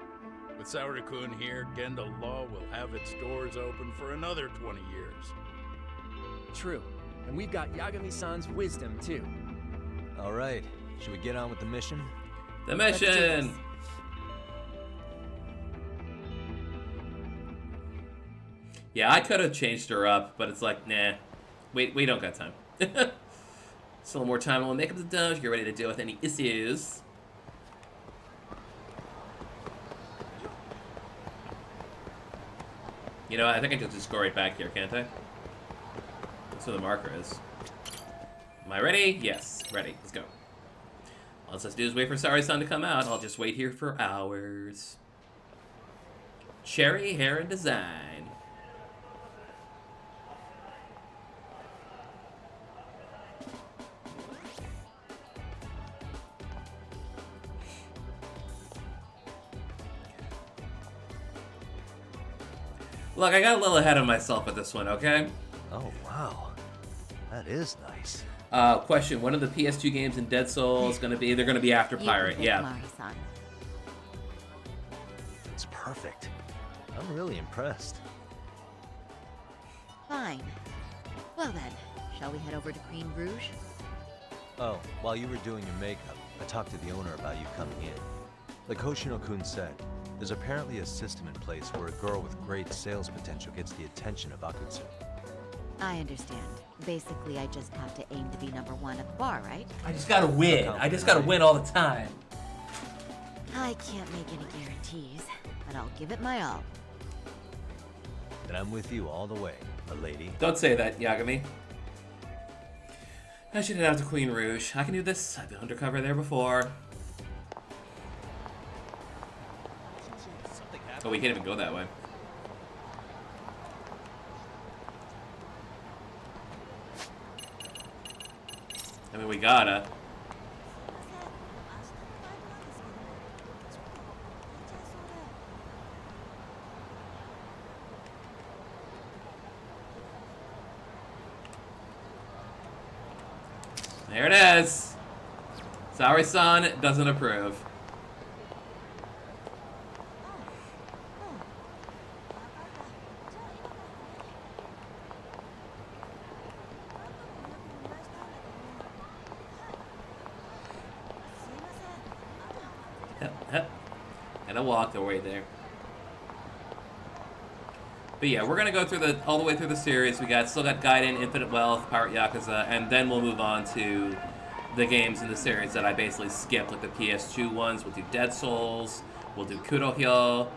With Saori-kun here, Genda Law will have its doors open for another 20 years. True. And we've got Yagami-san's wisdom, too. All right, should we get on with the mission? The Let's do this. mission! Yeah, I could have changed her up, but it's like, nah. We don't got time. Still more time. We'll make up the doge, get ready to deal with any issues. You know, I think I can just go right back here, can't I? That's where the marker is. Am I ready? Yes, ready. Let's go. All let's do is wait for Saori-san to come out. I'll just wait here for hours. Cherry hair and design. Look, I got a little ahead of myself with this one, okay? Oh, wow. That is nice. Question, one of the PS2 games in Dead Souls gonna be, they're gonna be after Pirate, yeah. Mari-san. It's perfect. I'm really impressed. Fine. Well then, shall we head over to Queen Rouge? Oh, while you were doing your makeup, I talked to the owner about you coming in. Like Hoshino-kun said, there's apparently a system in place where a girl with great sales potential gets the attention of Akutsu. I understand. Basically, I just have to aim to be #1 at the bar, right? I just gotta win. I just gotta win all the time. I can't make any guarantees, but I'll give it my all. Then I'm with you all the way, my lady. Don't say that, Yagami. I should head out to Queen Rouge. I can do this. I've been undercover there before. Oh, we can't even go that way. I mean, we gotta. There it is. Saori-san doesn't approve. And I walked away there. But yeah, we're gonna go through all the way through the series. We still got Gaiden, Infinite Wealth, Pirate Yakuza, and then we'll move on to the games in the series that I basically skipped, like the PS2 ones. We'll do Dead Souls. We'll do Kurohyou.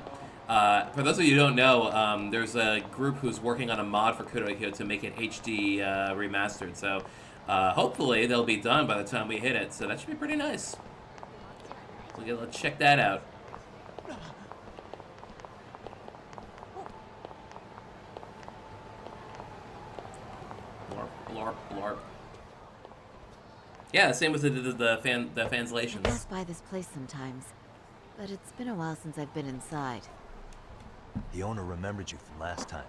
For those of you who don't know, there's a group who's working on a mod for Kurohyou to make it HD remastered. So hopefully they'll be done by the time we hit it. So that should be pretty nice. So let's check that out. Blorp, blorp, blorp. Yeah, same with the translations. I pass by this place sometimes, but it's been a while since I've been inside. The owner remembered you from last time.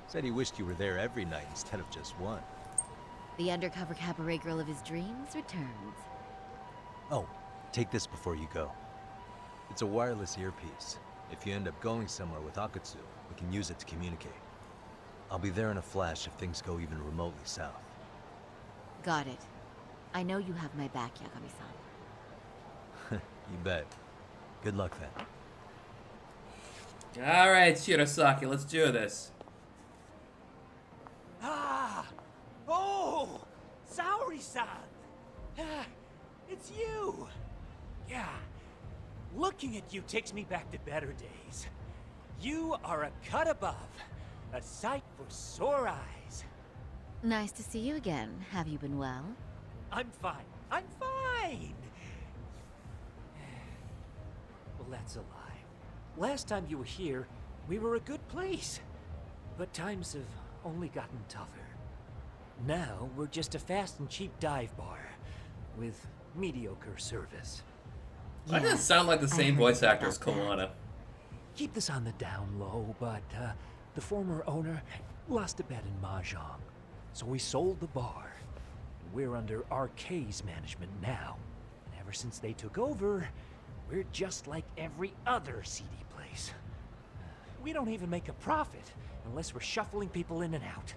Said he wished you were there every night instead of just one. The undercover cabaret girl of his dreams returns. Oh, take this before you go. It's a wireless earpiece. If you end up going somewhere with Akutsu, we can use it to communicate. I'll be there in a flash if things go even remotely south. Got it. I know you have my back, Yagami-san. You bet. Good luck then. Alright, Shirosaki, let's do this. Ah! Oh! Saori-san! It's you! Yeah. Looking at you takes me back to better days. You are a cut above. A sight for sore eyes. Nice to see you again. Have you been well? I'm fine. I'm fine! Well, that's a lie. Last time you were here, we were a good place. But times have only gotten tougher. Now, we're just a fast and cheap dive bar with mediocre service. Why does it sound like the same voice actor as Kawana? Keep this on the down low, but the former owner lost a bet in Mahjong. So we sold the bar. We're under RK's management now. And ever since they took over, we're just like every other CD place. We don't even make a profit unless we're shuffling people in and out.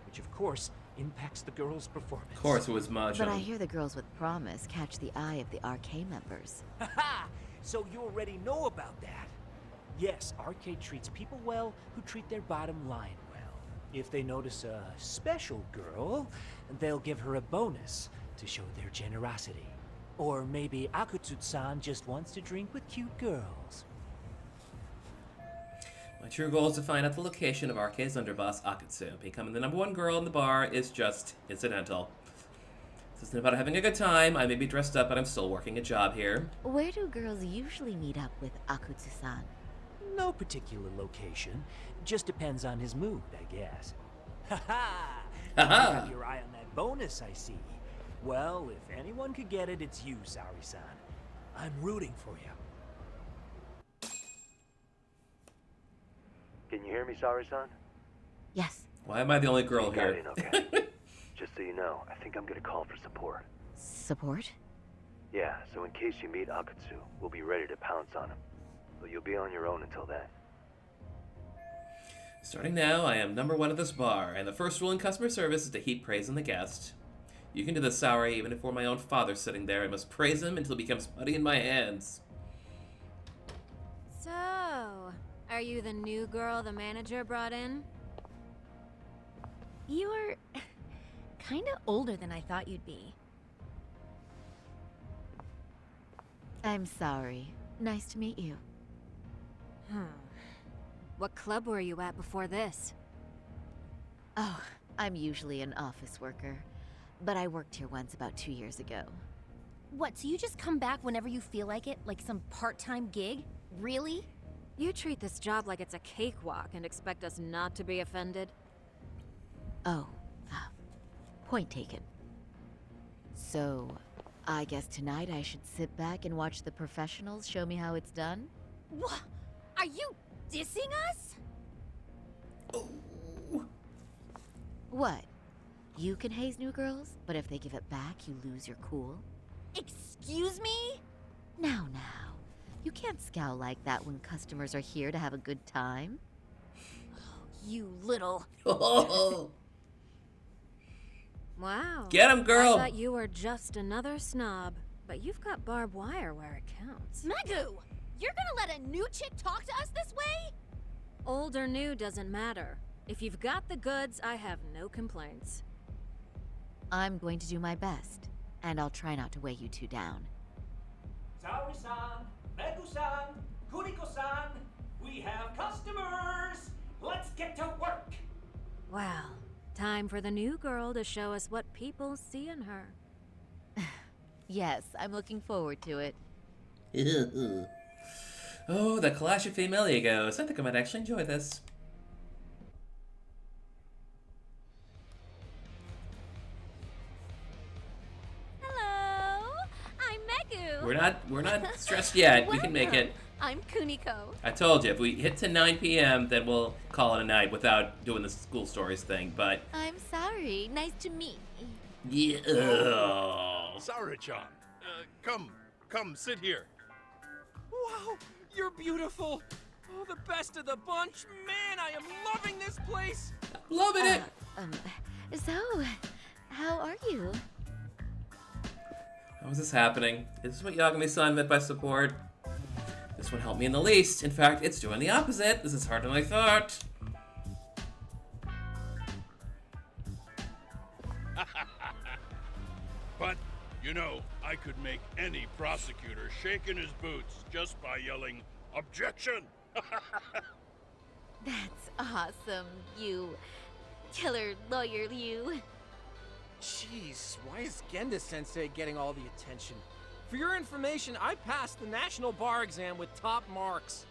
Which of course impacts the girls' performance. Of course it was Mahjong. But I hear the girls with promise catch the eye of the RK members. Haha! So you already know about that. Yes, Arcade treats people well who treat their bottom line well. If they notice a special girl, they'll give her a bonus to show their generosity. Or maybe Akutsu-san just wants to drink with cute girls. My true goal is to find out the location of RK's underboss, Akutsu. Becoming the #1 girl in the bar is just incidental. This isn't about having a good time. I may be dressed up, but I'm still working a job here. Where do girls usually meet up with Akutsu-san? No particular location. Just depends on his mood, I guess. Ha-ha! You have your eye on that bonus, I see. Well, if anyone could get it, it's you, Saori-san. I'm rooting for you. Can you hear me, Saori-san? Yes. Why am I the only girl You got here? in, okay. Just so you know, I think I'm gonna call for support. Support? Yeah, so in case you meet Akutsu, we'll be ready to pounce on him. But you'll be on your own until then. Starting now, I am #1 at this bar, and the first rule in customer service is to heap praise on the guest. You can do this, Saori, even if we're my own father sitting there. I must praise him until he becomes putty in my hands. So, are you the new girl the manager brought in? You're kinda older than I thought you'd be. I'm sorry. Nice to meet you. What club were you at before this? Oh, I'm usually an office worker. But I worked here once about 2 years ago. What, so you just come back whenever you feel like it? Like some part-time gig? Really? You treat this job like it's a cakewalk and expect us not to be offended? Oh, point taken. So, I guess tonight I should sit back and watch the professionals show me how it's done? What? Are you dissing us? What? You can haze new girls, but if they give it back, you lose your cool? Excuse me? Now. You can't scowl like that when customers are here to have a good time. You little... Wow. Get him, girl! I thought you were just another snob, but you've got barbed wire where it counts. Magoo! You're gonna let a new chick talk to us this way? Old or new doesn't matter. If you've got the goods, I have no complaints. I'm going to do my best. And I'll try not to weigh you two down. Saori-san, Megu-san, Kuriko-san, we have customers! Let's get to work! Well, time for the new girl to show us what people see in her. Yes, I'm looking forward to it. Oh, the Clash of Familiagos. I think I might actually enjoy this. Hello, I'm Megu. We're not stressed yet. We can make it. I'm Kuniko. I told you, if we hit to 9 p.m., then we'll call it a night without doing the school stories thing, but... I'm sorry. Nice to meet Yeah. Saori-chan, come, sit here. Wow, you're beautiful. Oh, the best of the bunch. Man, I am loving this place. Loving it. So, how are you? How is this happening? Is this what Yagami-san meant by support? This won't help me in the least. In fact, it's doing the opposite. This is harder than I thought. But, you know, I could make any prosecutor shake in his boots just by yelling, "Objection!" That's awesome, you killer lawyer, you. Jeez, why is Genda-sensei getting all the attention? For your information, I passed the national bar exam with top marks.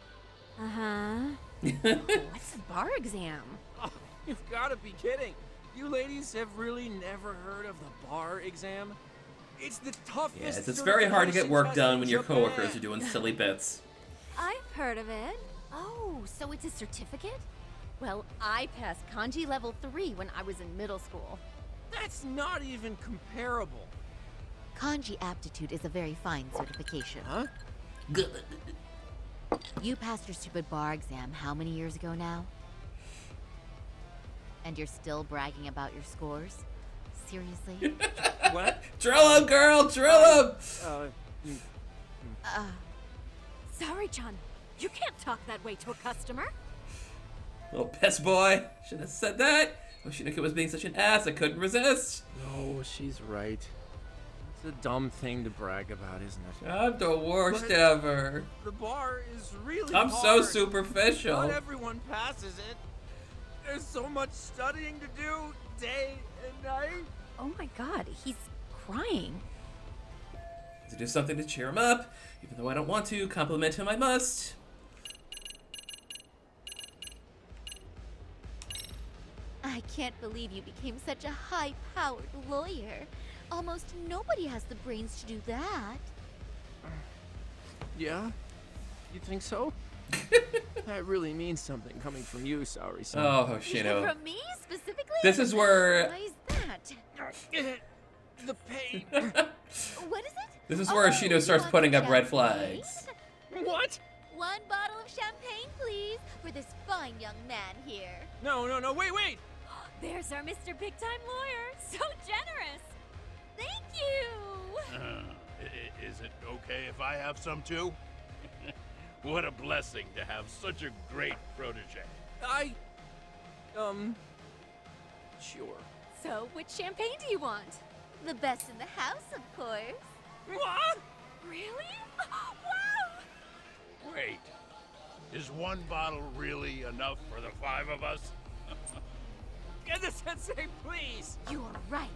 Uh-huh. What's the bar exam? Oh, you've got to be kidding. You ladies have really never heard of the bar exam? It's the toughest. Yes, it's very hard to get work done when your Japan. coworkers are doing silly bits. I've heard of it. Oh, so it's a certificate? Well, I passed kanji level 3 when I was in middle school. That's not even comparable. Kanji aptitude is a very fine certification. Huh? You passed your stupid bar exam how many years ago now? And you're still bragging about your scores? Seriously? What? Drill him, girl! Drill him! Saori-chan, you can't talk that way to a customer. Little piss boy. Shouldn't have said that. Oshinoko was being such an ass, I couldn't resist. No, she's right. It's a dumb thing to brag about, isn't it? I'm the worst But ever. The bar is really I'm hard. so superficial. Not everyone passes it. There's so much studying to do, day and night. Oh my god, he's crying. To do something to cheer him up, even though I don't want to, compliment him I must. I can't believe you became such a high-powered lawyer. Almost nobody has the brains to do that. Yeah? You think so? That really means something coming from you, Saori-san. Oh, Hoshino. From me, specifically? This is where... Why is that? The pain. What is it? This is where Hoshino starts putting up red flags. What? One bottle of champagne, please, for this fine young man here. No, wait! There's our Mr. Big Time Lawyer. So generous. Thank you. Is it okay if I have some too? What a blessing to have such a great protege. Sure. So, which champagne do you want? The best in the house, of course. What? Really? Wow! Wait, is one bottle really enough for the 5 of us? Genda-sensei, please! You're right.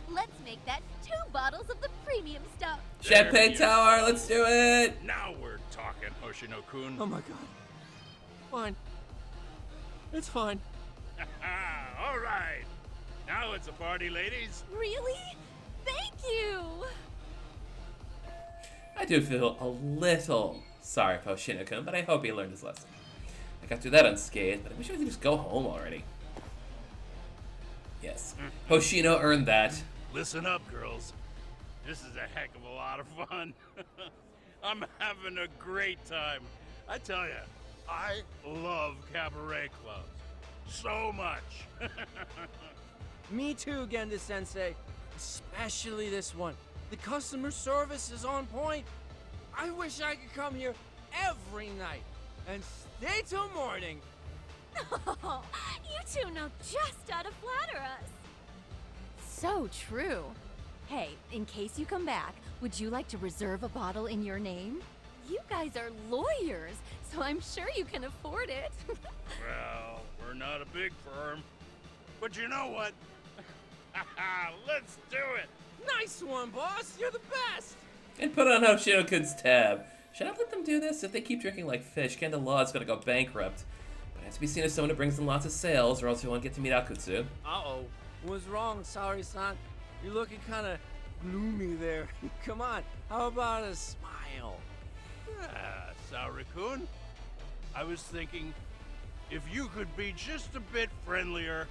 Let's make that 2 bottles of the premium stuff. Champagne Tower, let's do it! Now we're talking, Hoshino-kun. Oh my god. Fine. It's fine. All right. Now it's a party, ladies. Really? Thank you! I do feel a little sorry for Hoshino-kun, but I hope he learned his lesson. I got through that unscathed, but I wish I could just go home already. Yes. Hoshino earned that. Listen up, girls. This is a heck of a lot of fun. I'm having a great time. I tell you, I love cabaret clubs. So much. Me too, Genda-sensei. Especially this one. The customer service is on point. I wish I could come here every night and stay till morning. Oh, you two know just how to flatter us. So true. Hey, in case you come back, would you like to reserve a bottle in your name? You guys are lawyers, so I'm sure you can afford it. Well, we're not a big firm. But you know what? Let's do it! Nice one, boss! You're the best! And put on Hoshino-kun's tab. Should I let them do this? If they keep drinking like fish, Kanda Law is gonna go bankrupt. But it has to be seen as someone who brings in lots of sales, or else we won't get to meet Akutsu. Uh-oh. What's wrong, Saori-san? You're looking kind of gloomy there. Come on, how about a smile? Saori-kun, I was thinking, if you could be just a bit friendlier,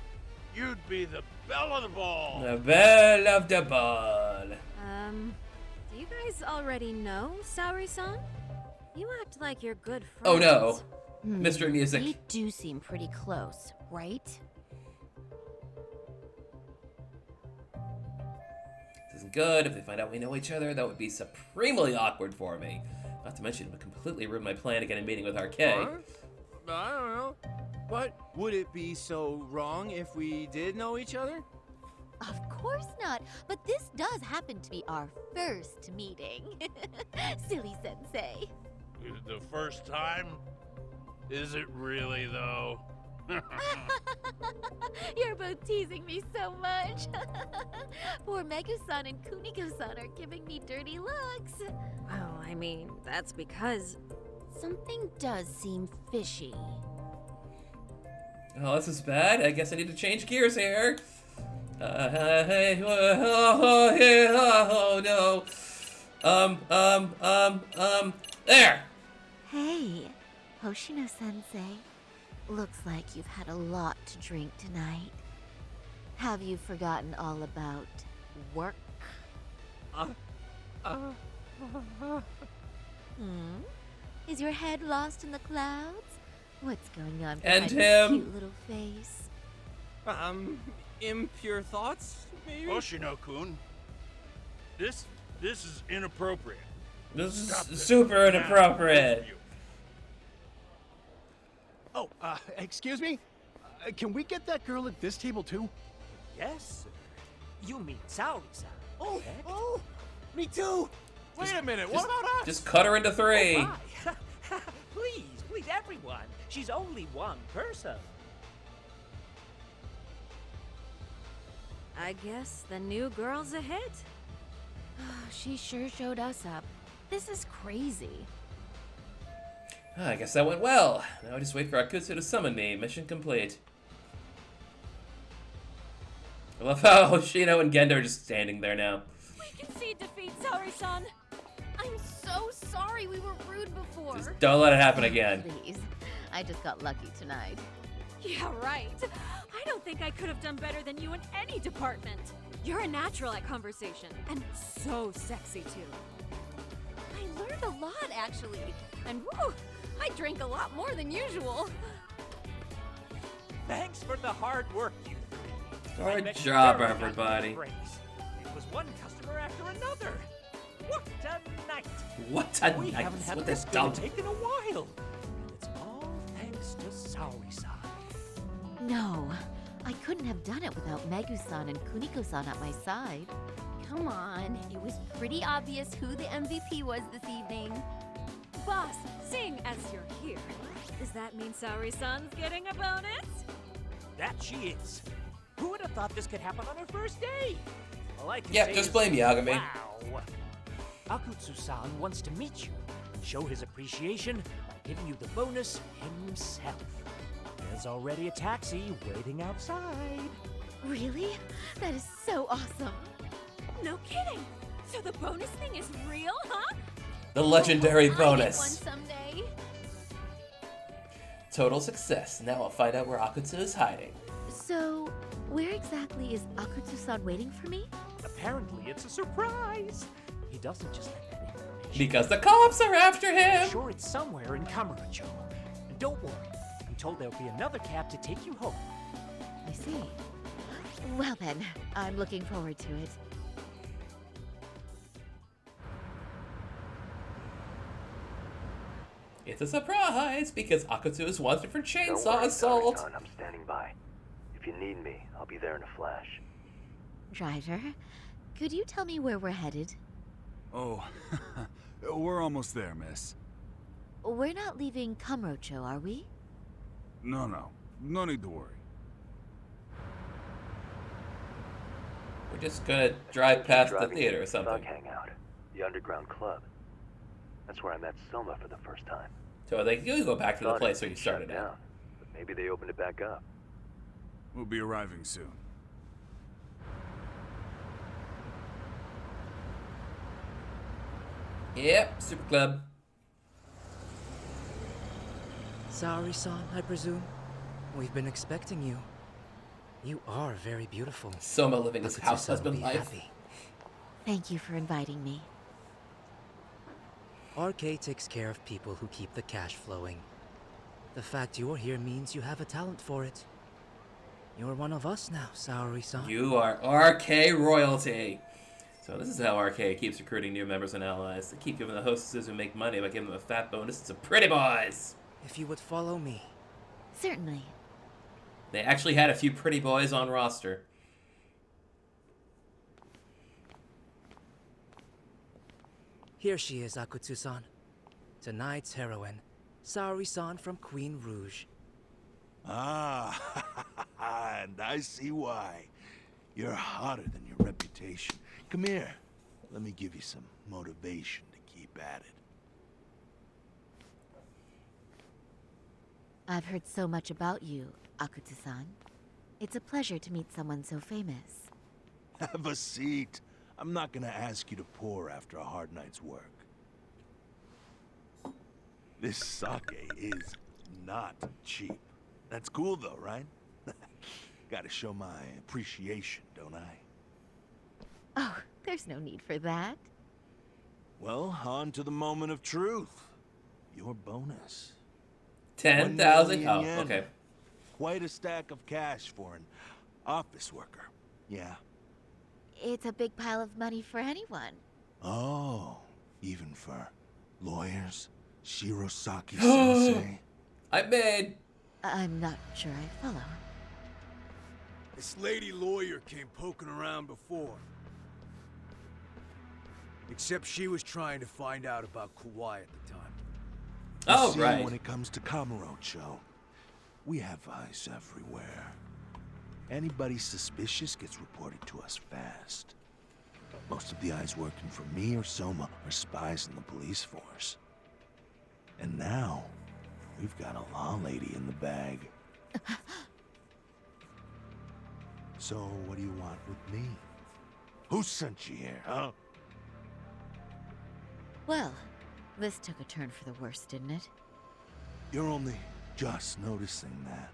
you'd be the belle of the ball. The belle of the ball. Do you guys already know Saori-san? You act like you're good friends. Oh no, Mr. Music. We do seem pretty close, right? This isn't good. If they find out we know each other, that would be supremely awkward for me. Not to mention, it would completely ruin my plan to get a meeting with RK. Huh? I don't know. But would it be so wrong if we did know each other? Of course not, but this does happen to be our first meeting. Silly sensei. The first time? Is it really, though? You're both teasing me so much. Poor Megu-san and Kuniko-san are giving me dirty looks. Well, I mean, that's because Something does seem fishy. Oh, this is bad. I guess I need to change gears here. Hey, oh no. There! Hey, Hoshino-sensei. Looks like you've had a lot to drink tonight. Have you forgotten all about work? Is your head lost in the clouds? What's going on behind your cute little face? Impure thoughts, maybe? Hoshino-kun, this is inappropriate. This is Stop super inappropriate. Oh, excuse me? Can we get that girl at this table too? Yes, sir. You mean Saori-san. Oh, me too. Wait a minute, what about us? Just cut her into three. Oh, my. Please, everyone. She's only one person. I guess the new girl's a hit. She sure showed us up. This is crazy. I guess that went well. Now I just wait for Akutsu to summon me. Mission complete. I love how Hoshino and Gendo are just standing there now. We concede defeat, Saori-san. I'm so sorry we were rude before. Just don't let it happen again. Please. I just got lucky tonight. Yeah, right. I don't think I could have done better than you in any department. You're a natural at conversation, and so sexy too. I learned a lot, actually. And woo, I drank a lot more than usual. Thanks for the hard work, you three. Good job, everybody. It was one customer after another. What a night! What a We night! haven't had What this a good dump. take in a while. And it's all thanks to Saori-san. No, I couldn't have done it without Megu-san and Kuniko-san at my side. Come on, it was pretty obvious who the MVP was this evening. Boss, seeing as you're here, does that mean Saori-san's getting a bonus? That she is. Who would have thought this could happen on her first day? All I can Yep, say just is, blame Yagami. Wow. Akutsu-san wants to meet you, show his appreciation by giving you the bonus himself. There's already a taxi waiting outside. Really? That is so awesome. No kidding. So the bonus thing is real, huh? The legendary I get one bonus. someday. Total success. Now I'll find out where Akutsu is hiding. So, where exactly is Akutsu-san waiting for me? Apparently it's a surprise. He doesn't just like that information. Because the cops are after him. I'm sure it's somewhere in Kamurocho. And don't worry, I'm told there'll be another cab to take you home. I see. Well then, I'm looking forward to it. It's a surprise because Akutsu is wanted for Don't chainsaw worry, assault. Saori-san, I'm standing by. If you need me, I'll be there in a flash. Driver, Could you tell me where we're headed? Oh, we're almost there, miss. We're not leaving Kamurocho, are we? No. No need to worry. We're just gonna drive past the Driving theater or to the something. Thug Hangout, the underground club. That's where I met Soma for the first time. So they do go back to the Thought place it where you was shut started out. down, but maybe they opened it back up. We'll be arriving soon. Yep, Super Club. Sorry, son, I presume. We've been expecting you. You are very beautiful. Soma living his house Akutsu-san will husband be life. happy. Thank you for inviting me. RK takes care of people who keep the cash flowing. The fact you're here means you have a talent for it. You're one of us now, Saori-san. You are RK royalty. So this is how RK keeps recruiting new members and allies. They keep giving the hostesses who make money by giving them a fat bonus to pretty boys. If you would follow me. Certainly. They actually had a few pretty boys on roster. Here she is, Akutsu-san. Tonight's heroine, Saori-san from Queen Rouge. Ah, and I see why. You're hotter than your reputation. Come here. Let me give you some motivation to keep at it. I've heard so much about you, Akutsu-san. It's a pleasure to meet someone so famous. Have a seat. I'm not gonna ask you to pour after a hard night's work. This sake is not cheap. That's cool though, right? Gotta show my appreciation, don't I? Oh, there's no need for that. Well, on to the moment of truth. Your bonus. 10,000. 1 Oh, million yen. okay. Quite a stack of cash for an office worker. Yeah. It's a big pile of money for anyone. Oh, even for lawyers? Shirosaki-sensei? I'm mad. I'm not sure I follow. This lady lawyer came poking around before. Except she was trying to find out about Kauai at the time. Oh, See, right. When it comes to Kamurocho, we have eyes everywhere. Anybody suspicious gets reported to us fast. Most of the eyes working for me or Soma are spies in the police force. And now, we've got a law lady in the bag. So, what do you want with me? Who sent you here, huh? Well, this took a turn for the worse, didn't it? You're only just noticing that.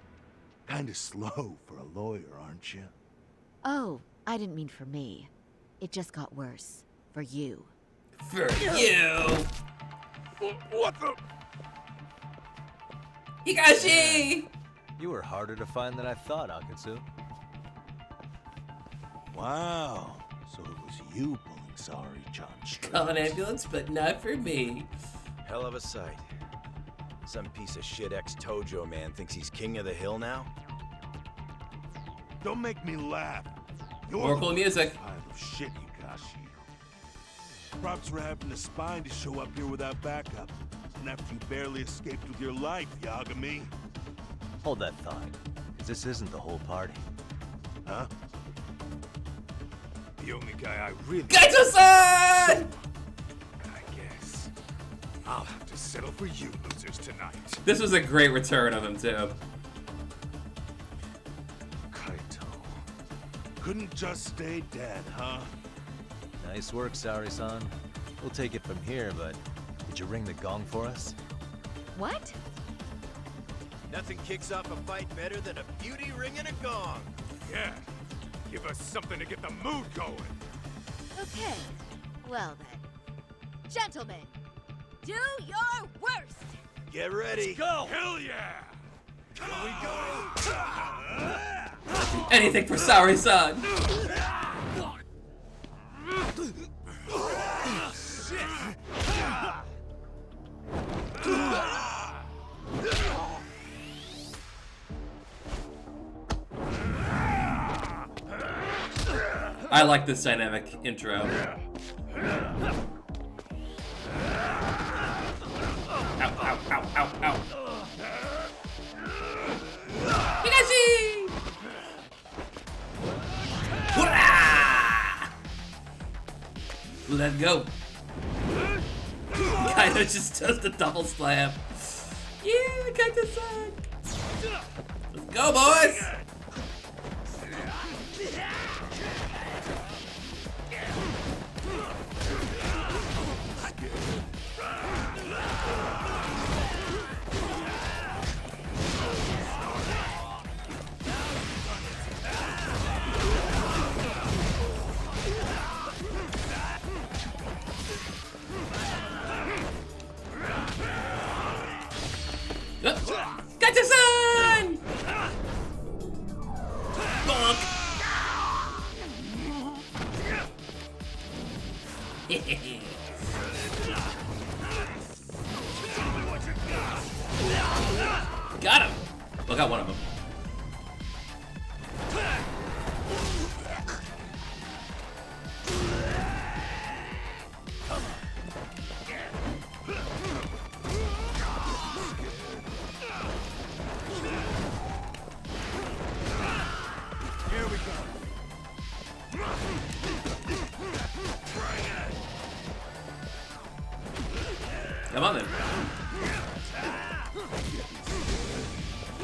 Kinda slow for a lawyer, aren't you? Oh, I didn't mean for me. It just got worse. For you. For you! What the? Higashi! You were harder to find than I thought, Akutsu. Wow. So it was you pulling Saori-chan's strings. Call an ambulance, but not for me. Hell of a sight. Some piece of shit ex-Tojo man thinks he's king of the hill now? Don't make me laugh. You're Oracle the music. pile of shit, Higashi. Props for having the spine to show up here without backup. And after you barely escaped with your life, Yagami. Hold that thought, 'cause this isn't the whole party. Huh? The only guy I really... Gaito-san! I guess. I'll have to settle for you losers tonight. This was a great return of him, too. Kaito. Couldn't just stay dead, huh? Nice work, Saori-san. We'll take it from here, but did you ring the gong for us? What? Nothing kicks off a fight better than a beauty ringing a gong. Yeah. Give us something to get the mood going. Okay. Well then. Gentlemen, do your worst! Get ready. Let's go! Hell yeah! Here we go! Anything for Saori-san! I like this dynamic intro. Ow, ow, ow, ow, ow. Higashi! Hurrah! Let go. Kaido just does the double slam. Yeah, Kaito-san. Let's go, boys! Kaito-san! Bonk! Got him! Well, got one of them. Here we go. Come on then.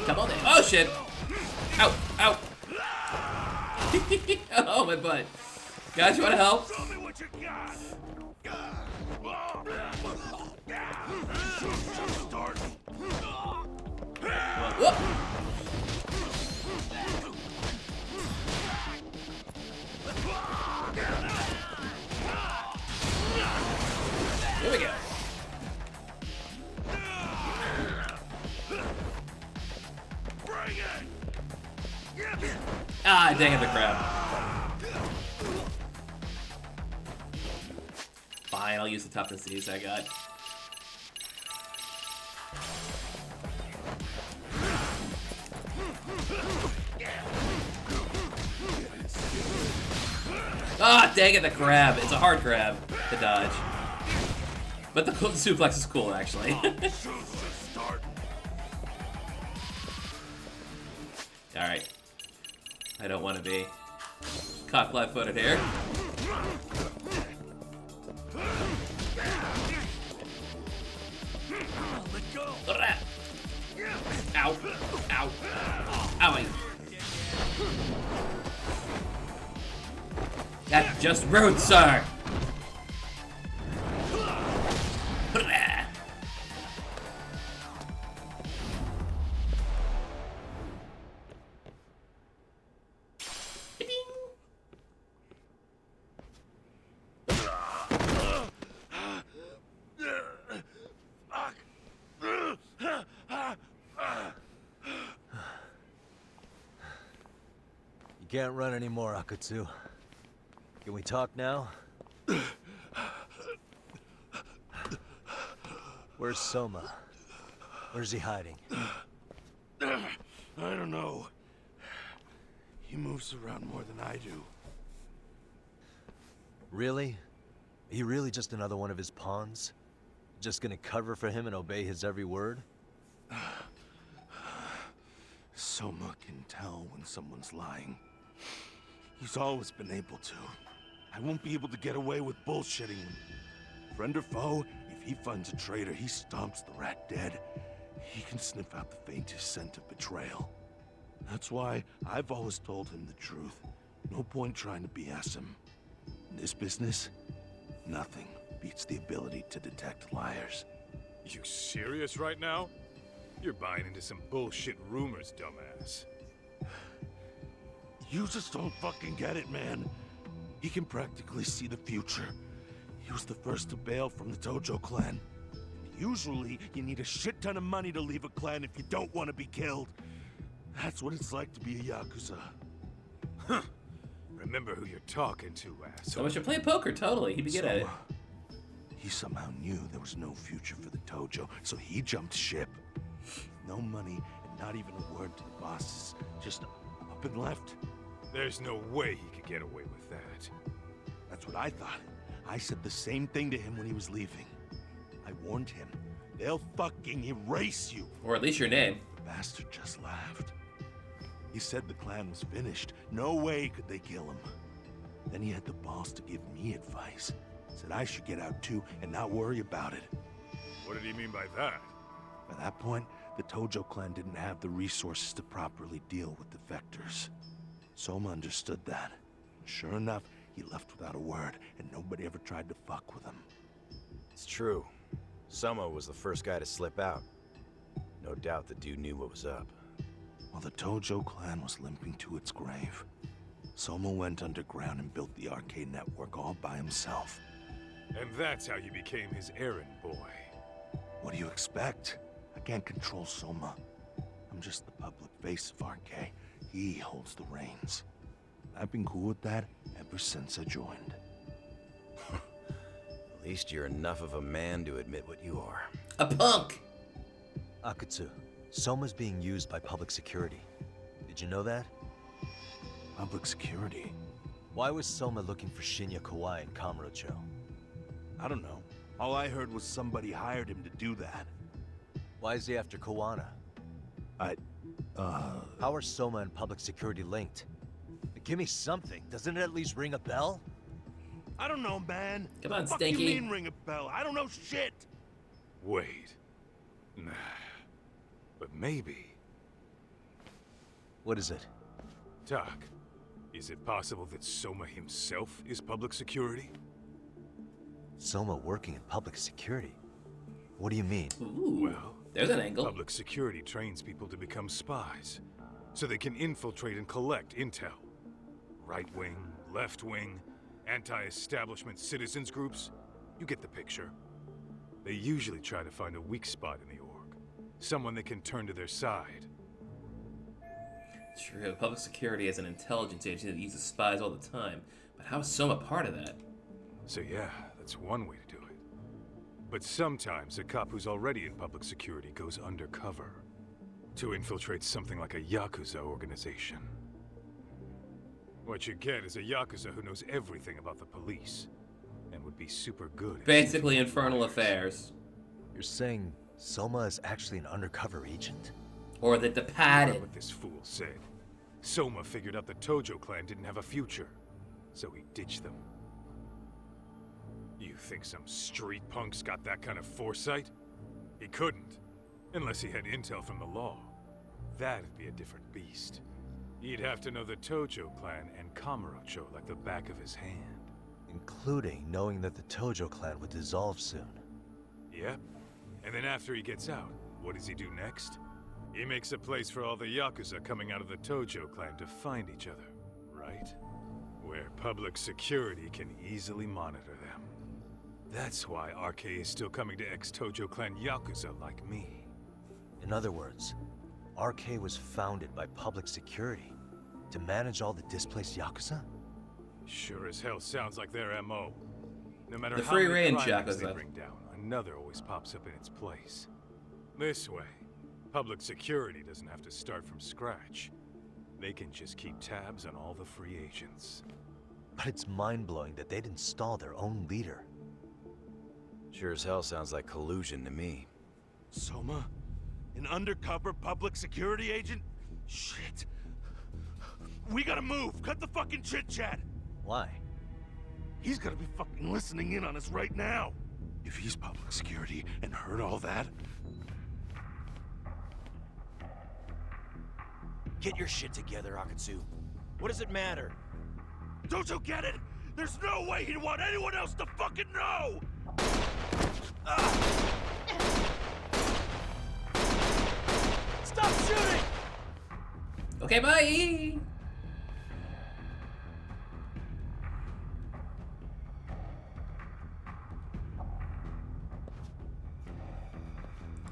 Come on then. Oh shit! Ow! Ow! Oh my butt. Guys, you wanna help? Show me what you got. Start. Whoop. Here we go. Bring it. Ah, dang it, the crab. Fine, I'll use the toughness disease I got. Ah, dang it, the crab. It's a hard crab to dodge. But the suplex is cool, actually. Alright. I don't want to be caught flat-footed here. Ow. Ow. Owie. That's just rude, sir. You can't run anymore, Akatsu. Can we talk now? Where's Soma? Where's he hiding? I don't know. He moves around more than I do. Really? Are you really just another one of his pawns? Just gonna cover for him and obey his every word? Soma can tell when someone's lying. He's always been able to. I won't be able to get away with bullshitting him. Friend or foe, if he finds a traitor, he stomps the rat dead. He can sniff out the faintest scent of betrayal. That's why I've always told him the truth. No point trying to BS him. In this business, nothing beats the ability to detect liars. You serious right now? You're buying into some bullshit rumors, dumbass. You just don't fucking get it, man. He can practically see the future. He was the first to bail from the Tojo clan. Usually, you need a shit ton of money to leave a clan if you don't want to be killed. That's what it's like to be a Yakuza. Huh. Remember who you're talking to, asshole. So we should play poker, totally. He'd be good at it. He somehow knew there was no future for the Tojo, so he jumped ship. No money and not even a word to the bosses. Just up and left. There's no way he could get away with that. That's what I thought. I said the same thing to him when he was leaving. I warned him. They'll fucking erase you. Or at least your name. The bastard just laughed. He said the clan was finished. No way could they kill him. Then he had the balls to give me advice. Said I should get out too and not worry about it. What did he mean by that? By that point, the Tojo clan didn't have the resources to properly deal with defectors. Soma understood that. Sure enough, he left without a word, and nobody ever tried to fuck with him. It's true. Soma was the first guy to slip out. No doubt the dude knew what was up. While the Tojo clan was limping to its grave, Soma went underground and built the arcade network all by himself. And that's how you became his errand boy. What do you expect? I can't control Soma. I'm just the public face of RK. He holds the reins. I've been cool with that ever since I joined. At least you're enough of a man to admit what you are. A punk! Akatsu, Soma's being used by public security. Did you know that? Public security? Why was Soma looking for Shinya Kawai and Kamurocho? I don't know. All I heard was somebody hired him to do that. Why is he after Kawana? How are Soma and public security linked? Give me something. Doesn't it at least ring a bell? I don't know, man. Come on, Fuck Stinky. you mean ring a bell? I don't know shit. Wait. Nah. But maybe. What is it? Doc, is it possible that Soma himself is public security? Soma working in public security? What do you mean? Ooh, well, there's an angle. Public security trains people to become spies, so they can infiltrate and collect intel. Right wing, left wing, anti-establishment citizens groups. You get the picture. They usually try to find a weak spot in the org. Someone they can turn to their side. True, public security is an intelligence agency that uses spies all the time. But how is Soma part of that? So yeah, that's one way to do it. But sometimes a cop who's already in public security goes undercover to infiltrate something like a Yakuza organization. What you get is a Yakuza who knows everything about the police and would be super good at Basically Infernal Affairs. You're saying Soma is actually an undercover agent? Or the Departed. What this fool said. Soma figured out the Tojo clan didn't have a future, so he ditched them. You think some street punk's got that kind of foresight? He couldn't, unless he had intel from the law. That'd be a different beast. He'd have to know the Tojo clan and Kamurocho like the back of his hand. Including knowing that the Tojo clan would dissolve soon. Yep. And then after he gets out, what does he do next? He makes a place for all the Yakuza coming out of the Tojo clan to find each other, right? Where public security can easily monitor them. That's why RK is still coming to ex-Tojo clan Yakuza like me. In other words, RK was founded by public security to manage all the displaced Yakuza? Sure as hell sounds like their MO. No matter The how free many range crimes they Yakuza. bring down, another always pops up in its place. This way, public security doesn't have to start from scratch. They can just keep tabs on all the free agents. But it's mind-blowing that they'd install their own leader. Sure as hell sounds like collusion to me. Soma? An undercover public security agent? Shit. We gotta move. Cut the fucking chit-chat. Why? He's gotta be fucking listening in on us right now. If he's public security and heard all that... Get your shit together, Akatsu. What does it matter? Don't you get it? There's no way he'd want anyone else to fucking know! Stop shooting! Okay, bye!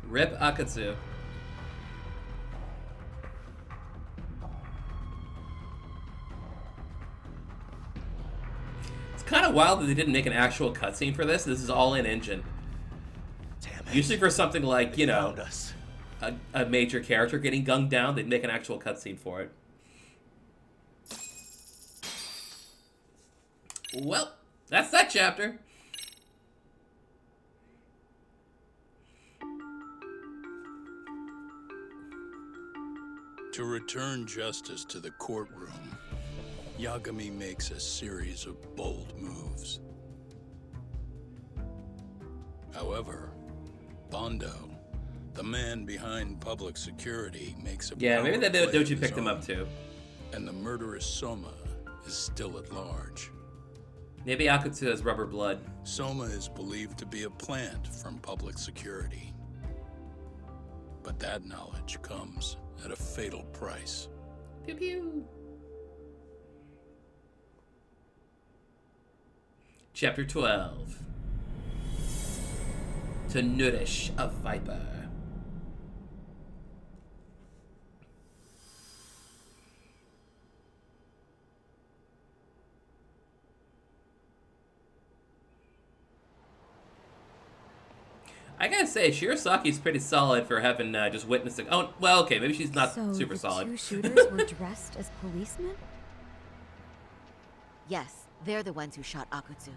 Rip Akatsu. It's kind of wild that they didn't make an actual cutscene for this. This is all in engine. Damn it. Usually for something like, you know, Found us. a major character getting gunned down, they'd make an actual cutscene for it. Well, that's that chapter. To return justice to the courtroom, Yagami makes a series of bold moves. However, Bondo, the man behind public security, makes a maybe power that play of Doji his picked him up own, too. and the murderous Soma is still at large. Maybe Akutsu has rubber blood. Soma is believed to be a plant from public security. But that knowledge comes at a fatal price. Pew pew. Chapter 12. To nourish a viper. I gotta say, Shirasaki's pretty solid for having just witnessing. Oh, well, okay, maybe she's not So super the solid. two shooters were dressed as policemen? Yes, they're the ones who shot Akutsu.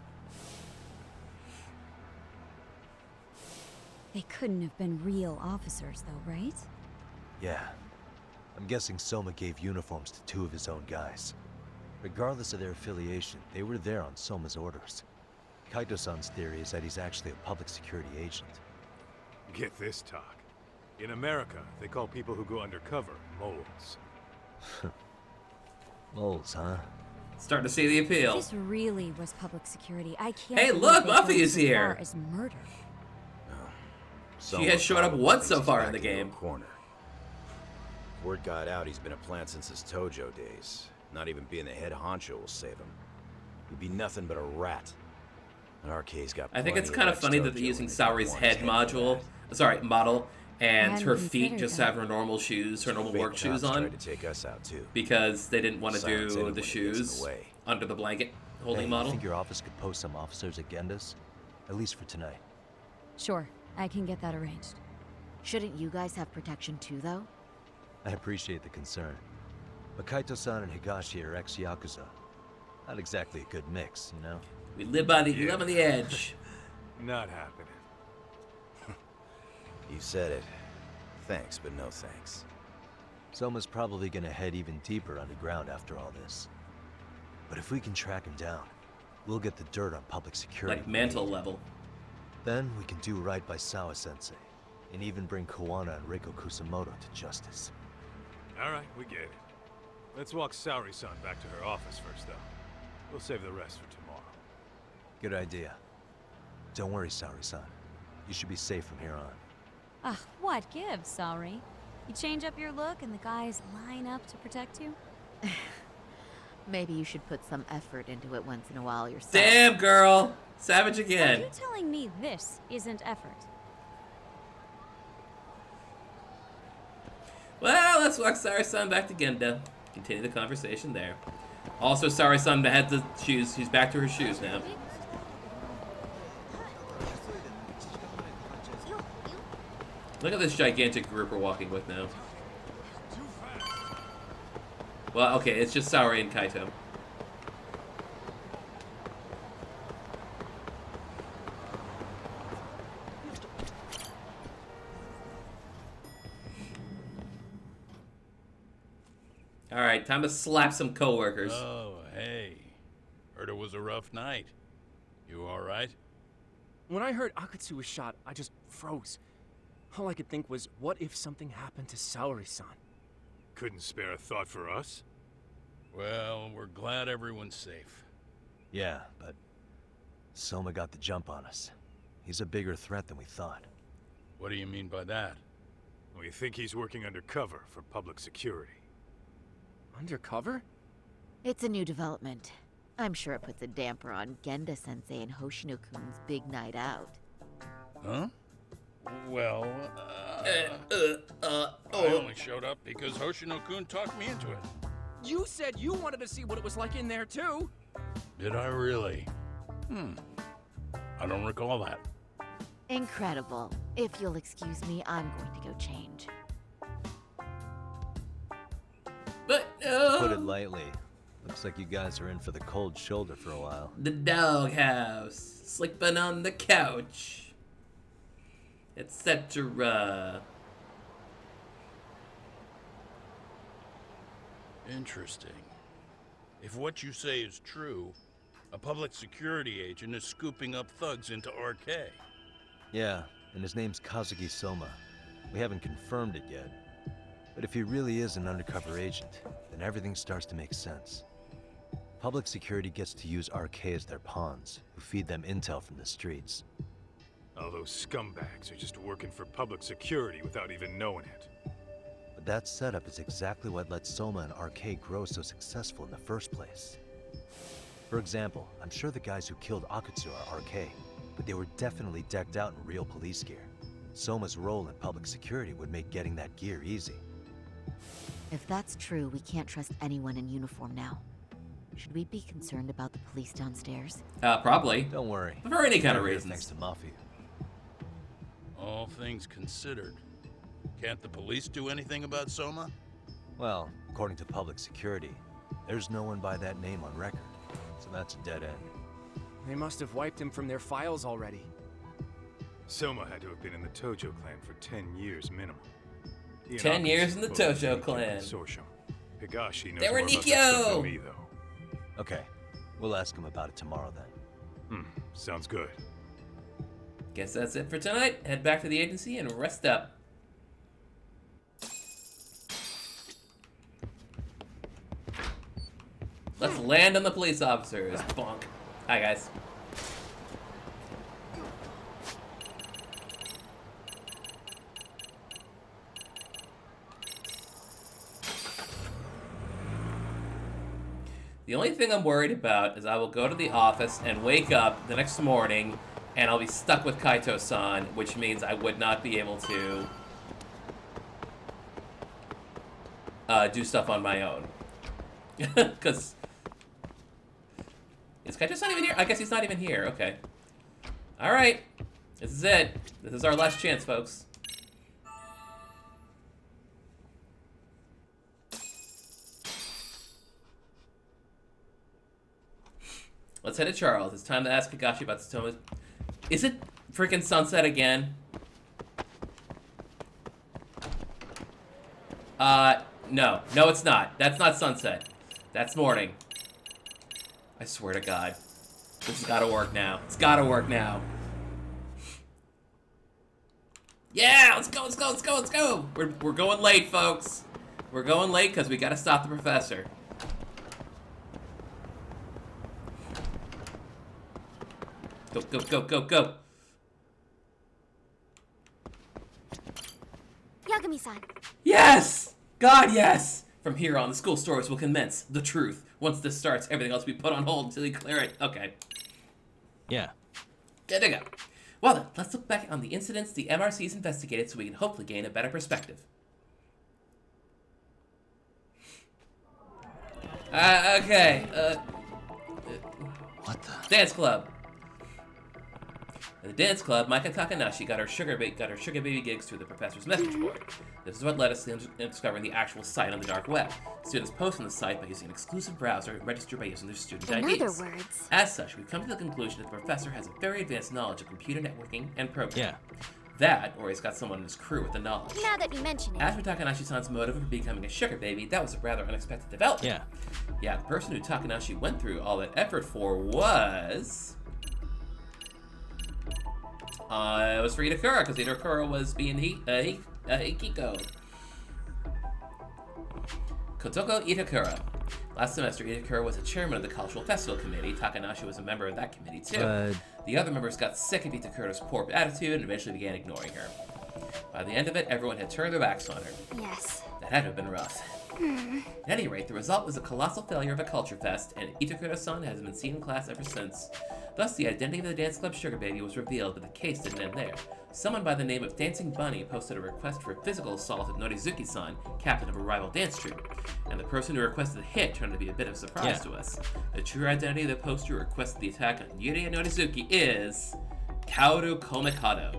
They couldn't have been real officers, though, right? Yeah. I'm guessing Soma gave uniforms to two of his own guys. Regardless of their affiliation, they were there on Soma's orders. Kaito-san's theory is that he's actually a public security agent. Get this talk. In America, they call people who go undercover moles. Moles, huh? Starting to see the appeal. This really was public security. I can't. Hey, believe look, they Buffy went is so here. far as murder. She has showed up once so far in the game. Corner. Word got out he's been a plant since his Tojo days. Not even being the head honcho will save him. He'd be nothing but a rat. And RK's got. I think it's plenty kind of funny ex-Tojo that they're using and they Saori's want head his head for module. Sorry, model. And hadn't her feet considered just that. have her normal shoes, her normal Fake work shoes cops on. tried to take us out too. Because they didn't want to Silence do anyone the who gets in the shoes way. under the blanket holding Hey, model. You think your office could post some officers at Genda's? At least for tonight. Sure, I can get that arranged. Shouldn't you guys have protection too, though? I appreciate the concern. But Kaito-san and Higashi are ex-Yakuza. Not exactly a good mix, you know? We live by the live on the edge. Not happening. You said it. Thanks, but no thanks. Soma's probably gonna head even deeper underground after all this. But if we can track him down, we'll get the dirt on public security. Like mantle level. Then we can do right by Sawa-sensei, and even bring Koana and Reiko Kusamoto to justice. Alright, we get it. Let's walk Saori-san back to her office first, though. We'll save the rest for tomorrow. Good idea. Don't worry, Saori-san. You should be safe from here on. Ah, what gives, sorry? You change up your look and the guys line up to protect you? Maybe you should put some effort into it once in a while yourself. Damn, girl! Savage Are again. you telling me this isn't effort? Well, let's walk Saori-san back to Genda. Continue the conversation there. Also, Saori-san had the shoes. She's back to her shoes now. Look at this gigantic group we're walking with now. Well, okay, it's just Saori and Kaito. Alright, time to slap some coworkers. Oh, hey. Heard it was a rough night. You alright? When I heard Akutsu was shot, I just froze. All I could think was, what if something happened to Saori-san? Couldn't spare a thought for us? Well, we're glad everyone's safe. Yeah, but Soma got the jump on us. He's a bigger threat than we thought. What do you mean by that? We think he's working undercover for public security. Undercover? It's a new development. I'm sure it puts a damper on Genda-sensei and Hoshino-kun's big night out. Huh? Well, I only showed up because Hoshino-kun talked me into it. You said you wanted to see what it was like in there, too! Did I really? I don't recall that. Incredible. If you'll excuse me, I'm going to go change. But Put it lightly. Looks like you guys are in for the cold shoulder for a while. The doghouse, sleeping on the couch, etc. Interesting. If what you say is true, a public security agent is scooping up thugs into RK. Yeah, and his name's Kazuki Soma. We haven't confirmed it yet. But if he really is an undercover agent, then everything starts to make sense. Public security gets to use RK as their pawns, who feed them intel from the streets. All those scumbags are just working for public security without even knowing it. But that setup is exactly what let Soma and RK grow so successful in the first place. For example, I'm sure the guys who killed Akutsu are RK, but they were definitely decked out in real police gear. Soma's role in public security would make getting that gear easy. If that's true, we can't trust anyone in uniform now. Should we be concerned about the police downstairs? Probably. Don't worry. For any kind of They're here reasons. Thanks to Mafia. All things considered, can't the police do anything about Soma? Well, according to public security, there's no one by that name on record, so that's a dead end. They must have wiped him from their files already. Soma had to have been in the Tojo clan for 10 years minimum. He and 10 years Akutsu in the both Tojo worked clan. Consortium. Higashi knows They were more about that stuff Nikyo! than me, though. Okay, we'll ask him about it tomorrow then. Sounds good. Guess that's it for tonight. Head back to the agency and rest up. Let's land on the police officers. Bonk. Hi, guys. The only thing I'm worried about is I will go to the office and wake up the next morning and I'll be stuck with Kaito-san, which means I would not be able to do stuff on my own. Because... Is Kaito-san even here? I guess he's not even here. Okay. Alright. This is it. This is our last chance, folks. Let's head to Charles. It's time to ask Higashi about Tsutomu's... Is it freaking sunset again? No. No, it's not. That's not sunset. That's morning. I swear to God. This has gotta work now. It's gotta work now. Yeah! Let's go, let's go, let's go, let's go! We're going late, folks. We're going late because we gotta stop the professor. Go, go, go, go, go. Yagami-san. Yes! God, yes! From here on, the school stories will commence. The truth. Once this starts, everything else will be put on hold until you clear it. Okay. Yeah. Good to go. Well then, let's look back on the incidents the MRC's investigated so we can hopefully gain a better perspective. Okay. What the? Dance club. At the dance club, Maika Takanashi got her sugar baby gigs through the professor's message board. This is what led us to discovering the actual site on the dark web. Students post on the site by using an exclusive browser and register by using their student IDs. In other words... As such, we've come to the conclusion that the professor has a very advanced knowledge of computer networking and programming. Yeah. That, or he's got someone in his crew with the knowledge. Now that you mention it... As for Takanashi-san's motive for becoming a sugar baby, that was a rather unexpected development. Yeah, the person who Takanashi went through all that effort for was... it was for Itakura, because Itakura was being Hikiko. Kotoko Itakura. Last semester, Itakura was the chairman of the Cultural Festival Committee. Takanashi was a member of that committee, too. The other members got sick of Itakura's poor attitude and eventually began ignoring her. By the end of it, everyone had turned their backs on her. Yes. That had to have been rough. At any rate, the result was a colossal failure of a culture fest, and Itakura-san has been seen in class ever since. Thus, the identity of the dance club sugar baby was revealed, but the case didn't end there. Someone by the name of Dancing Bunny posted a request for physical assault of Norizuki-san, captain of a rival dance troupe, and the person who requested the hit turned out to be a bit of a surprise to us. The true identity of the poster who requested the attack on Yuri Norizuki is... Kaoru Komikado.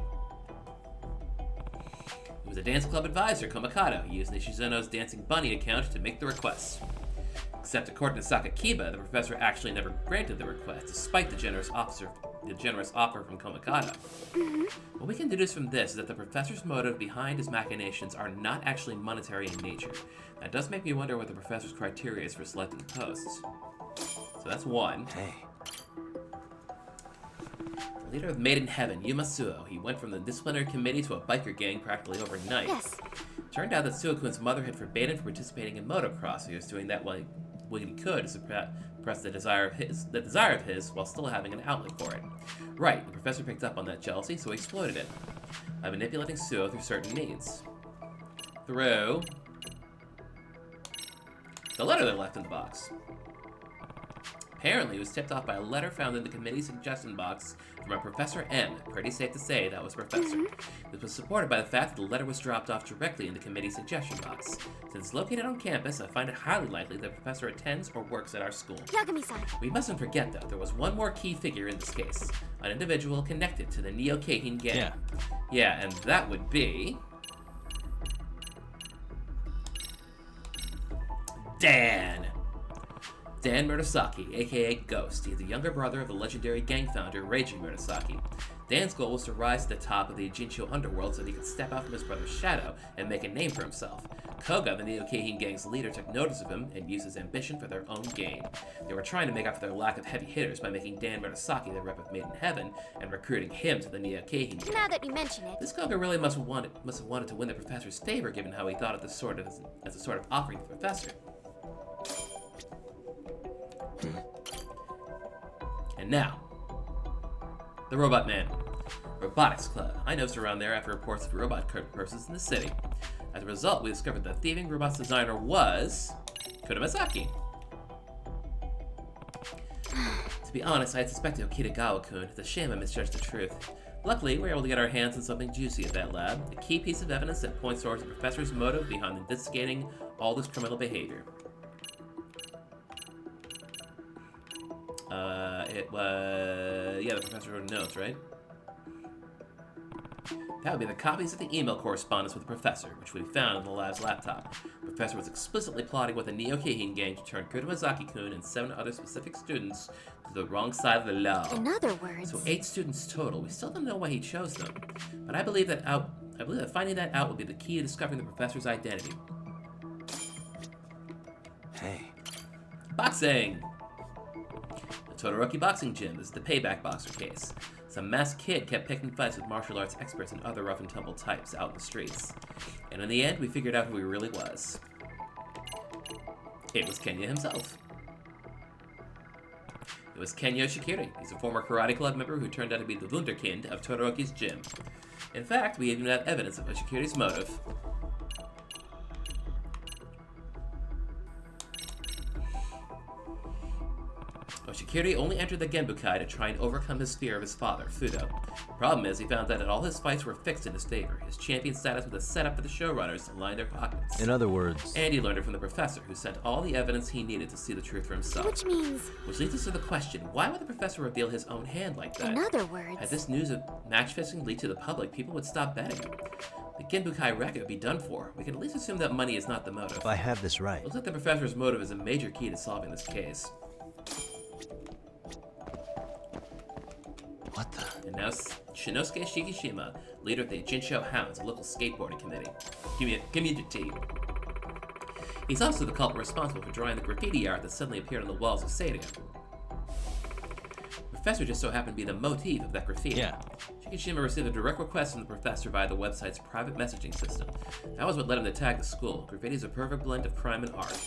He was a dance club advisor, Komikado. He used Nishizuno's Dancing Bunny account to make the request. Except according to Sakakiba, the professor actually never granted the request, despite the generous offer from Komikata. What we can deduce from this is that the professor's motive behind his machinations are not actually monetary in nature. That does make me wonder what the professor's criteria is for selecting posts. So that's one. Hey. The leader of Made in Heaven, Yuma Suo. He went from the disciplinary committee to a biker gang practically overnight. Yes. Turned out that Suo-kun's mother had forbade him from participating in motocross. He was doing that while he could to suppress the desire of his while still having an outlet for it. Right, the professor picked up on that jealousy, so he exploited it by manipulating Suo through certain needs. Through the letter they left in the box. Apparently, it was tipped off by a letter found in the committee's suggestion box from a Professor M. Pretty safe to say that was Professor. This was supported by the fact that the letter was dropped off directly in the committee's suggestion box. Since it's located on campus, I find it highly likely that the professor attends or works at our school. Yagami-san. We mustn't forget, though, there was one more key figure in this case. An individual connected to the Neo-Keihin gang. Yeah, and that would be... Dan Murasaki, aka Ghost. He's the younger brother of the legendary gang founder, Reiji Murasaki. Dan's goal was to rise to the top of the Ijincho underworld so that he could step out from his brother's shadow and make a name for himself. Koga, the Neo-Keihin gang's leader, took notice of him and used his ambition for their own gain. They were trying to make up for their lack of heavy hitters by making Dan Murasaki the rep of Made in Heaven and recruiting him to the Neo-Keihin gang. Now that you mention it. This Koga really must have wanted to win the professor's favor, given how he thought of this as a sort of offering to the professor. And now, the Robot Man. Robotics Club. I noticed around there after reports of robot curses in the city. As a result, we discovered that thieving robot's designer was Kudamasaki. To be honest, I had suspected Okitagawa-kun. It's a shame I misjudged the truth. Luckily, we were able to get our hands on something juicy at that lab. A key piece of evidence that points towards the professor's motive behind instigating all this criminal behavior. It was... yeah, the professor wrote notes, right? That would be the copies of the email correspondence with the professor, which we found on the lab's laptop. The professor was explicitly plotting with the Neo-Keihin gang to turn Kudamasaki-kun and 7 other specific students to the wrong side of the law. In other words... So 8 students total. We still don't know why he chose them. But I believe that finding that out will be the key to discovering the professor's identity. Hey. Boxing! The Todoroki Boxing Gym is the payback boxer case. Some masked kid kept picking fights with martial arts experts and other rough-and-tumble types out in the streets. And in the end, we figured out who he really was. It was Kenya himself. It was Ken Yoshikiri. He's a former karate club member who turned out to be the wunderkind of Todoroki's gym. In fact, we even have evidence of Yoshikiri's motive. Yoshikiri only entered the Genbukai to try and overcome his fear of his father, Fudo. The problem is, he found out that all his fights were fixed in his favor. His champion status was a setup for the showrunners to line their pockets. In other words... And he learned it from the professor, who sent all the evidence he needed to see the truth for himself. Which means... Which leads us to the question, why would the professor reveal his own hand like that? In other words... Had this news of match fixing leaked to the public, people would stop betting. The Genbukai record would be done for. We can at least assume that money is not the motive. If I have this right... Looks like the professor's motive is a major key to solving this case. What the? And now Shinosuke Shikishima, leader of the Jinsho Hounds, a local skateboarding community. He's also the culprit responsible for drawing the graffiti art that suddenly appeared on the walls of Sadia. The professor just so happened to be the motif of that graffiti. Yeah. Shikishima received a direct request from the professor via the website's private messaging system. That was what led him to tag the school. Graffiti is a perfect blend of crime and art.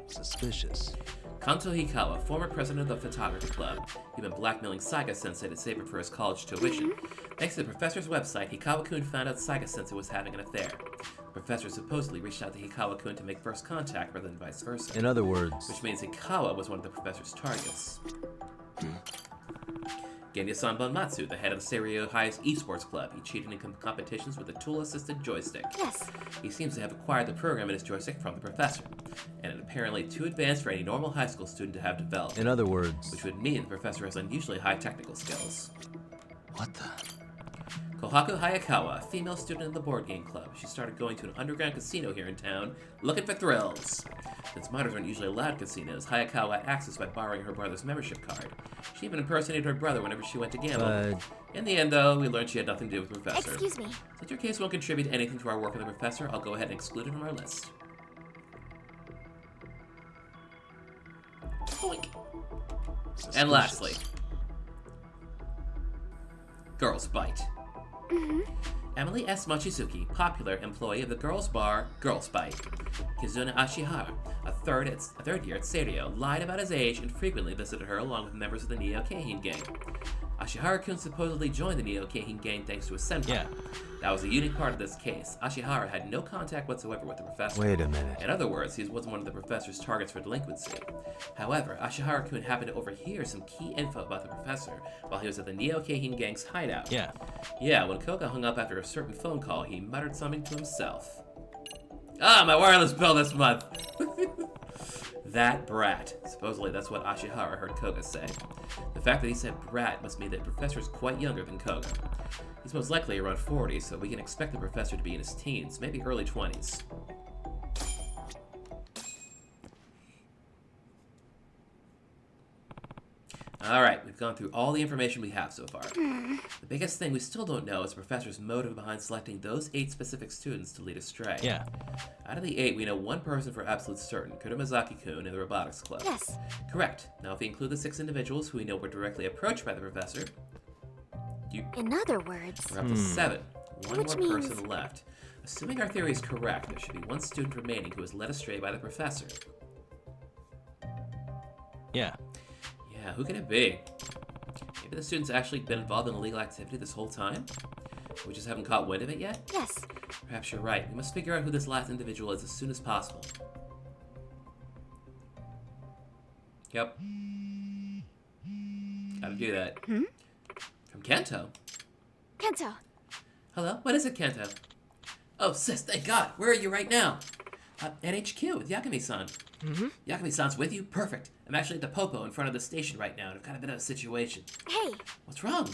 Suspicious. Kanto Hikawa, former president of the photography club, he'd been blackmailing Saiga-sensei to save him for his college tuition. Thanks to the professor's website, Hikawa-kun found out Saiga-sensei was having an affair. The professor supposedly reached out to Hikawa-kun to make first contact rather than vice versa. In other words... Which means Hikawa was one of the professor's targets. Genya-san Banmatsu, the head of the Seiryo High's esports club. He cheated in competitions with a tool-assisted joystick. Yes. He seems to have acquired the program and his joystick from the professor, and it apparently too advanced for any normal high school student to have developed. In other words... Which would mean the professor has unusually high technical skills. What the... Haku Hayakawa, a female student in the board game club. She started going to an underground casino here in town, looking for thrills. Since minors aren't usually allowed in casinos, Hayakawa accessed by borrowing her brother's membership card. She even impersonated her brother whenever she went to gamble. In the end, though, we learned she had nothing to do with the professor. Excuse me. Since your case won't contribute anything to our work with the professor, I'll go ahead and exclude it from our list. Boink. And lastly, Girls Bite. Emily S. Mochizuki, popular employee of the girls' bar Girls Bite. Kizuna Ashihara, a third year at Seirio, lied about his age and frequently visited her along with members of the Neo Keihin gang. Ashihara-kun supposedly joined the Neo Keihin gang thanks to a senpai. Yeah. That was a unique part of this case. Ashihara had no contact whatsoever with the professor. Wait a minute. In other words, he wasn't one of the professor's targets for delinquency. However, Ashihara-kun happened to overhear some key info about the professor while he was at the Neo Keihin gang's hideout. Yeah, when Koga hung up after a certain phone call, he muttered something to himself. Ah, my wireless bill this month! That brat. Supposedly, that's what Ashihara heard Koga say. The fact that he said brat must mean that the professor is quite younger than Koga. He's most likely around 40, so we can expect the professor to be in his teens, maybe early 20s. Alright, we've gone through all the information we have so far. The biggest thing we still don't know is the professor's motive behind selecting those 8 specific students to lead astray. Out of the 8, we know one person for absolute certain, Kuramazaki-kun in the robotics club. Yes. Correct. Now, if we include the 6 individuals who we know were directly approached by the professor, In other words... we're up to 7. One Which more means... person left. Assuming our theory is correct, there should be one student remaining who was led astray by the professor. Yeah, who can it be? Maybe the student's actually been involved in illegal activity this whole time? We just haven't caught wind of it yet? Yes. Perhaps you're right. We must figure out who this last individual is as soon as possible. Yep. Gotta do that. From Kento. Kento. Hello? What is it, Kento? Oh, sis, thank God. Where are you right now? At HQ with Yakami-san. Yakami-san's with you? Perfect. I'm actually at the Popo in front of the station right now, and I've got a bit of a situation. Hey. What's wrong?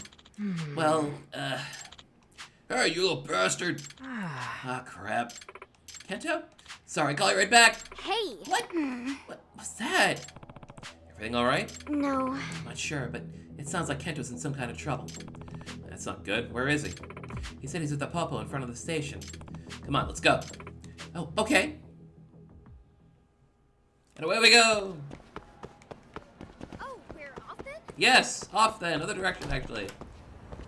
Well, Hey, you little bastard! Ah, crap. Kento? Sorry, call you right back. Hey. What? What was that? Everything alright? No. I'm not sure, but it sounds like Kento's in some kind of trouble. That's not good. Where is he? He said he's at the Popo in front of the station. Come on, let's go. Oh, okay. And away we go! Oh, we're off then? Yes, off then. Other direction, actually.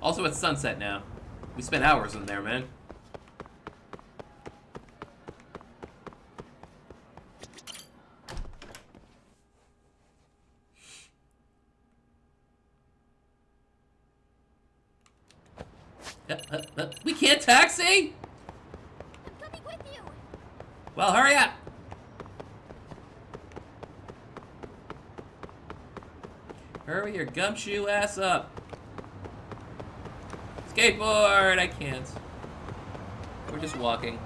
Also, it's sunset now. We spent hours in there, man. We can't taxi? I'm coming with you. Well, hurry up. Hurry your gumshoe ass up. Skateboard! I can't. We're just walking.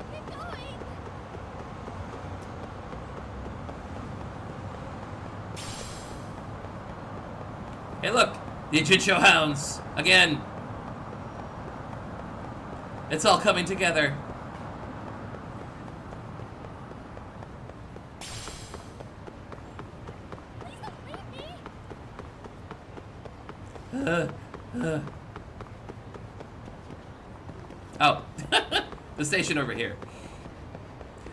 Hey, look! The Ijincho Hounds! Again! It's all coming together. Oh, the station over here.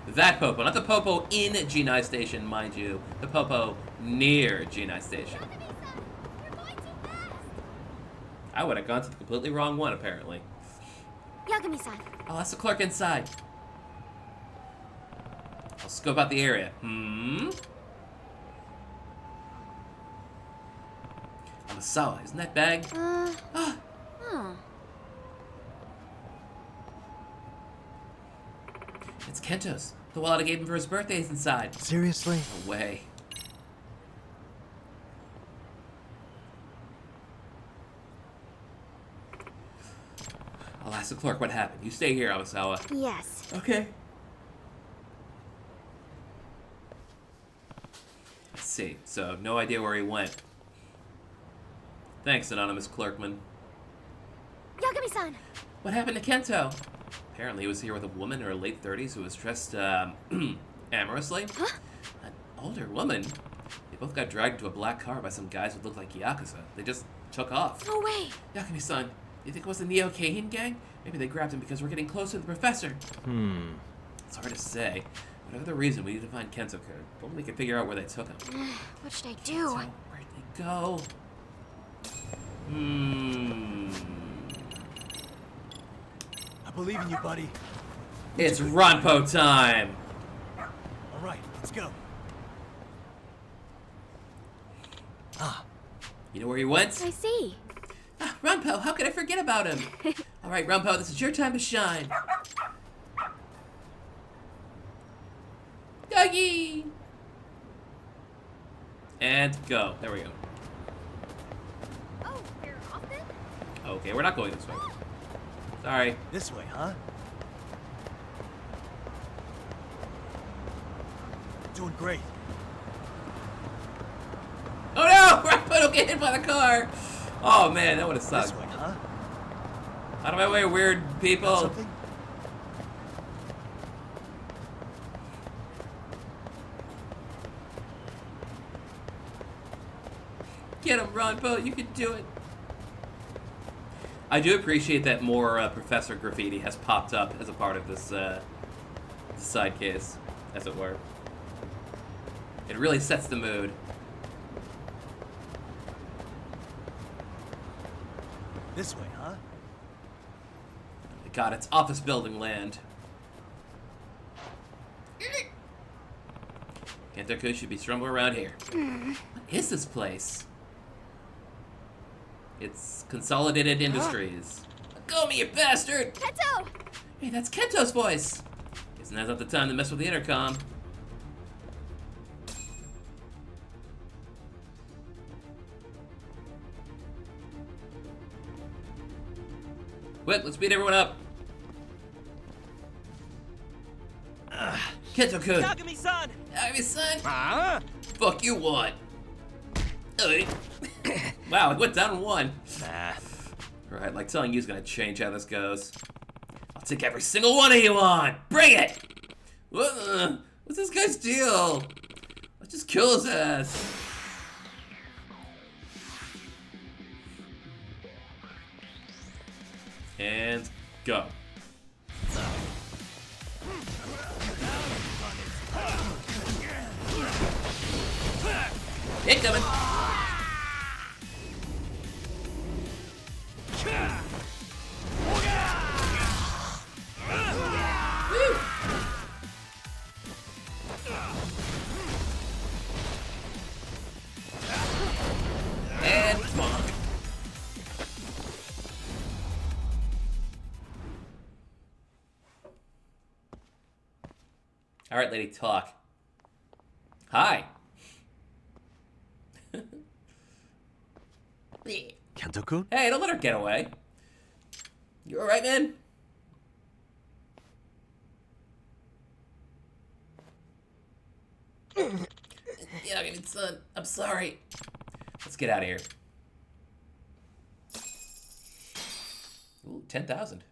That Popo, not the Popo in G9 Station, mind you. The Popo near G9 Station. I would have gone to the completely wrong one, apparently. Yagami-san. Oh, that's the clerk inside. I'll scope out the area. Amasawa, isn't that bag? It's Kento's. The wallet I gave him for his birthday is inside. Seriously? No way. I'll ask the clerk what happened. You stay here, Amasawa. Yes. Okay. Let's see. So, no idea where he went. Thanks, anonymous clerkman. Yagami-san. What happened to Kento? Apparently he was here with a woman in her late 30s who was dressed, amorously. Huh? An older woman? They both got dragged into a black car by some guys who looked like Yakuza. They just took off. No way! Yakami-san, do you think it was the Neo Keihin gang? Maybe they grabbed him because we're getting close to the professor. It's hard to say. Whatever the reason, we need to find Kento-kun. Hopefully we can figure out where they took him. What should I do? So, where'd they go? I believe in you, buddy. It's Ranpo time! All right, let's go. You know where he went? I see. Ranpo, how could I forget about him? All right, Ranpo, this is your time to shine. Doggy! And go. There we go. Oh, we're off then? Okay, we're not going this way. Sorry. This way, huh? Doing great. Oh no! Ranpo, don't get hit by the car! Oh man, that would have sucked. This way, huh? Out of my way, weird people. Get him, Ranpo, you can do it. I do appreciate that more Professor Graffiti has popped up as a part of this side case, as it were. It really sets the mood. This way, huh? God, it's office building land. Kento-kun should be somewhere around here. What is this place? It's Consolidated Industries. Let go of me, you bastard! Kento! Hey, that's Kento's voice! Isn't that not the time to mess with the intercom? Quick, let's beat everyone up. Kento-kun! Yagami-san! Yagami-san! Huh? Fuck you, what? Wow, it went down in one. Nah. Right, like telling you's gonna change how this goes. I'll take every single one of you on! Bring it! What's this guy's deal? Let's just kill his ass. And go. Incoming. Woo. And bonk. All right, lady, talk. Hi. Kento-kun? Hey, don't let her get away. You alright, man? Yeah, I mean, son, I'm sorry. Let's get out of here. Ooh, 10,000.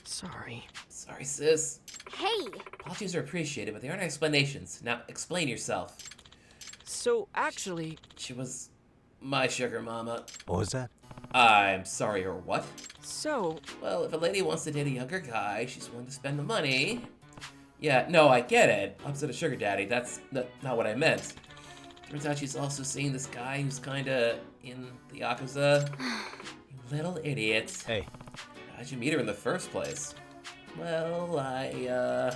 Sorry. Sorry, sis. Hey! Apologies are appreciated, but they aren't explanations. Now, explain yourself. So, actually... She was my sugar mama. What was that? I'm sorry, or what? So... Well, if a lady wants to date a younger guy, she's willing to spend the money. Yeah, no, I get it. Opposite a sugar daddy, that's not what I meant. Turns out she's also seeing this guy who's kinda in the Yakuza. You little idiots. Hey. How'd you meet her in the first place? Well, I,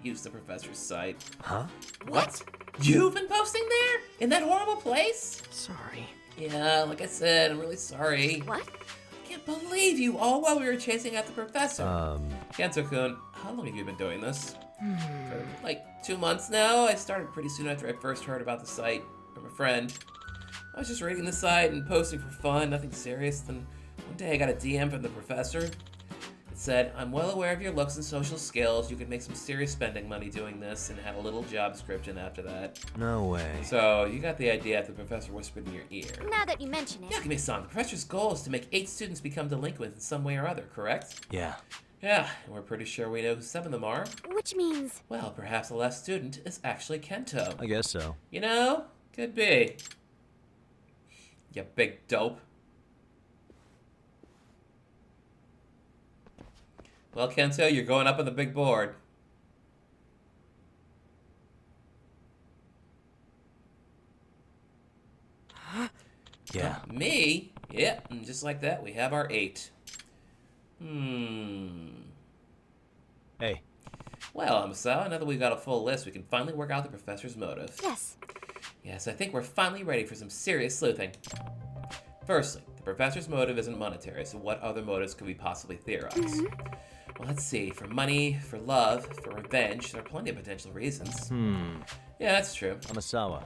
used the professor's site. Huh? What? You've been posting there? In that horrible place? Sorry. Yeah, like I said, I'm really sorry. What? I can't believe you, all while we were chasing out the professor. Kento-kun, how long have you been doing this? For like 2 months now. I started pretty soon after I first heard about the site from a friend. I was just reading the site and posting for fun, nothing serious. Then one day I got a DM from the professor. It said, I'm well aware of your looks and social skills. You could make some serious spending money doing this, and had a little job description after that. No way. So, you got the idea after the professor whispered in your ear. Now that you mention it. Yakume-san, the professor's goal is to make 8 students become delinquent in some way or other, correct? Yeah. Yeah, and we're pretty sure we know who 7 of them are. Which means... Well, perhaps the last student is actually Kento. I guess so. You know, could be. You big dope. Well, Kento, you're going up on the big board. Yeah. Me? Yeah, and just like that, we have our 8. Hey. Well, Amasawa, now that we've got a full list, we can finally work out the professor's motive. Yes. Yes, I think we're finally ready for some serious sleuthing. Firstly, the professor's motive isn't monetary, so what other motives could we possibly theorize? Well, let's see. For money, for love, for revenge, there are plenty of potential reasons. Yeah, that's true. Amasawa.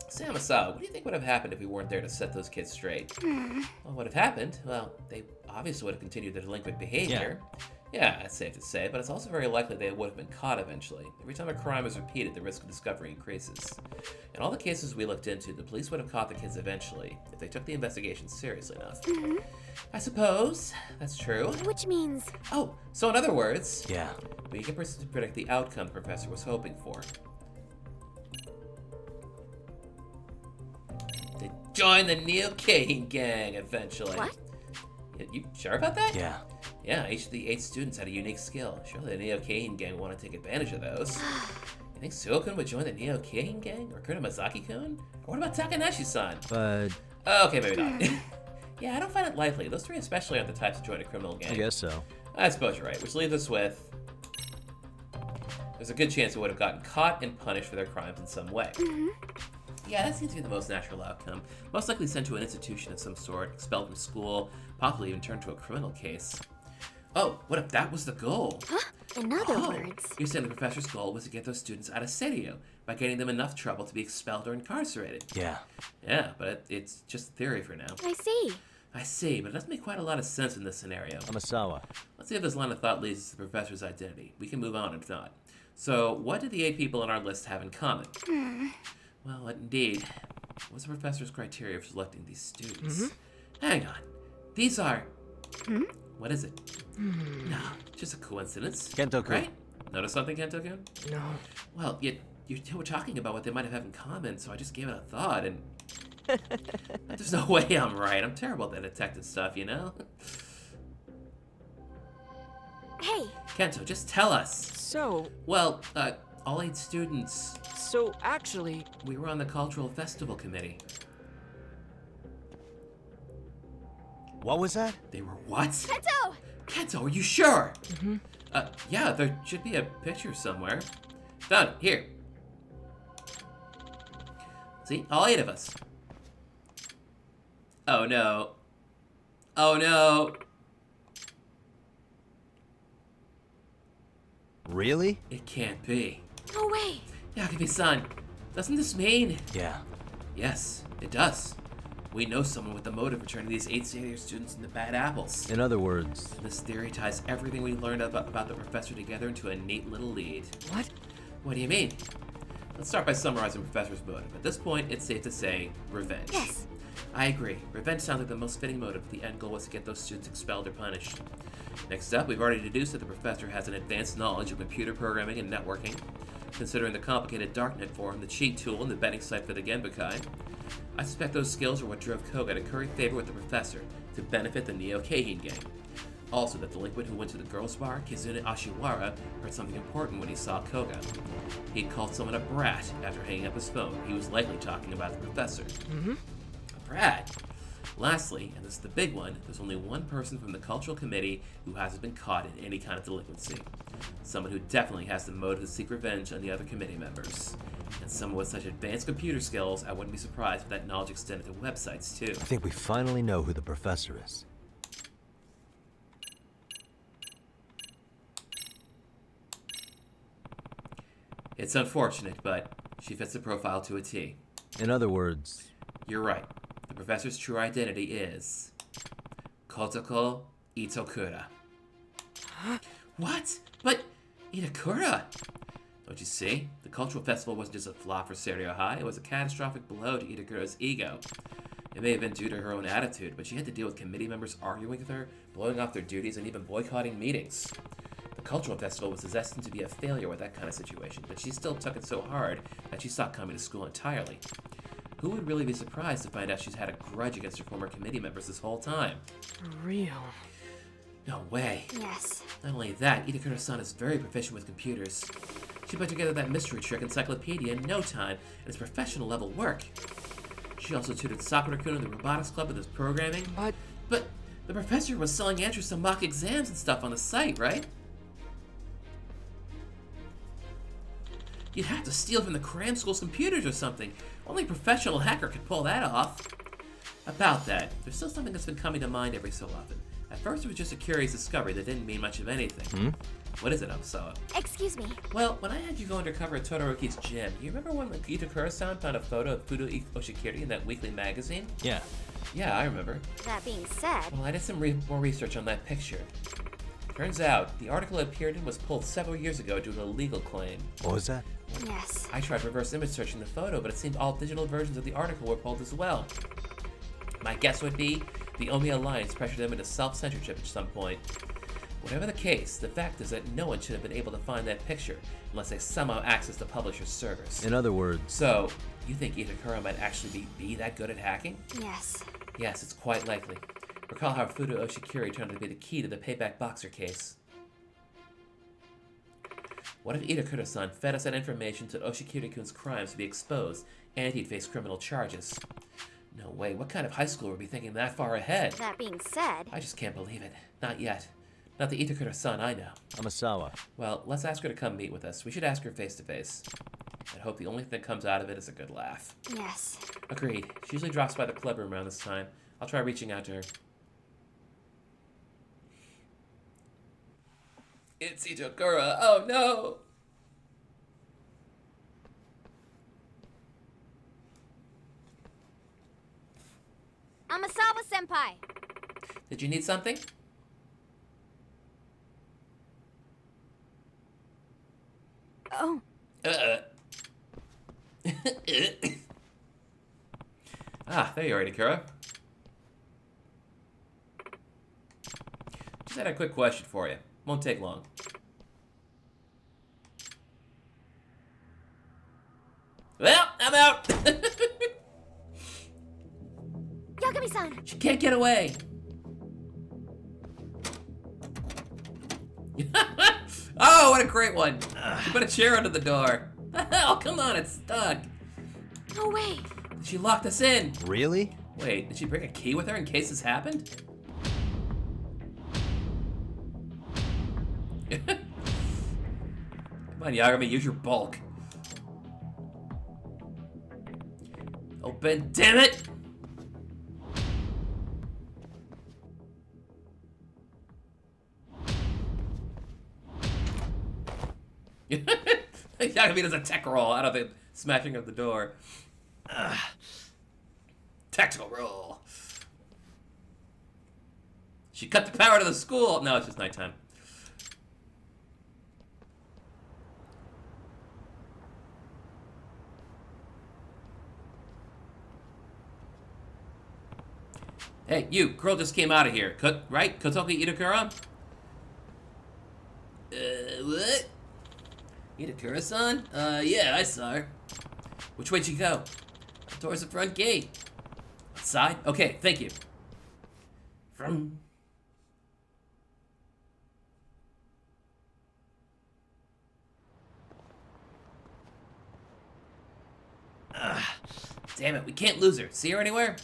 Say, Amasawa, what do you think would have happened if we weren't there to set those kids straight? Well, what would have happened? Well, they obviously would have continued their delinquent behavior. Yeah, that's safe to say, but it's also very likely they would have been caught eventually. Every time a crime is repeated, the risk of discovery increases. In all the cases we looked into, the police would have caught the kids eventually, if they took the investigation seriously enough. I suppose that's true. Which means... Oh, so in other words... Yeah. We can predict the outcome the professor was hoping for. They join the Neo-Kahin gang eventually. What? You sure about that? Yeah. Yeah, each of the 8 students had a unique skill. Surely the Neo-Kahin gang would want to take advantage of those. You think Suo-kun would join the Neo-Kahin gang? Or Kurita Mazaki-kun? Or what about Takanashi-san? But... Okay, maybe not. Yeah, I don't find it likely. Those 3 especially aren't the types to join a criminal gang. I guess so. I suppose you're right, which leaves us with... There's a good chance they would have gotten caught and punished for their crimes in some way. Yeah, that seems to be the most natural outcome. Most likely sent to an institution of some sort, expelled from school, possibly even turned to a criminal case. Oh, what if that was the goal? In other words... You're saying the professor's goal was to get those students out of Serio by getting them enough trouble to be expelled or incarcerated. Yeah. Yeah, but it's just theory for now. I see, but it doesn't make quite a lot of sense in this scenario. Amasawa. Let's see if this line of thought leads to the professor's identity. We can move on if not. So, what did the 8 people on our list have in common? Well, indeed. What was the professor's criteria for selecting these students? Hang on. These are... What is it? No, just a coincidence. Kento-kun. Right? Notice something, Kento-kun? No. Well, you were talking about what they might have in common, so I just gave it a thought, and... There's no way I'm right. I'm terrible at that detective stuff, you know? Hey! Kento, just tell us. So... Well, all 8 students... So, actually... We were on the cultural festival committee. What was that? They were what? Kento! Kento, are you sure? Yeah, there should be a picture somewhere. Found it. Here. See? All 8 of us. Oh, no. Oh, no. Really? It can't be. No way! Yakume-san, doesn't this mean... Yeah. Yes, it does. We know someone with the motive for turning these 8 senior students into bad apples. In other words... This theory ties everything we learned about the professor together into a neat little lead. What? What do you mean? Let's start by summarizing the professor's motive. At this point, it's safe to say revenge. Yes. I agree. Revenge sounds like the most fitting motive if the end goal was to get those students expelled or punished. Next up, we've already deduced that the professor has an advanced knowledge of computer programming and networking. Considering the complicated darknet for him, the cheat tool, and the betting site for the Genbukai, I suspect those skills are what drove Koga to curry favor with the professor to benefit the Neo-Kahin gang. Also, the delinquent who went to the girls' bar, Kizune Ashiwara, heard something important when he saw Koga. He'd called someone a brat after hanging up his phone. He was likely talking about the professor. A brat? Lastly, and this is the big one, there's only one person from the cultural committee who hasn't been caught in any kind of delinquency. Someone who definitely has the motive to seek revenge on the other committee members. And someone with such advanced computer skills, I wouldn't be surprised if that knowledge extended to websites too. I think we finally know who the professor is. It's unfortunate, but she fits the profile to a T. In other words... You're right. The professor's true identity is... Kotoko Itokura. What? But Itakura! Don't you see? The cultural festival wasn't just a flop for Serio High, it was a catastrophic blow to Itakura's ego. It may have been due to her own attitude, but she had to deal with committee members arguing with her, blowing off their duties, and even boycotting meetings. The cultural festival was destined to be a failure with that kind of situation, but she still took it so hard that she stopped coming to school entirely. Who would really be surprised to find out she's had a grudge against her former committee members this whole time? For real? No way. Yes. Not only that, Itakura-san is very proficient with computers. She put together that mystery trick encyclopedia in no time, and it's professional level work. She also tutored Sakura-kun in the robotics club with his programming. But the professor was selling answers to mock exams and stuff on the site, right? You'd have to steal from the cram school's computers or something. Only a professional hacker could pull that off. About that, there's still something that's been coming to mind every so often. At first, it was just a curious discovery that didn't mean much of anything. What is it, Amasawa? Excuse me. Well, when I had you go undercover at Todoroki's gym, you remember when Itakura-san found a photo of Fudo Oshikiri in that weekly magazine? Yeah. Yeah, I remember. That being said... Well, I did some more research on that picture. Turns out, the article it appeared in was pulled several years ago due to a legal claim. What was that? Yes. I tried reverse image searching the photo, but it seemed all digital versions of the article were pulled as well. My guess would be the Omi Alliance pressured them into self-censorship at some point. Whatever the case, the fact is that no one should have been able to find that picture unless they somehow accessed the publisher's servers. In other words... So, you think Itakura might actually be that good at hacking? Yes. Yes, it's quite likely. Recall how Fudo Oshikiri turned out to be the key to the payback boxer case. What if Itakura-san fed us that information so Oshikiri-kun's crimes would be exposed and he'd face criminal charges? No way, what kind of high school would be thinking that far ahead? That being said... I just can't believe it. Not yet. Not the Itakura-san I know. Amasawa. Well, let's ask her to come meet with us. We should ask her face to face. I hope the only thing that comes out of it is a good laugh. Yes. Agreed. She usually drops by the club room around this time. I'll try reaching out to her. It's Itakura. Oh no! Amasawa-senpai! Did you need something? Oh. Ah, there you are, Itakura. Just had a quick question for you. Won't take long. Well, I'm out! Yagami-san! She can't get away! Oh, what a great one! She put a chair under the door. The hell? Come on, it's stuck. No way! She locked us in. Really? Wait, did she bring a key with her in case this happened? Come on, Yagami, use your bulk. Open, damn it! Yagami does a tech roll out of it, smashing of the door. Tactical roll. She cut the power to the school. No, it's just nighttime. Hey, you, girl just came out of here. Right? Kotoki Itakura? What? Itakura-san? Yeah, I saw her. Which way'd she go? Towards the front gate. Outside? Okay, thank you. From... Damn it, we can't lose her. See her anywhere?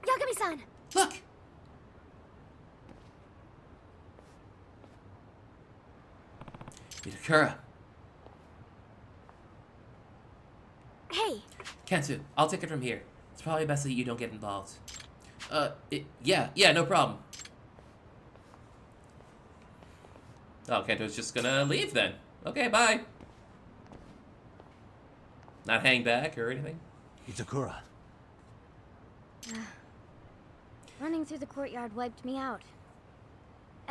Yagami-san! Look! Itakura. Hey! Kensu, I'll take it from here. It's probably best that you don't get involved. Yeah, no problem. Oh, Kento's just gonna leave then. Okay, bye. Not hang back or anything? Itakura. Running through the courtyard wiped me out.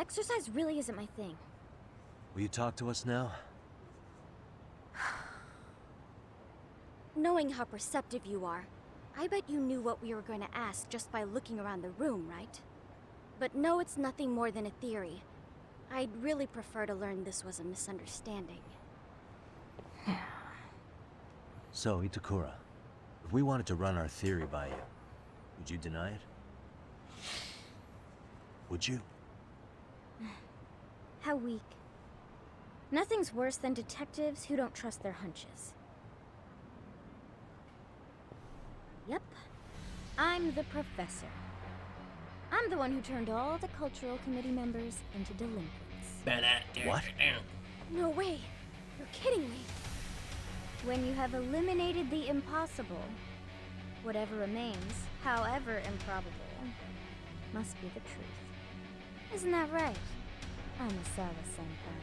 Exercise really isn't my thing. Will you talk to us now? Knowing how perceptive you are, I bet you knew what we were going to ask just by looking around the room, right? But no, it's nothing more than a theory. I'd really prefer to learn this was a misunderstanding. So, Itakura, if we wanted to run our theory by you, would you deny it? Would you? How weak. Nothing's worse than detectives who don't trust their hunches. Yep. I'm the professor. I'm the one who turned all the cultural committee members into delinquents. What? No way. You're kidding me. When you have eliminated the impossible, whatever remains, however improbable, must be the truth. Isn't that right, Anasawa-senpai?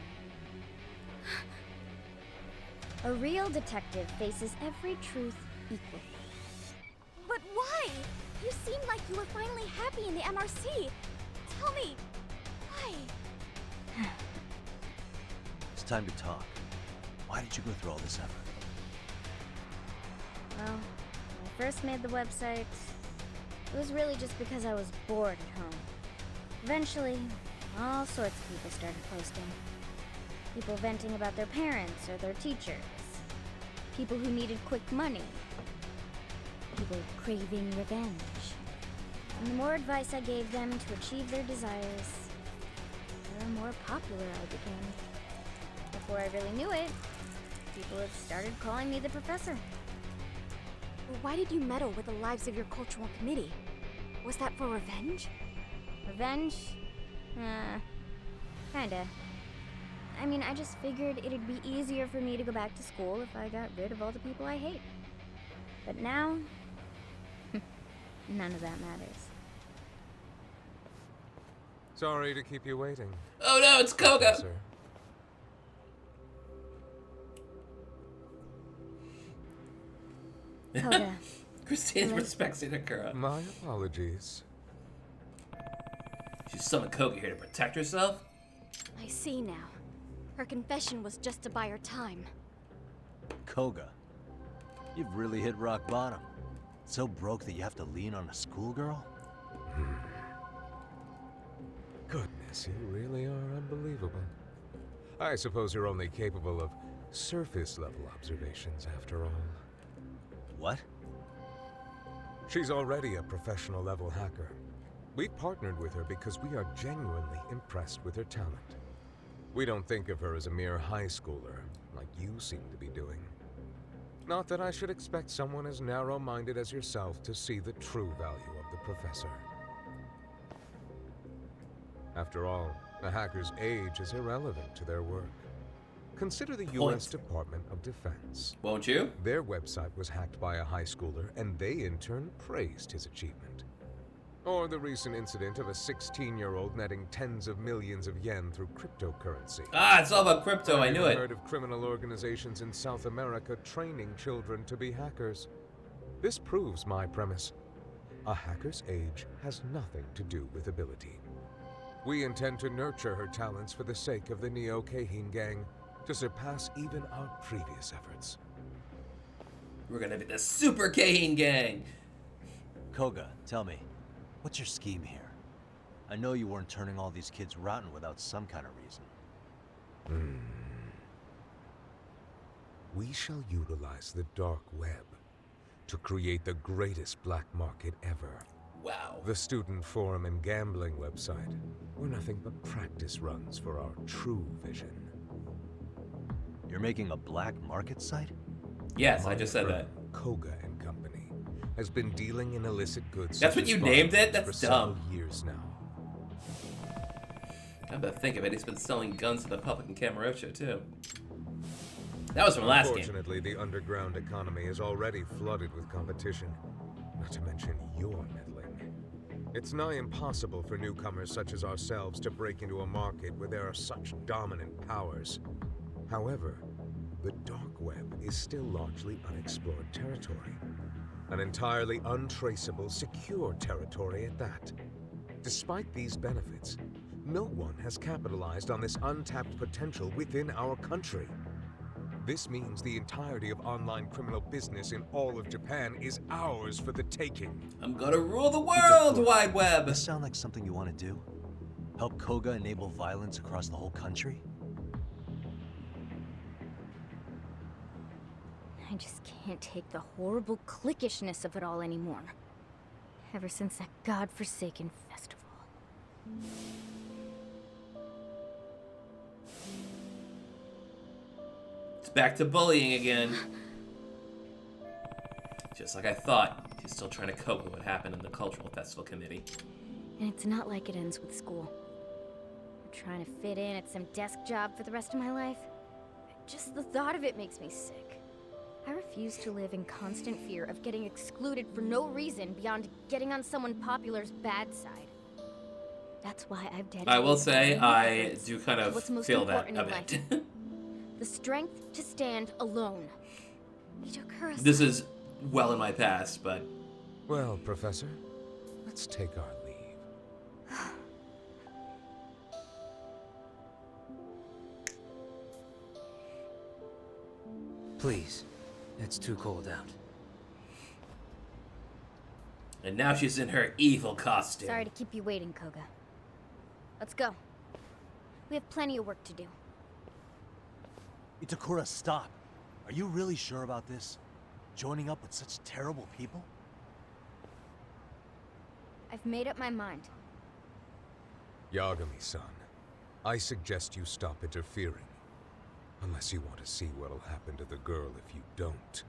A real detective faces every truth equally. But why? You seemed like you were finally happy in the MRC. Tell me, why? It's time to talk. Why did you go through all this effort? Well, when I first made the website, it was really just because I was bored at home. Eventually, all sorts of people started posting. People venting about their parents or their teachers. People who needed quick money. People craving revenge. And the more advice I gave them to achieve their desires, the more popular I became. Before I really knew it, people had started calling me the professor. Why did you meddle with the lives of your cultural committee? Was that for revenge? Revenge? Kinda. I mean, I just figured it'd be easier for me to go back to school if I got rid of all the people I hate. But now, none of that matters. Sorry to keep you waiting. Oh no, it's Koga! Professor. Koga. Christine respects Itakura. My apologies. She summoned Koga here to protect herself? I see now. Her confession was just to buy her time. Koga, you've really hit rock bottom. So broke that you have to lean on a schoolgirl? Goodness, you really are unbelievable. I suppose you're only capable of surface-level observations after all. What? She's already a professional-level hacker. We partnered with her because we are genuinely impressed with her talent. We don't think of her as a mere high schooler, like you seem to be doing. Not that I should expect someone as narrow-minded as yourself to see the true value of the professor. After all, a hacker's age is irrelevant to their work. Consider the U.S. Department of Defense. Won't you? Their website was hacked by a high schooler, and they in turn praised his achievement. Or the recent incident of a 16-year-old netting tens of millions of yen through cryptocurrency. Ah, it's all about crypto, I knew it. I've heard of criminal organizations in South America training children to be hackers. This proves my premise. A hacker's age has nothing to do with ability. We intend to nurture her talents for the sake of the Neo Keihin gang, to surpass even our previous efforts. We're gonna be the Super Keihin gang! Koga, tell me, what's your scheme here? I know you weren't turning all these kids rotten without some kind of reason. We shall utilize the dark web to create the greatest black market ever. Wow. The student forum and gambling website were nothing but practice runs for our true vision. You're making a black market site? Yes, I just said firm, that. Koga and Company has been dealing in illicit goods. That's such what as you named it? firearms That's for dumb. several years now. Come to think of it, he's been selling guns to the public in Kamurocho, too. That was from last game. Unfortunately, the underground economy is already flooded with competition, not to mention your meddling. It's nigh impossible for newcomers such as ourselves to break into a market where there are such dominant powers. However, the dark web is still largely unexplored territory. An entirely untraceable, secure territory at that. Despite these benefits, No one has capitalized on this untapped potential within our country. This means the entirety of online criminal business in all of Japan is ours for the taking. I'm gonna rule the world, Wide Web! Does this sound like something you want to do? Help Koga enable violence across the whole country? I just can't take the horrible cliquishness of it all anymore. Ever since that godforsaken festival. It's back to bullying again. Just like I thought. She's still trying to cope with what happened in the Cultural Festival Committee. And it's not like it ends with school. I'm trying to fit in at some desk job for the rest of my life. Just the thought of it makes me sick. I refuse to live in constant fear of getting excluded for no reason beyond getting on someone popular's bad side. That's why I've dedicated I will say, my I efforts do kind to of what's most feel that important a in bit. life. The strength to stand alone. Itokura-san. This is well in my past, but... Well, Professor, let's take our leave. Please, it's too cold out. And now she's in her evil costume. Sorry to keep you waiting, Koga. Let's go. We have plenty of work to do. Itakura, stop. Are you really sure about this? Joining up with such terrible people? I've made up my mind. Yagami-san, I suggest you stop interfering. Unless you want to see what'll happen to the girl if you don't.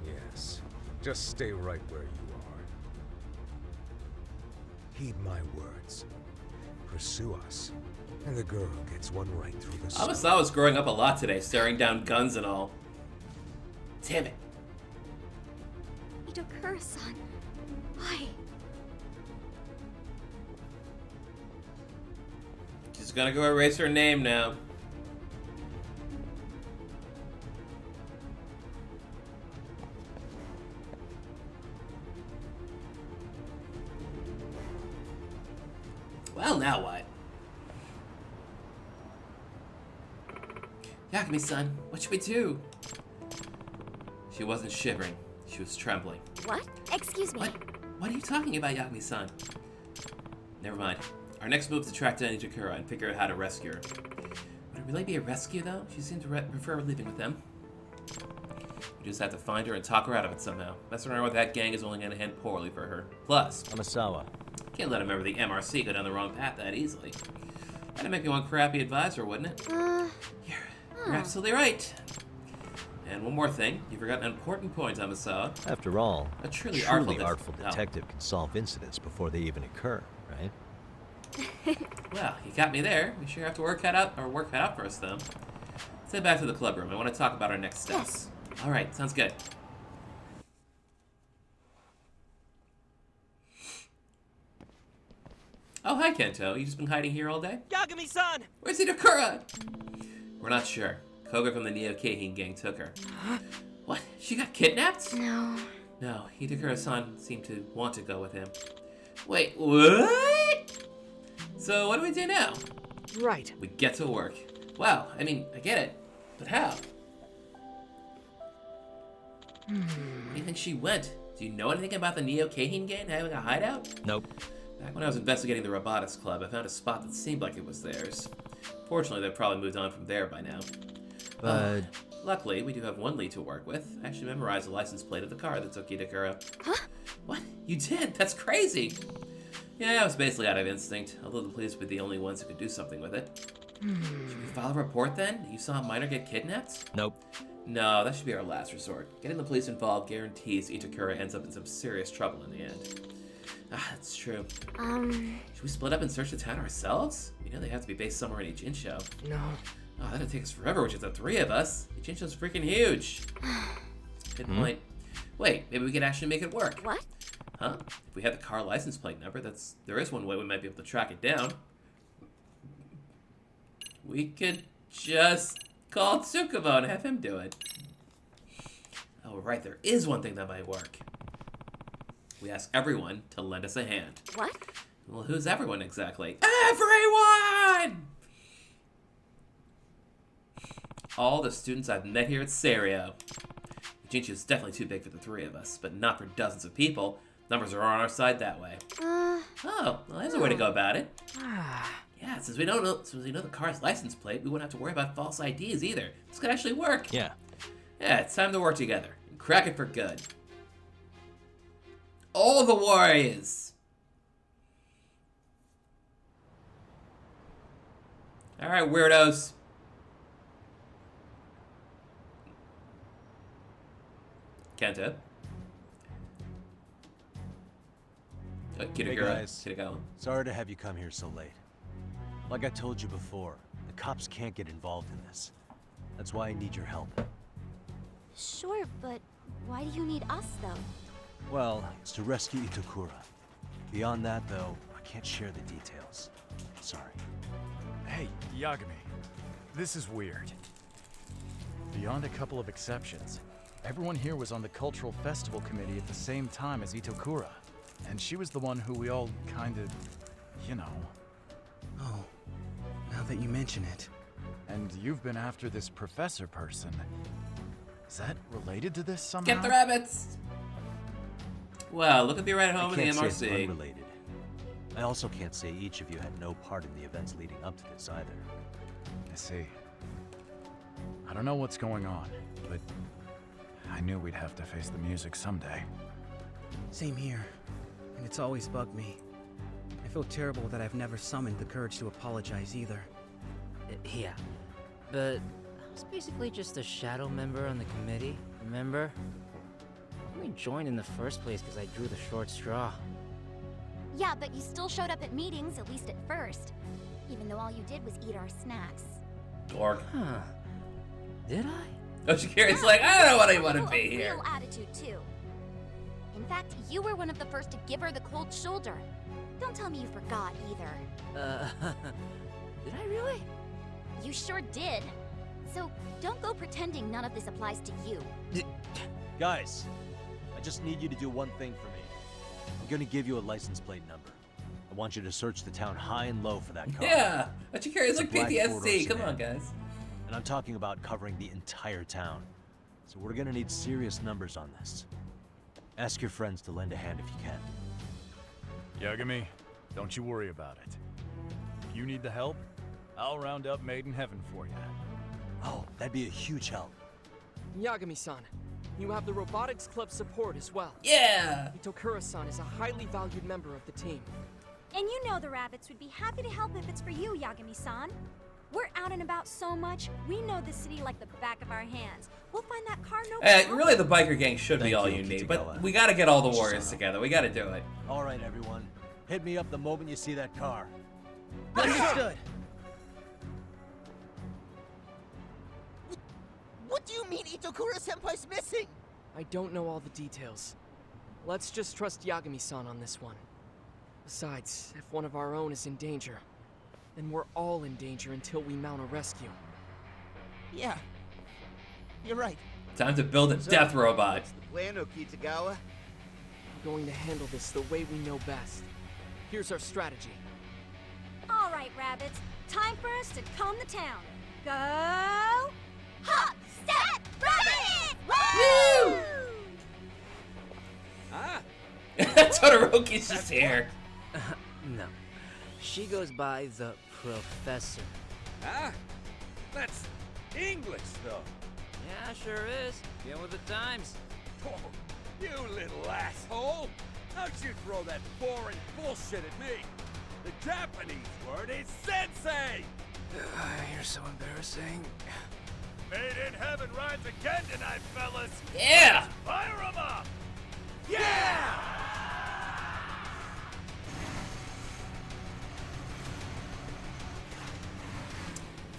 Yes, just stay right where you are. Heed my words. Pursue us, and the girl gets one right through the soul. Amasawa's growing up a lot today, staring down guns and all. Damn it. Itokura-san, why? She's gonna go erase her name now. Well, now what? Yagami-san, what should we do? She wasn't shivering. She was trembling. What? Excuse me. What are you talking about, Yagami-san? Never mind. Our next move is to track down Itakura and figure out how to rescue her. Would it really be a rescue, though? She seemed to prefer living with them. We just have to find her and talk her out of it somehow. Messing around with that gang is only going to end poorly for her. Plus, Amasawa. Can't let a member of the MRC go down the wrong path that easily. That'd make me one crappy advisor, wouldn't it? You're absolutely right. And one more thing, you forgot an important point, Amasawa. After all, a truly artful detective can solve incidents before they even occur, right? Well, you got me there. We sure have to work that out for us, though. Let's head back to the club room. I want to talk about our next steps. All right, sounds good. Oh, hi, Kento. You just been hiding here all day? Yagami-san! Where's Itakura? We're not sure. Koga from the Neo Keihin gang took her. What? She got kidnapped? No. No, Itakura-san seemed to want to go with him. Wait, what? So what do we do now? Right. We get to work. Wow, I mean, I get it. But how? Where do you think she went? Do you know anything about the Neo Keihin gang having a hideout? Nope. Back when I was investigating the robotics club, I found a spot that seemed like it was theirs. Fortunately, they've probably moved on from there by now. But... luckily, we do have one lead to work with. I actually memorized the license plate of the car that took Itakura. Huh? What? You did? That's crazy! Yeah, I was basically out of instinct, although the police were the only ones who could do something with it. Should we file a report then? You saw a minor get kidnapped? Nope. No, that should be our last resort. Getting the police involved guarantees Itakura ends up in some serious trouble in the end. Ah, that's true. Should we split up and search the town ourselves? We know they have to be based somewhere in Ijincho. No. Oh, that'd take us forever, which is the three of us. Ijincho's freaking huge. Good point. Wait, maybe we could actually make it work. What? Huh? If we had the car license plate number, there is one way we might be able to track it down. We could just call Tsukubo and have him do it. Oh, right, there is one thing that might work. We ask everyone to lend us a hand. What? Well, who's everyone exactly? Everyone! All the students I've met here at Serio. Jinchu is definitely too big for the three of us, but not for dozens of people. Numbers are on our side that way. Oh, well, there's a way to go about it. Yeah, since we know the car's license plate, we wouldn't have to worry about false IDs either. This could actually work. Yeah. Yeah, it's time to work together and crack it for good. All the warriors. All right, weirdos. Kenta. Hey guys, sorry to have you come here so late. Like I told you before, the cops can't get involved in this. That's why I need your help. Sure, but why do you need us, though? Well, it's to rescue Itakura. Beyond that, though, I can't share the details. Sorry. Hey, Yagami. This is weird. Beyond a couple of exceptions, everyone here was on the Cultural Festival Committee at the same time as Itokura. And she was the one who we all kind of, you know. Oh, now that you mention it. And you've been after this professor person. Is that related to this somehow? Get the rabbits! Well, look at the ride home in the I can't say MRC. it's unrelated. I also can't say each of you had no part in the events leading up to this either. I see. I don't know what's going on, but I knew we'd have to face the music someday. Same here. And it's always bugged me. I feel terrible that I've never summoned the courage to apologize either. Yeah, but I was basically just a shadow member on the committee, remember? I only joined in the first place because I drew the short straw. Yeah, but you still showed up at meetings, at least at first. Even though all you did was eat our snacks. Dork. Huh. Did I? Oh, Shakira's like, I don't know what I want to be A here. real attitude, too. In fact, you were one of the first to give her the cold shoulder. Don't tell me you forgot, either. Did I really? You sure did. So, don't go pretending none of this applies to you. Guys, I just need you to do one thing for me. I'm gonna give you a license plate number. I want you to search the town high and low for that car. Yeah, Shakira's It's a like black PTSD. four-door Come on, sedan. guys. And I'm talking about covering the entire town. So we're gonna need serious numbers on this. Ask your friends to lend a hand if you can. Yagami, don't you worry about it. If you need the help, I'll round up Made in Heaven for you. Oh, that'd be a huge help. Yagami-san, you have the Robotics Club support as well. Yeah! Itokura-san is a highly valued member of the team. And you know the rabbits would be happy to help if it's for you, Yagami-san. We're out and about so much, we know the city like the back of our hands. We'll find that car no problem. Really, the biker gang should be Thank all you, you need, Kitagawa. but we gotta get all the warriors together. We gotta do it. All right, everyone. Hit me up the moment you see that car. Understood. What do you mean Itokura-senpai's missing? I don't know all the details. Let's just trust Yagami-san on this one. Besides, if one of our own is in danger, then we're all in danger until we mount a rescue. Yeah, you're right. Time to build a death robot. What's the plan, Okitagawa? We're going to handle this the way we know best. Here's our strategy. All right, rabbits, time for us to comb the town. Go! Hop, step, rabbit! Woo! Todoroki's just here. No. She goes by the Professor. Ah, that's English, though. Yeah, sure is. Get with the times. Oh, you little asshole! How'd you throw that foreign bullshit at me? The Japanese word is sensei! You're so embarrassing. Made in Heaven rides again tonight, fellas! Yeah! Fire 'em up! Yeah!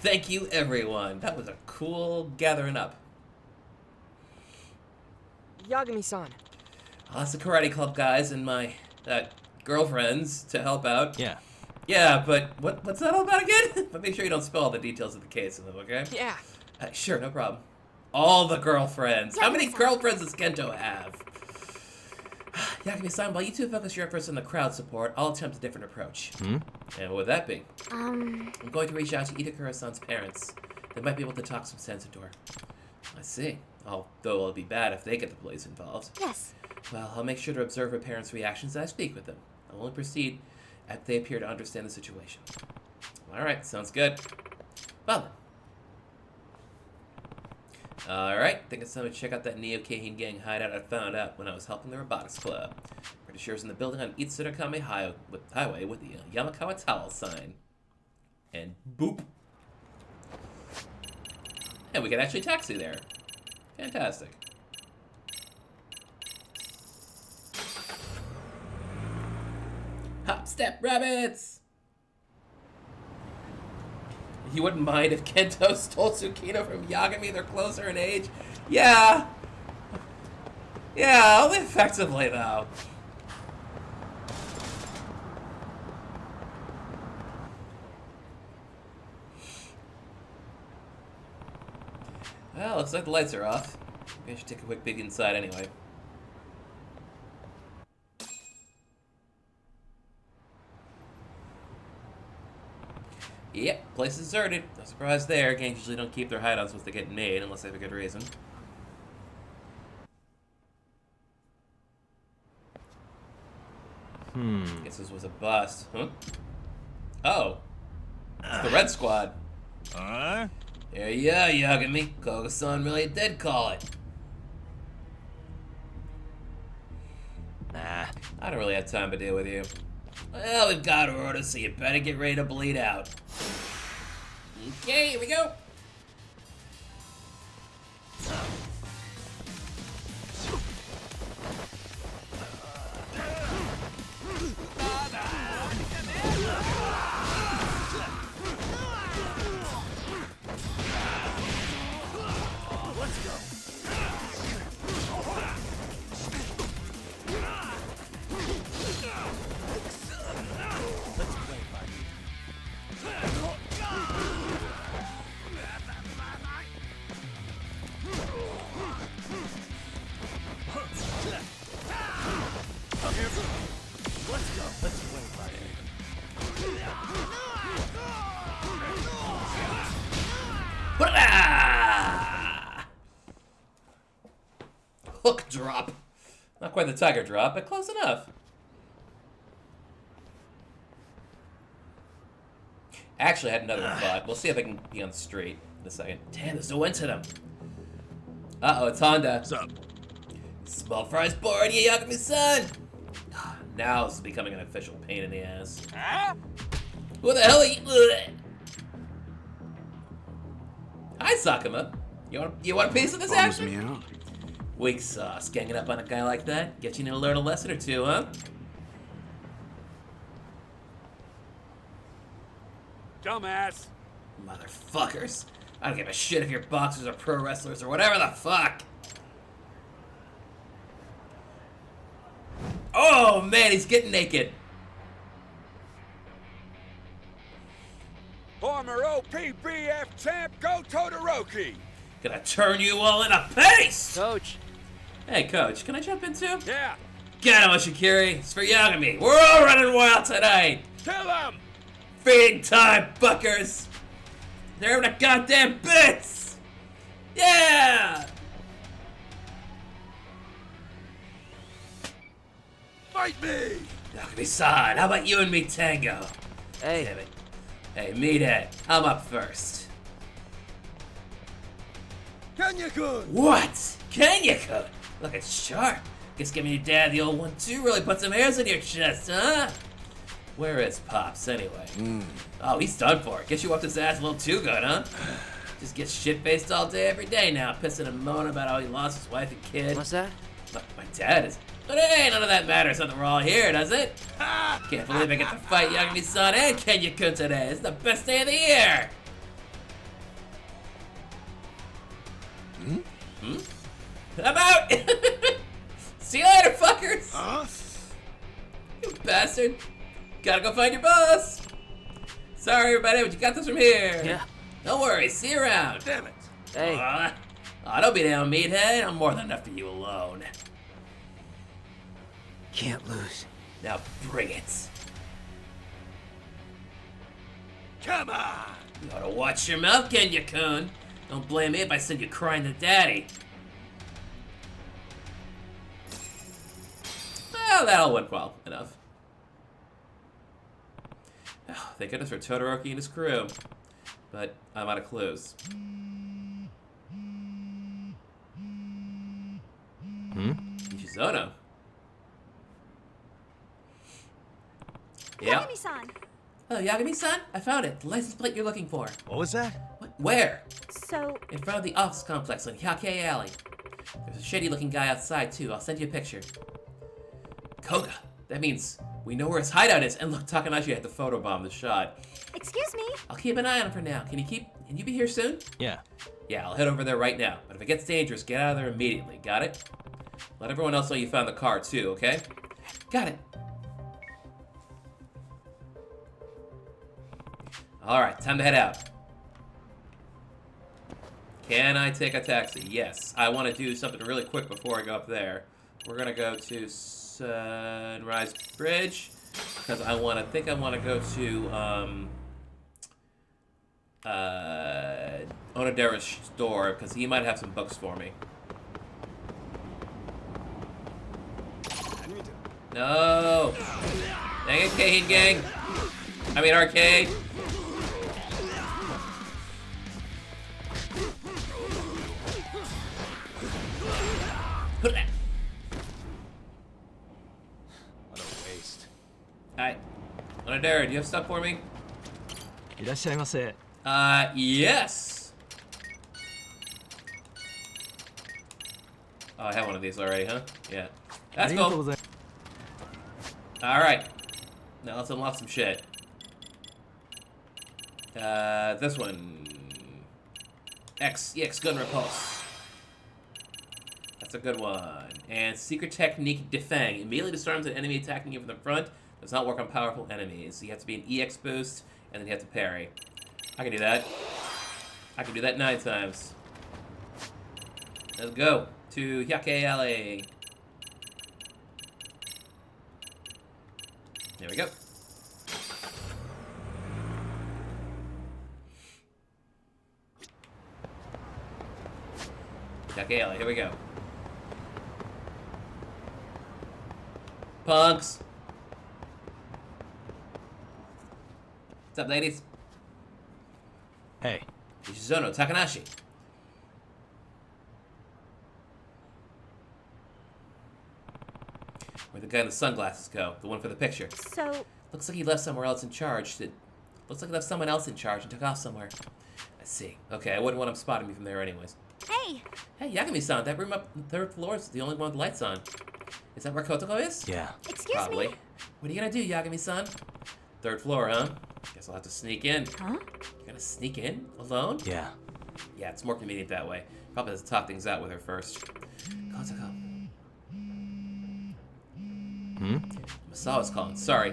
Thank you, everyone. That was a cool gathering up. Yagami-san. That's the karate club guys and my girlfriends to help out. Yeah. Yeah, but what's that all about again? But make sure you don't spill all the details of the case, okay? Yeah. Sure, no problem. All the girlfriends. How many girlfriends does Kento have? Yagami-san, while you two focus your efforts on the crowd support, I'll attempt a different approach. Hmm? And what would that be? I'm going to reach out to Itakura-san's parents. They might be able to talk some sense into her. I see. Although it'll be bad if they get the police involved. Yes. Well, I'll make sure to observe her parents' reactions as I speak with them. I'll only proceed if they appear to understand the situation. Alright, sounds good. Well then. Alright, think it's time to check out that Neo Keihin gang hideout I found out when I was helping the robotics club. Pretty sure it's in the building on Itsurakame Highway with the Yamakawa Towel sign. And boop. And we can actually taxi there. Fantastic. Hop, step, rabbits! You wouldn't mind if Kento stole Tsukino from Yagami? They're closer in age. Yeah. Yeah, only effectively, though. Well, looks like the lights are off. Maybe I should take a quick peek inside anyway. Yep, place is deserted. No surprise there. Gangs usually don't keep their hideouts once they get made, unless they have a good reason. Guess this was a bust. Huh? Oh. It's the Red Squad. Huh? There you are, Yagami. Koga-san really did call it. Nah, I don't really have time to deal with you. Well, we've got orders, so you better get ready to bleed out. Okay, here we go. Hook drop. Not quite the tiger drop, but close enough. Actually, I had another thought. We'll see if I can be on the street in a second. Damn, there's no end to them. Uh-oh, it's Honda. What's up? Small fries bored, you Yagami-san. Now this is becoming an official pain in the ass. Huh? Who the hell are you? Hi, Sakuma. You want a piece of this action? Me out. Weak sauce. Ganging up on a guy like that? Get you to learn a lesson or two, huh? Dumbass. Motherfuckers. I don't give a shit if you're boxers or pro wrestlers or whatever the fuck. Oh man, he's getting naked. Former OPBF champ Go Todoroki. Gonna turn you all in a paste! Coach. Hey, Coach, can I jump in too? Yeah. Get him, Shikiri. It's for Yagami. We're all running wild tonight. Kill him. Feeding time, fuckers. They're having a goddamn bits. Yeah. Fight me. Yagami-san, how about you and me tango? Hey. Damn it. Hey, meathead, I'm up first. Kenya-kun. What? Kenya-kun? Looking sharp. Guess giving your dad the old 1-2 really put some hairs in your chest, huh? Where is Pops, anyway? Oh, he's done for it. Guess you whooped his ass a little too good, huh? Just gets shit-faced all day, every day now, pissing and moaning about how he lost his wife and kid. What's that? My dad is... But hey, none of that matters when we're all here, does it? Can't believe I get to fight Yagami-san and Kenya-kun today. It's the best day of the year! I'm out! See you later, fuckers! Huh? You bastard! Gotta go find your boss! Sorry, everybody, but you got this from here! Yeah. Don't worry, see you around! Damn it! Hey! Don't be down, meathead. I'm more than enough for you alone. Can't lose. Now bring it. Come on! You ought to watch your mouth, Kenya-kun. Don't blame me if I send you crying to daddy. Well, that all went well enough. Oh, thank goodness for Todoroki and his crew. But I'm out of clues. Ishizono. Yeah. Yagami-san. Oh, Yagami-san? I found it. The license plate you're looking for. What was that? What? Where? So... In front of the office complex on Hyakei Alley. There's a shady-looking guy outside, too. I'll send you a picture. Koga. That means we know where his hideout is. And look, Takanashi had to photobomb the shot. Excuse me? I'll keep an eye on him for now. Can you be here soon? Yeah. Yeah, I'll head over there right now. But if it gets dangerous, get out of there immediately. Got it? Let everyone else know you found the car, too, okay? Got it. Alright, time to head out. Can I take a taxi? Yes. I want to do something really quick before I go up there. We're going to go to Sunrise Bridge. Because I want to go to, Onodera's store. Because he might have some books for me. No! Dang it, Kahin Gang! I mean, Arcade! What a waste. Alright. Onodera, do you have stuff for me? Irashaimase. Yes! Oh, I have one of these already, huh? Yeah. That's cool. Alright. Now let's unlock some shit. This one. EX Gun Repulse. That's a good one. And Secret Technique Defang. Immediately disarms an enemy attacking you from the front. Does not work on powerful enemies. You have to be an EX boost, and then you have to parry. I can do that. I can do that 9 times. Let's go to Hyakei Alley. There we go. Hyakei Alley, here we go. Punks. What's up, ladies? Hey. Ishizono Takanashi. Where'd the guy in the sunglasses go? The one for the picture. So... Looks like he left somewhere else in charge. Looks like he left someone else in charge and took off somewhere. I see. Okay, I wouldn't want him spotting me from there anyways. Hey! Hey, Yagami-san, that room up on the 3rd floor is the only one with lights on. Is that where Kotoko is? Yeah. Excuse Probably. me? What are you gonna do, Yagami-san? 3rd floor, huh? Guess I'll have to sneak in. Huh? You're gonna sneak in? Alone? Yeah. Yeah, it's more convenient that way. Probably has to talk things out with her first. Kotoko. Masawa's calling. Sorry.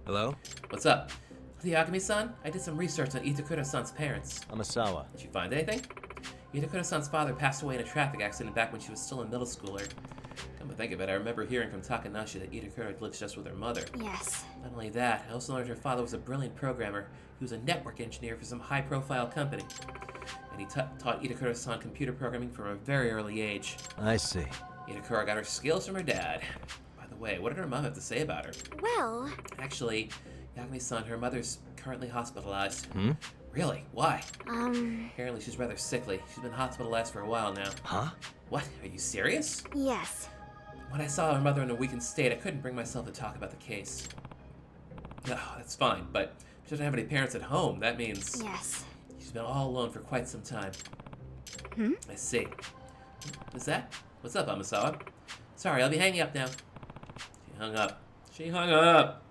Hello? What's up? Yagami-san, I did some research on Itakura-san's parents. Amasawa. Did you find anything? Itakura-san's father passed away in a traffic accident back when she was still a middle schooler. Come to think of it, I remember hearing from Takanashi that Itakura lives just with her mother. Yes. Not only that, I also learned her father was a brilliant programmer. He was a network engineer for some high-profile company. And he taught Itakura-san computer programming from a very early age. I see. Itakura got her skills from her dad. By the way, what did her mom have to say about her? Well... Actually, Yagami-san, her mother's currently hospitalized. Really? Why? Apparently she's rather sickly. She's been hospitalized for a while now. Huh? What? Are you serious? Yes. When I saw her mother in a weakened state, I couldn't bring myself to talk about the case. No, that's fine, but she doesn't have any parents at home. That means... Yes. She's been all alone for quite some time. I see. Is that? What's up, Amasawa? Sorry, I'll be hanging up now. She hung up. She hung up!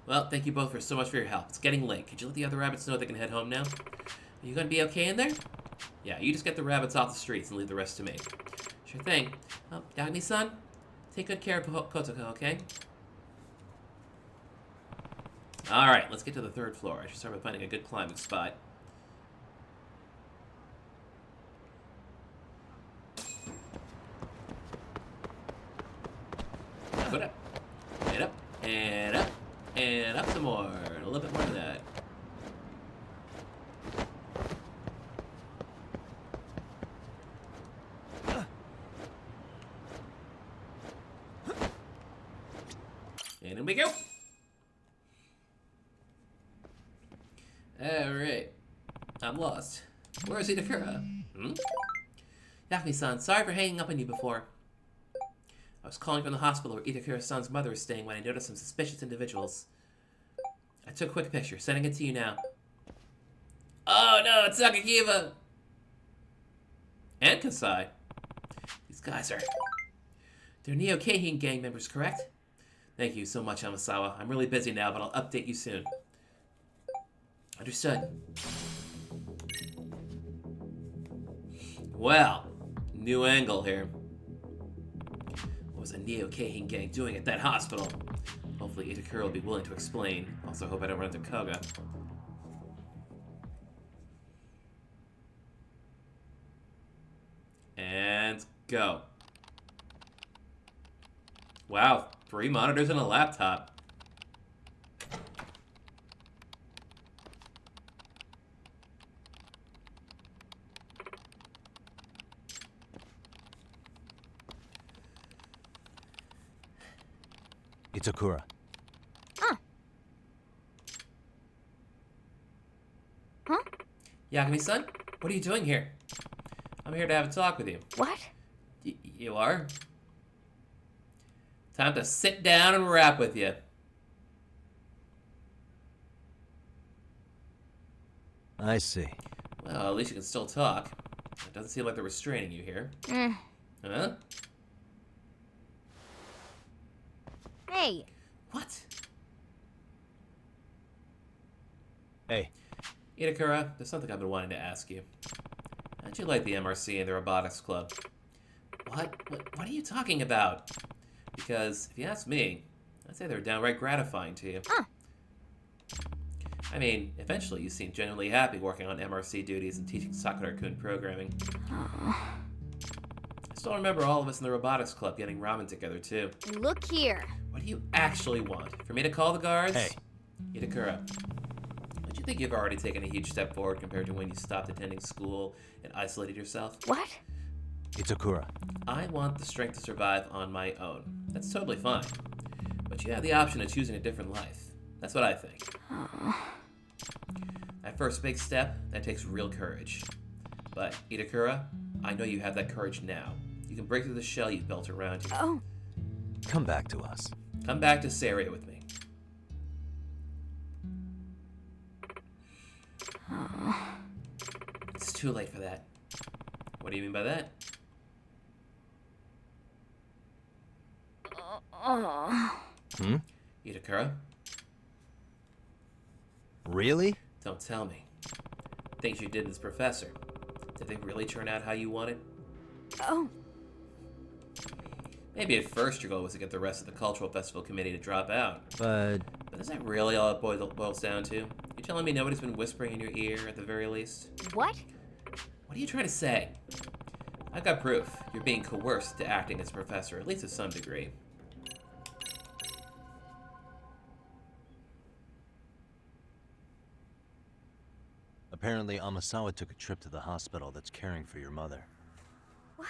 Well, thank you both so much for your help. It's getting late. Could you let the other rabbits know they can head home now? Are you gonna be okay in there? Yeah, you just get the rabbits off the streets and leave the rest to me. Sure thing. Well, Yagami-san, take good care of Kotoko, okay? Alright, let's get to the 3rd floor. I should start by finding a good climbing spot. more of that. And in we go. Alright. I'm lost. Where is Itakura? Yakume-san, sorry for hanging up on you before. I was calling from the hospital where Itakura-san's mother is staying when I noticed some suspicious individuals. I took a quick picture, sending it to you now. Oh no, it's Sakakiba! And Kasai. These guys are... They're Neo-Keihin gang members, correct? Thank you so much, Amasawa. I'm really busy now, but I'll update you soon. Understood. Well, new angle here. What was a Neo-Keihin gang doing at that hospital? Hopefully Itakura will be willing to explain. Also hope I don't run into Koga. And go. Wow, 3 monitors and a laptop. Itakura. Huh? Yakume-san, what are you doing here? I'm here to have a talk with you. What? You are? Time to sit down and rap with you. I see. Well, at least you can still talk. It doesn't seem like they're restraining you here. Huh? Hey. What? Hey. Itakura, there's something I've been wanting to ask you. How'd you like the MRC and the robotics club? What are you talking about? Because, if you ask me, I'd say they're downright gratifying to you. I mean, eventually you seem genuinely happy working on MRC duties and teaching Sakura-kun programming. I still remember all of us in the robotics club getting ramen together, too. Look here. What do you actually want? For me to call the guards? Hey. Itakura, don't you think you've already taken a huge step forward compared to when you stopped attending school and isolated yourself? What? Itakura. I want the strength to survive on my own. That's totally fine. But you have the option of choosing a different life. That's what I think. That first big step, that takes real courage. But, Itakura, I know you have that courage now. You can break through the shell you've built around you. Oh. Come back to us. Come back to Saria with me. It's too late for that. What do you mean by that? Itakura? Really? Don't tell me. Things you did as professor. Did they really turn out how you wanted? Oh. Maybe at first your goal was to get the rest of the cultural festival committee to drop out. But is that really all it boils down to? You telling me nobody's been whispering in your ear at the very least? What? What are you trying to say? I've got proof. You're being coerced to acting as a professor, at least to some degree. apparently Amasawa took a trip to the hospital that's caring for your mother. What?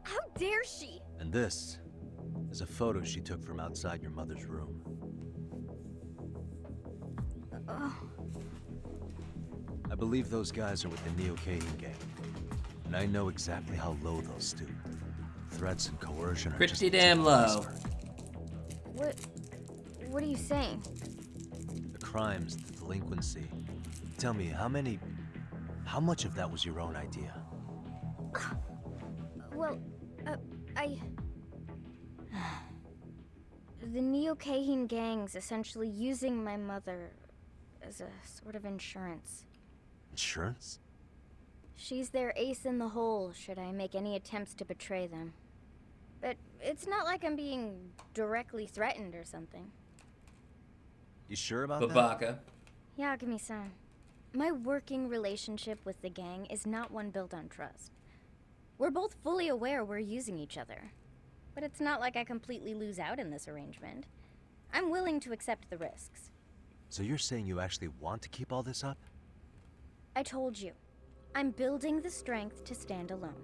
How dare she? And this is a photo she took from outside your mother's room. I believe those guys are with the Neo-Keihin gang. And I know exactly how low they'll stoop. Threats and coercion are pretty just damn low. What are you saying? The crimes, the delinquency. Tell me, how much of that was your own idea? Well, the Neo-Keihin gang's essentially using my mother as a sort of insurance. Insurance? She's their ace in the hole should I make any attempts to betray them. But it's not like I'm being directly threatened or something. You sure about Babaka. Yagami-san, my working relationship with the gang is not one built on trust. We're both fully aware we're using each other. But it's not like I completely lose out in this arrangement. I'm willing to accept the risks. So you're saying you actually want to keep all this up? I told you. I'm building the strength to stand alone.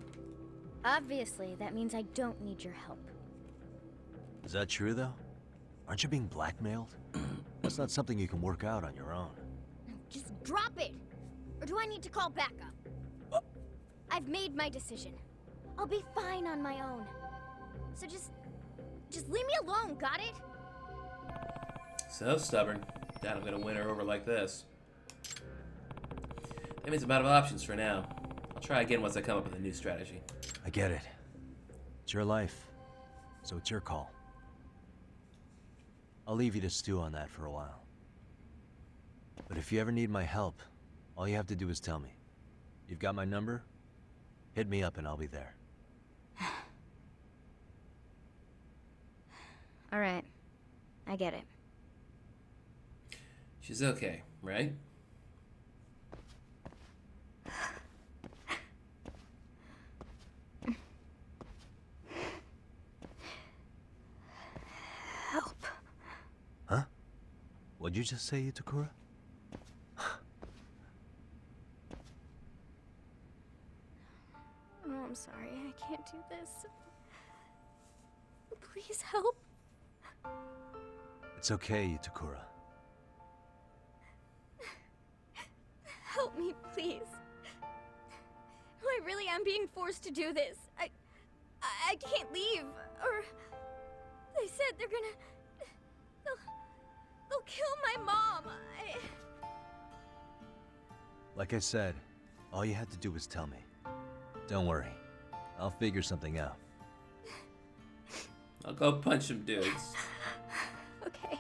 Obviously, that means I don't need your help. Is that true, though? Aren't you being blackmailed? That's not something you can work out on your own. Just drop it! Or do I need to call backup? I've made my decision. I'll be fine on my own. So just leave me alone, got it? So stubborn. Doubt I'm gonna win her over like this. That means I'm out of options for now. I'll try again once I come up with a new strategy. I get it. It's your life, so it's your call. I'll leave you to stew on that for a while. But if you ever need my help, all you have to do is tell me. You've got my number? Hit me up and I'll be there. All right. I get it. She's okay, right? Help. Huh? What'd you just say, Itakura? Oh, I'm sorry. I can't do this. Please help. It's okay, Itakura. Help me, please. I really am being forced to do this. I can't leave. Or they said they're gonna... They'll kill my mom. Like I said, all you had to do was tell me. Don't worry. I'll figure something out. I'll go punch some dudes. Okay.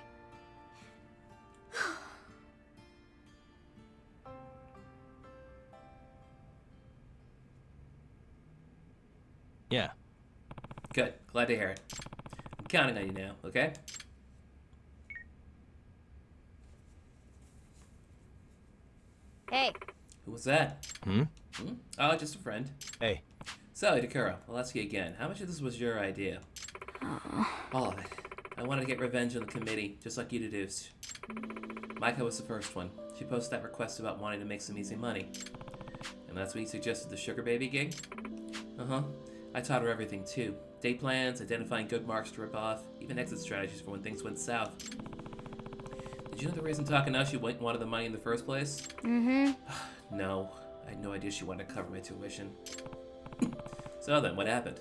Yeah. Good. Glad to hear it. I'm counting on you now, okay? Hey. Who was that? Hmm? Oh, just a friend. Hey. So, Itakura, I'll ask you again. How much of this was your idea? All of it. I wanted to get revenge on the committee, just like you deduced. Micah was the first one. She posted that request about wanting to make some easy money. And that's when you suggested the sugar baby gig? Uh-huh. I taught her everything, too. Day plans, identifying good marks to rip off, even exit strategies for when things went south. Did you know the reason Takanashi wanted the money in the first place? Mm-hmm. No. I had no idea she wanted to cover my tuition. So then, what happened?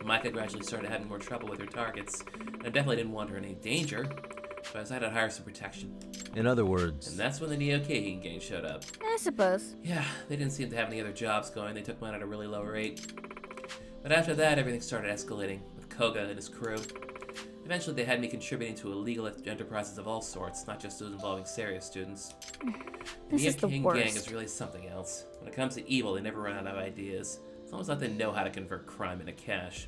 Micah gradually started having more trouble with her targets. I definitely didn't want her in any danger, so I decided to hire some protection. In other words... And that's when the Neo Keihin gang showed up. I suppose. Yeah, they didn't seem to have any other jobs going. They took mine at a really low rate. But after that, everything started escalating, with Koga and his crew. Eventually, they had me contributing to illegal enterprises of all sorts, not just those involving serious students. The Neo Keihin gang is really something else. When it comes to evil, they never run out of ideas. It's almost like they know how to convert crime into cash.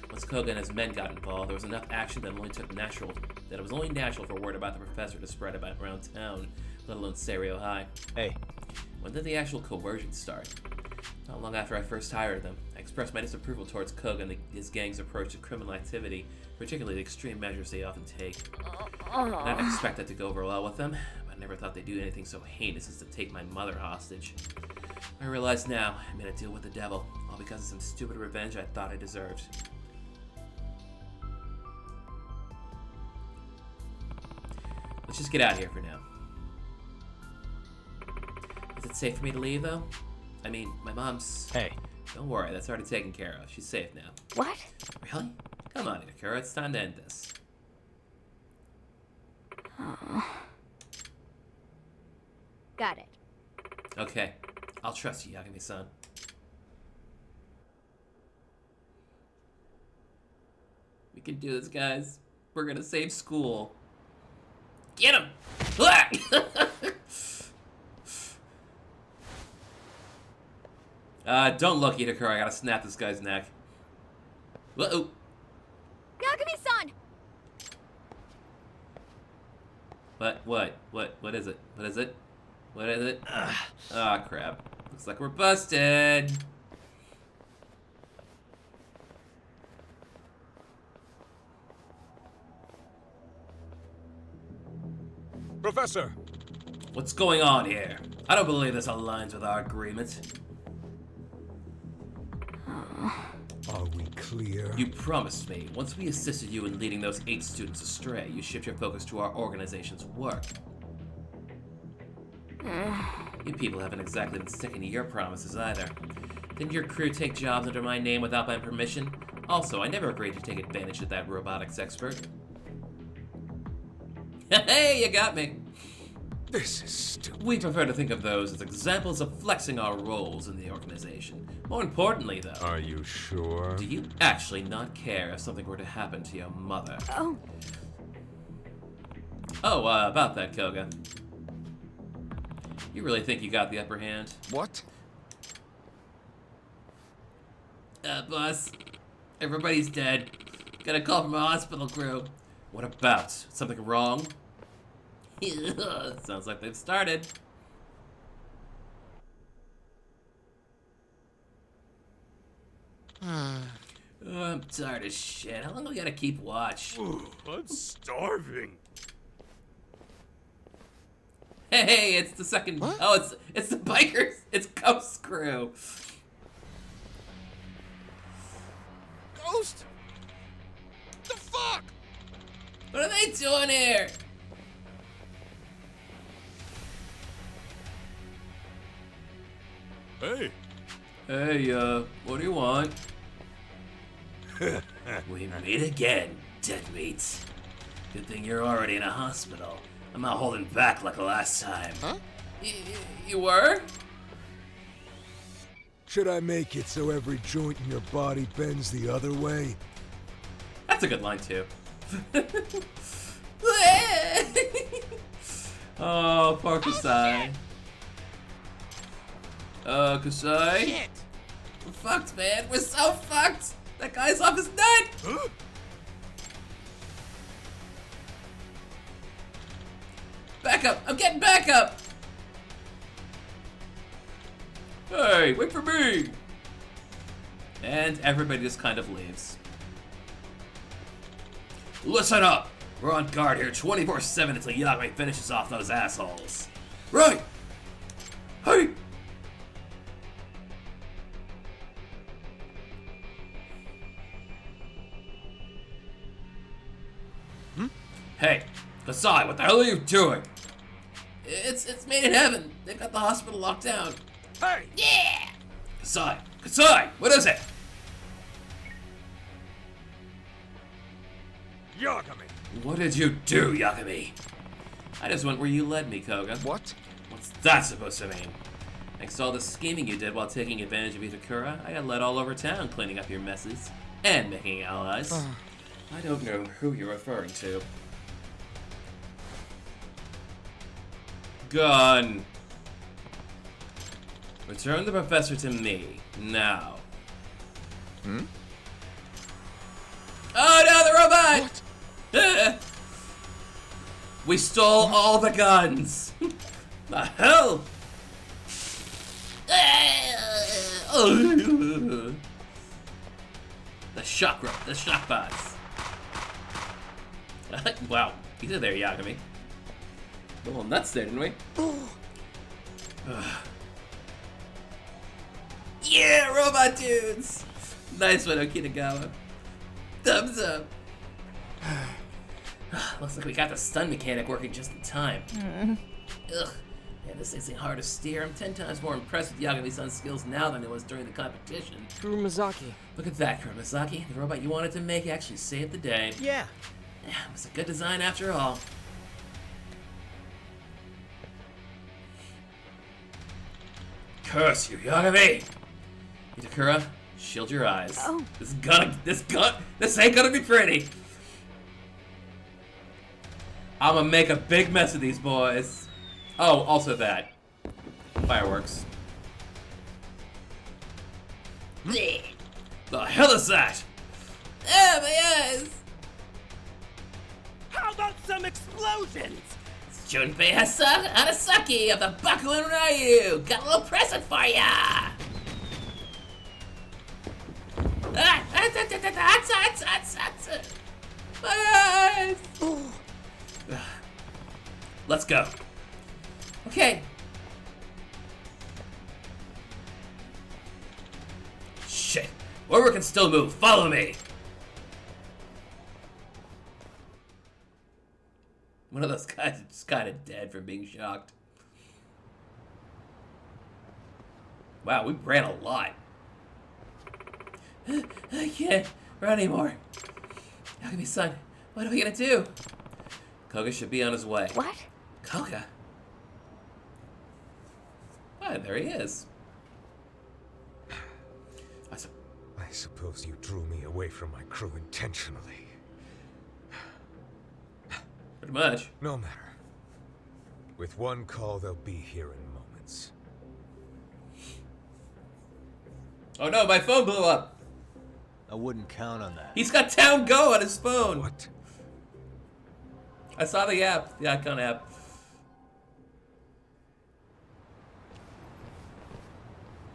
Once Koga and his men got involved, there was enough action that it was only natural for word about the professor to spread about around town, let alone Serio High. Hey. When did the actual coercion start? Not long after I first hired them, I expressed my disapproval towards Koga and his gang's approach to criminal activity, particularly the extreme measures they often take. And I didn't expect that to go over well with them, but I never thought they'd do anything so heinous as to take my mother hostage. I realize now I made a deal with the devil, all because of some stupid revenge I thought I deserved. Let's just get out of here for now. Is it safe for me to leave, though? I mean, my mom's... Hey. Don't worry, that's already taken care of. She's safe now. What? Really? Come on, Itakura, it's time to end this. Got it. Okay. I'll trust you, Yagami-san. We can do this, guys. We're gonna save school. Get him! Don't look, Itakura. I gotta snap this guy's neck. Uh-oh. Yagami-san! What is it? What is it? What is it? Ah, crap. Looks like we're busted. Professor! What's going on here? I don't believe this aligns with our agreement. Are we clear? You promised me, once we assisted you in leading those 8 students astray, you shift your focus to our organization's work. You people haven't exactly been sticking to your promises either. Didn't your crew take jobs under my name without my permission? Also, I never agreed to take advantage of that robotics expert. Hey, you got me! This is stupid. We prefer to think of those as examples of flexing our roles in the organization. More importantly, though... Are you sure? Do you actually not care if something were to happen to your mother? Oh. Oh, about that, Koga. You really think you got the upper hand? What? Boss. Everybody's dead. Got a call from a hospital crew. What about? Something wrong? Sounds like they've started. I'm tired of shit. How long do we gotta keep watch? I'm starving. Hey, it's the second. What? Oh, it's the bikers. It's Ghost Crew. Ghost? The fuck? What are they doing here? Hey. Hey, what do you want? We meet again, dead meat. Good thing you're already in a hospital. I'm not holding back like the last time. Huh? You were? Should I make it so every joint in your body bends the other way? That's a good line, too. Oh, poor Kasai. Kasai? Shit! We're fucked, man. We're so fucked! That guy's off his nut! Huh? Back up! I'm getting back up! Hey, wait for me! And everybody just kind of leaves. Listen up! We're on guard here 24/7 until Yagami finishes off those assholes. Right! Hey! Hey, Kasai, what the hell are you doing? It's made in heaven. They've got the hospital locked down. Hey! Yeah! Kasai, what is it? Yagami! What did you do, Yagami? I just went where you led me, Koga. What? What's that supposed to mean? Thanks to all the scheming you did while taking advantage of Itakura, I got led all over town cleaning up your messes and making allies. I don't know who you're referring to. Gun. Return the professor to me, now. Hmm? Oh no, the robot! What? We stole all the guns! The hell? The shock bots. Wow, you did there, Yagami. A little nuts there, didn't we? Yeah, robot dudes! Nice one, Okitagawa. Thumbs up. Looks like we got the stun mechanic working just in time. Ugh. Man, this thing's hard to steer. I'm 10 times more impressed with Yagami-san's skills now than I was during the competition. Kurumazaki. Look at that, Kurumazaki. The robot you wanted to make actually saved the day. Yeah. Yeah, it was a good design after all. Curse you, Yagami! Itakura, shield your eyes. Oh. This ain't gonna be pretty. I'm gonna make a big mess of these boys. Oh, also that. Fireworks. The hell is that? Ah, my eyes! How about some explosions? It's Junpei Hanasaki of the Bakuin Ryu! Got a little present for ya! My eyes! Let's go. Okay. Shit. Or we can still move. Follow me. One of those guys is just kind of dead from being shocked. Wow, we ran a lot. I can't run anymore. Yagami-san, what are we gonna do? Koga should be on his way. What? Koga? Ah, there he is. I suppose you drew me away from my crew intentionally. Pretty much. No matter. With one call, they'll be here in moments. Oh no, my phone blew up. I wouldn't count on that. He's got Town Go on his phone. What? I saw the app, the Icon app.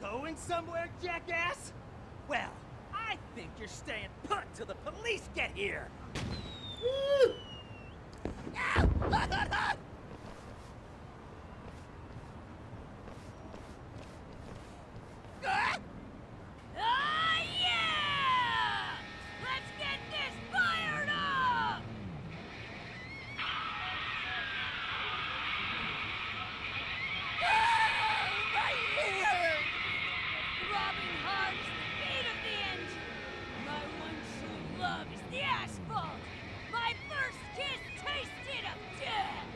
Going somewhere, jackass? Well, I think you're staying put till the police get here. Woo. Yeah! Let's get this fired up! My ear! Throbbing heart is the beat of the engine. My one true love is the asphalt. My first kiss tasted of death.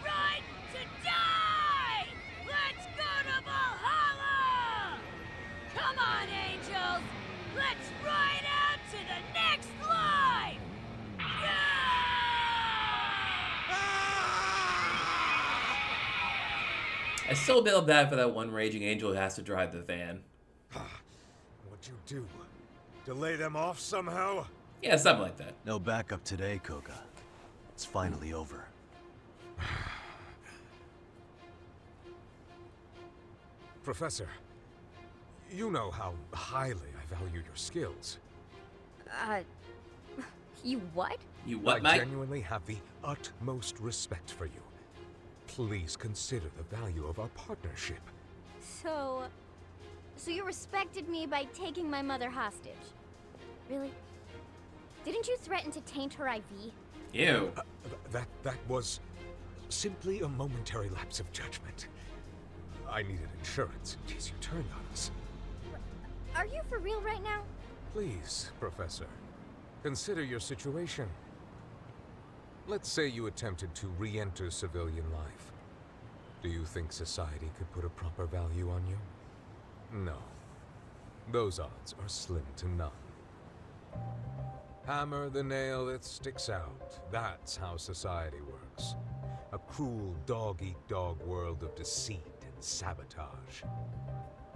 Ride to die! Let's go to Valhalla! Come on, angels! Let's ride out to the next life! I still feel bad for that one raging angel who has to drive the van. What'd you do? Delay them off somehow? Yeah, something like that. No backup today, Koga. It's finally over. Professor, you know how highly I value your skills. You what? You what, I mate? genuinely have the utmost respect for you. Please consider the value of our partnership. So you respected me by taking my mother hostage? Really? Didn't you threaten to taint her IV? Ew. That was simply a momentary lapse of judgment. I needed insurance in case you turned on us. Are you for real right now? Please, Professor, consider your situation. Let's say you attempted to re-enter civilian life. Do you think society could put a proper value on you? No. Those odds are slim to none. Hammer the nail that sticks out. That's how society works. A cruel dog-eat-dog world of deceit and sabotage.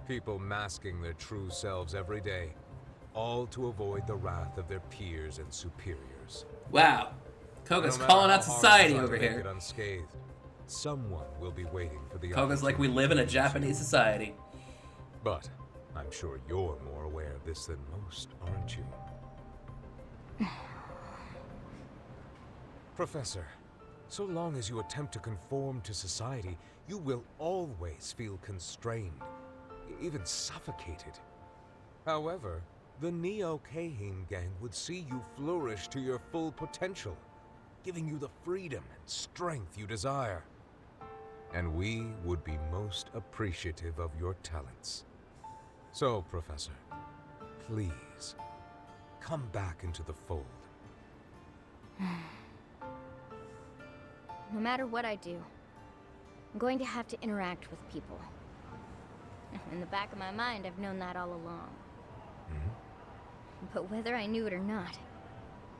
People masking their true selves every day, all to avoid the wrath of their peers and superiors. Wow. Koga's No matter calling how out hard society you try over to make here. it unscathed, someone will be waiting for the Koga's like we live in a Japanese society. But I'm sure you're more aware of this than most, aren't you? Professor, so long as you attempt to conform to society, you will always feel constrained, even suffocated. However, the Neo-Kahin gang would see you flourish to your full potential, giving you the freedom and strength you desire. And we would be most appreciative of your talents. So, Professor, please, come back into the fold. No matter what I do, I'm going to have to interact with people. In the back of my mind, I've known that all along. But whether I knew it or not,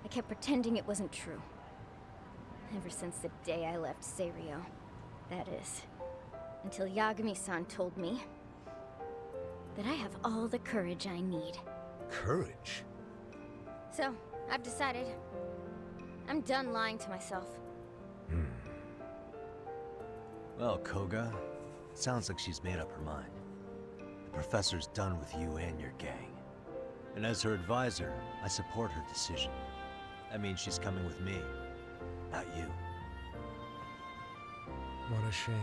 I kept pretending it wasn't true. Ever since the day I left Serio. That is, until Yagami-san told me that I have all the courage I need. Courage? So, I've decided I'm done lying to myself. Well, Koga, it sounds like she's made up her mind. The professor's done with you and your gang. And as her advisor, I support her decision. That means she's coming with me, not you. What a shame.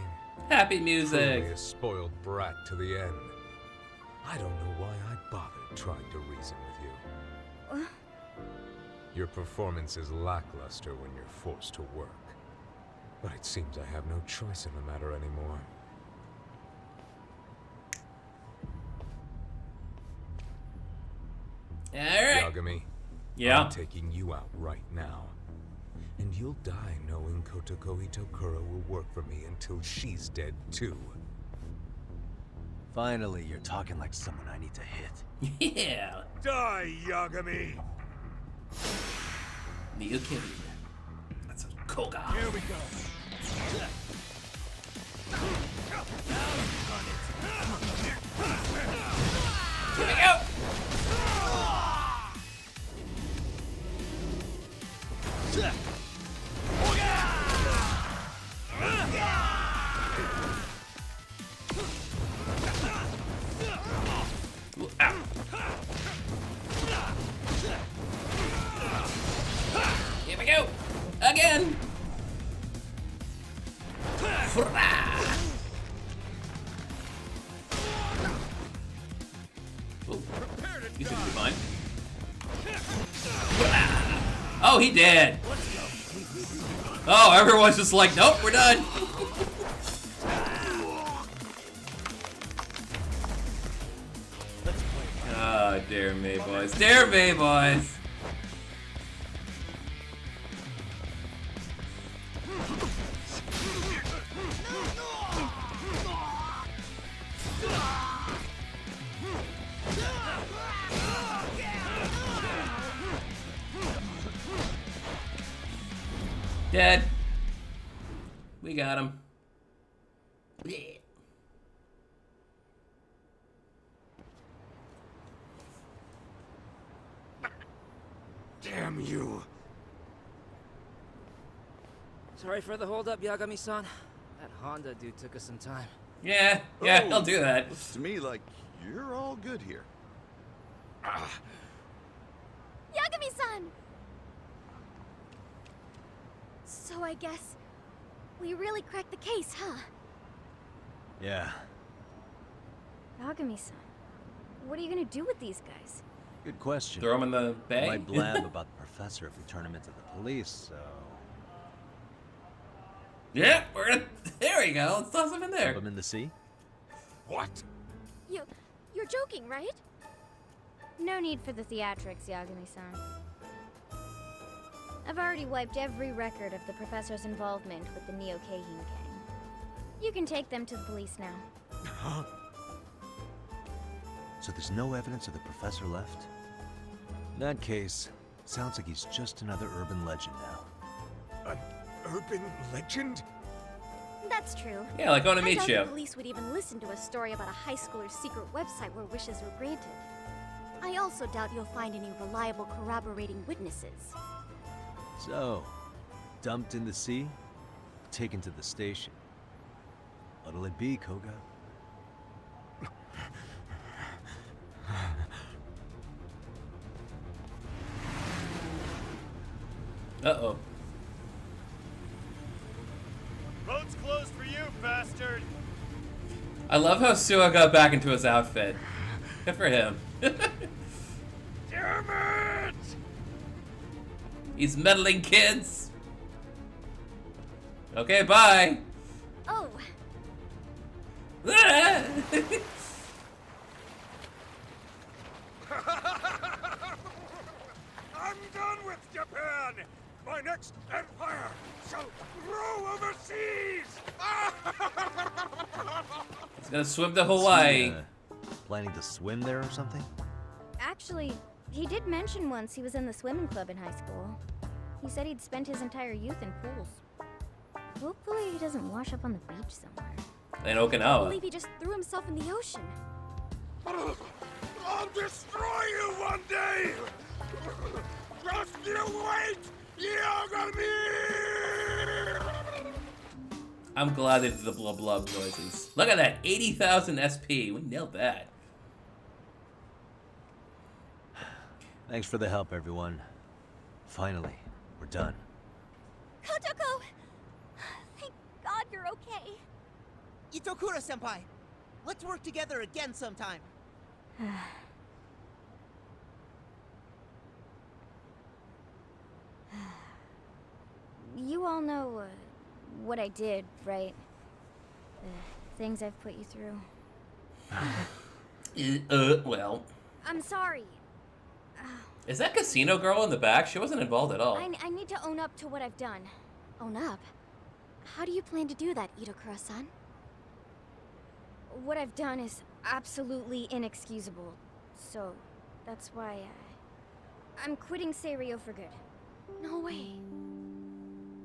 Happy music. Truly a spoiled brat to the end. I don't know why I bothered trying to reason with you. Your performance is lackluster when you're forced to work. But it seems I have no choice in the matter anymore. Alright. Yagami, Yeah? I'm taking you out right now. And you'll die knowing Kotoko Itokura will work for me until she's dead too. Finally, you're talking like someone I need to hit. Yeah. Die, Yagami! Neo King. That's a cool guy. Here we go. Here we go. Ooh, ow. Here we go! Again! Ooh, you seem to be fine. Oh, he did! Oh, everyone's just like, nope, we're done! Oh, dear me, boys. Dear me, boys! Dead. We got him. Yeah. Damn you! Sorry for the holdup, Yagami-san. That Honda dude took us some time. Yeah, he'll do that. Looks to me like you're all good here. Yagami-san! So I guess we really cracked the case, huh? Yeah. Yagami-san, what are you gonna do with these guys? Good question. Throw him in the bay? I might blab about the professor if we turn him into the police, so... Yeah, we're gonna... There we go. Let's toss him in there. Dump him in the sea? What? You're joking, right? No need for the theatrics, Yagami-san. I've already wiped every record of the professor's involvement with the Neo Keihin gang. You can take them to the police now. So there's no evidence of the professor left? In that case, sounds like he's just another urban legend now. An urban legend? That's true. Yeah, like on a meat I doubt show. the police would even listen to a story about a high schooler's secret website where wishes were granted. I also doubt you'll find any reliable corroborating witnesses. So, dumped in the sea, taken to the station. What'll it be, Koga? Uh-oh. Road's closed for you, bastard! I love how Suwa got back into his outfit. Good for him. Damn it! He's meddling kids. Okay, bye. Oh, I'm done with Japan! My next empire shall grow overseas! He's gonna swim to Hawaii. Planning to swim there or something? Actually, he did mention once he was in the swimming club in high school. He said he'd spent his entire youth in pools. Hopefully he doesn't wash up on the beach somewhere. In I Okinawa. believe he just threw himself in the ocean. I'll destroy you one day! Just you wait! Yagami! I'm glad they did the blub blub noises. Look at that, 80,000 SP. We nailed that. Thanks for the help, everyone. Finally, we're done. Kotoko! Thank God you're okay. Itokura-senpai, let's work together again sometime. You all know what I did, right? The things I've put you through. Well. I'm sorry. Is that casino girl in the back? She wasn't involved at all. I need to own up to what I've done. Own up? How do you plan to do that, Itokura-san? What I've done is absolutely inexcusable. So, that's why I'm quitting Seiryo for good. No way.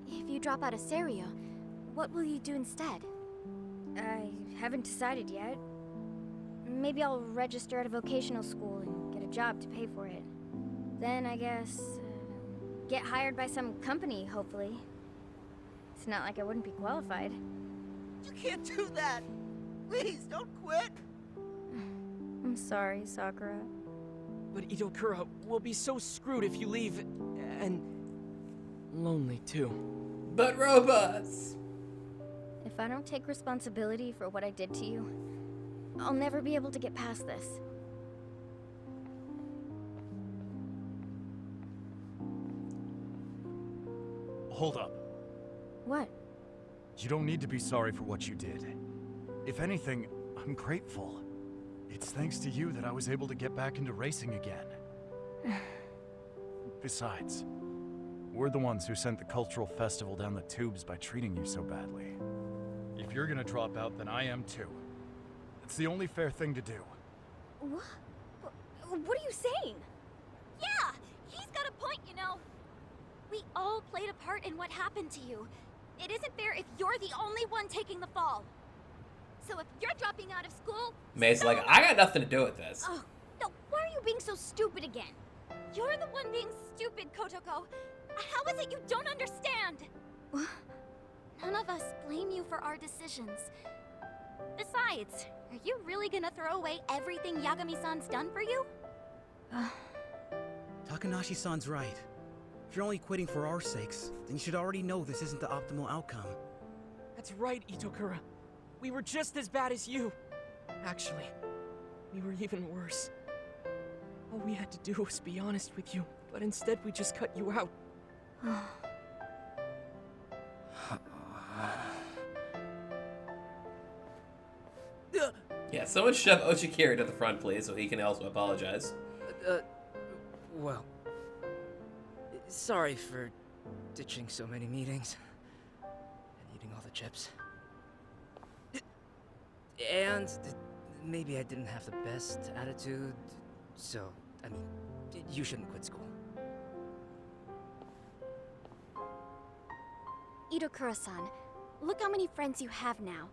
If you drop out of Seiryo, what will you do instead? I haven't decided yet. Maybe I'll register at a vocational school and get a job to pay for it. Then I guess get hired by some company, hopefully. It's not like I wouldn't be qualified. You can't do that! Please, don't quit! I'm sorry, Sakura. But Itokura, we'll be so screwed if you leave, and lonely too. But robots! If I don't take responsibility for what I did to you, I'll never be able to get past this. Hold up. What? You don't need to be sorry for what you did. If anything, I'm grateful. It's thanks to you that I was able to get back into racing again. Besides, we're the ones who sent the cultural festival down the tubes by treating you so badly. If you're gonna drop out, then I am too. It's the only fair thing to do. What? What are you saying? Yeah, he's got a point, you know. We all played a part in what happened to you. It isn't fair if you're the only one taking the fall. So if you're dropping out of school... May's like, I got nothing to do with this. Oh, no, why are you being so stupid again? You're the one being stupid, Kotoko. How is it you don't understand? None of us blame you for our decisions. Besides, are you really gonna throw away everything Yagami-san's done for you? Takanashi-san's right. If you're only quitting for our sakes, then you should already know this isn't the optimal outcome. That's right, Itokura. We were just as bad as you. Actually, we were even worse. All we had to do was be honest with you, but instead we just cut you out. Yeah, someone shove Ochikiri to the front, please, so he can also apologize. Well, sorry for ditching so many meetings and eating all the chips. And maybe I didn't have the best attitude, so, I mean, you shouldn't quit school. Itokura-san, look how many friends you have now.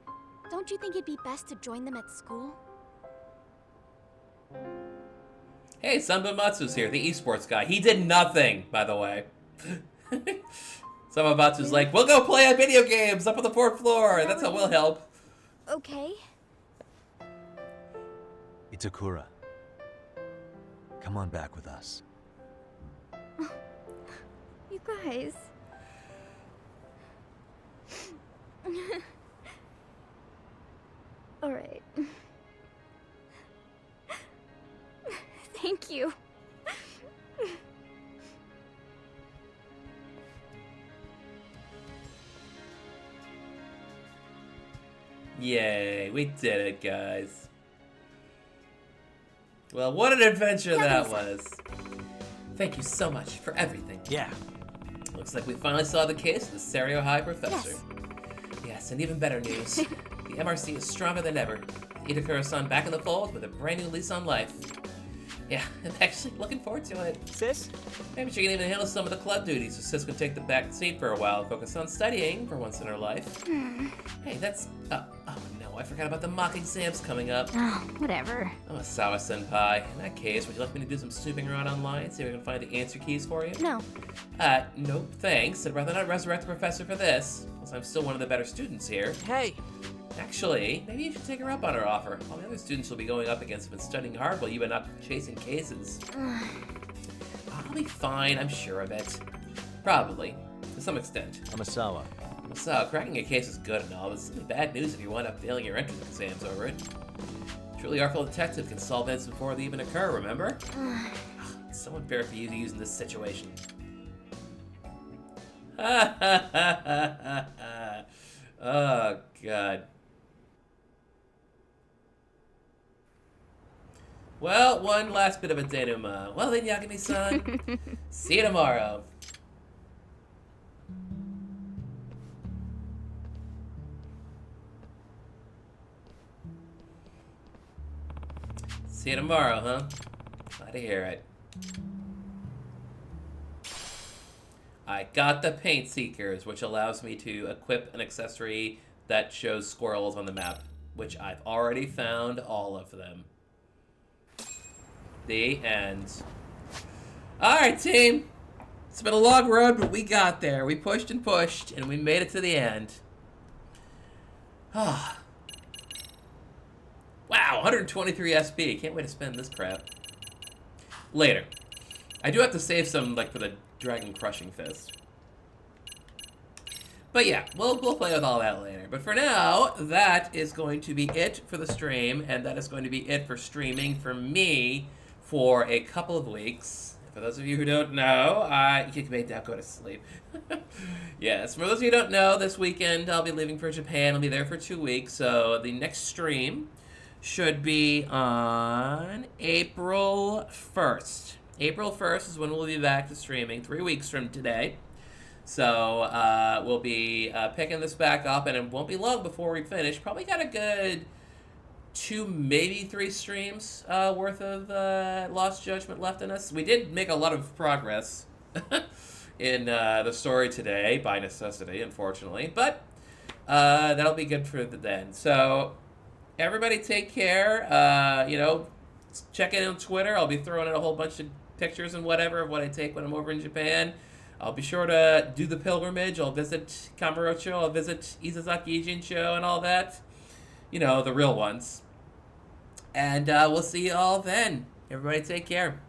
Don't you think it'd be best to join them at school? Hey, Sanbamatsu's here, the esports guy. He did nothing, by the way. Sanbamatsu's like, we'll go play on video games up on the 4th floor. That's how we'll help. Okay. Itakura, come on back with us. You guys. All right. Thank you. Yay, we did it, guys. Well, what an adventure that was. Thank you so much for everything. Yeah. Looks like we finally saw the case of the Seiryo High Professor. Yes, and even better news. The MRC is stronger than ever. Itakura-san back in the fold with a brand new lease on life. Yeah, I'm actually looking forward to it. Sis? Maybe she can even handle some of the club duties so Sis can take the back seat for a while and focus on studying for once in her life. Hey, that's... oh no, I forgot about the mock exams coming up. Oh, whatever. I'm a Sawa-senpai. In that case, would you like me to do some snooping around online, see if I can find the answer keys for you? No. Nope, thanks. I'd rather not resurrect the professor for this, since I'm still one of the better students here. Hey! Actually, maybe you should take her up on her offer. All the other students you'll be going up against have been studying hard while you've been up chasing cases. I'll be fine, I'm sure of it. Probably. To some extent. Amasawa, So, cracking a case is good and all, but it's really bad news if you wind up failing your entrance exams over it. Truly artful detective can solve events before they even occur, remember? It's so unfair for you to use in this situation. Oh, God. Well, one last bit of a denouement. Well then, Yagami-san, see you tomorrow. See you tomorrow, huh? Glad to hear it. I got the Paint Seekers, which allows me to equip an accessory that shows squirrels on the map, which I've already found all of them. The end. Alright, team. It's been a long road, but we got there. We pushed and pushed, and we made it to the end. Ah. Wow, 123 SP. Can't wait to spend this crap. Later. I do have to save some, like, for the Dragon Crushing Fist. But yeah, we'll play with all that later. But for now, that is going to be it for the stream, and that is going to be it for streaming for me for a couple of weeks. For those of you who don't know, you may now go to sleep. Yes, for those of you who don't know, this weekend I'll be leaving for Japan. I'll be there for 2 weeks, so the next stream should be on April 1st. April 1st is when we'll be back to streaming, 3 weeks from today. So we'll be picking this back up, and it won't be long before we finish. Probably got a good 2, maybe 3 streams worth of Lost Judgment left in us. We did make a lot of progress in the story today, by necessity, unfortunately. But that'll be good for then. So everybody take care. You know, check in on Twitter. I'll be throwing in a whole bunch of pictures and whatever of what I take when I'm over in Japan. I'll be sure to do the pilgrimage. I'll visit Kamurocho. I'll visit Izazaki Jinsho and all that. You know, the real ones. And we'll see you all then. Everybody take care.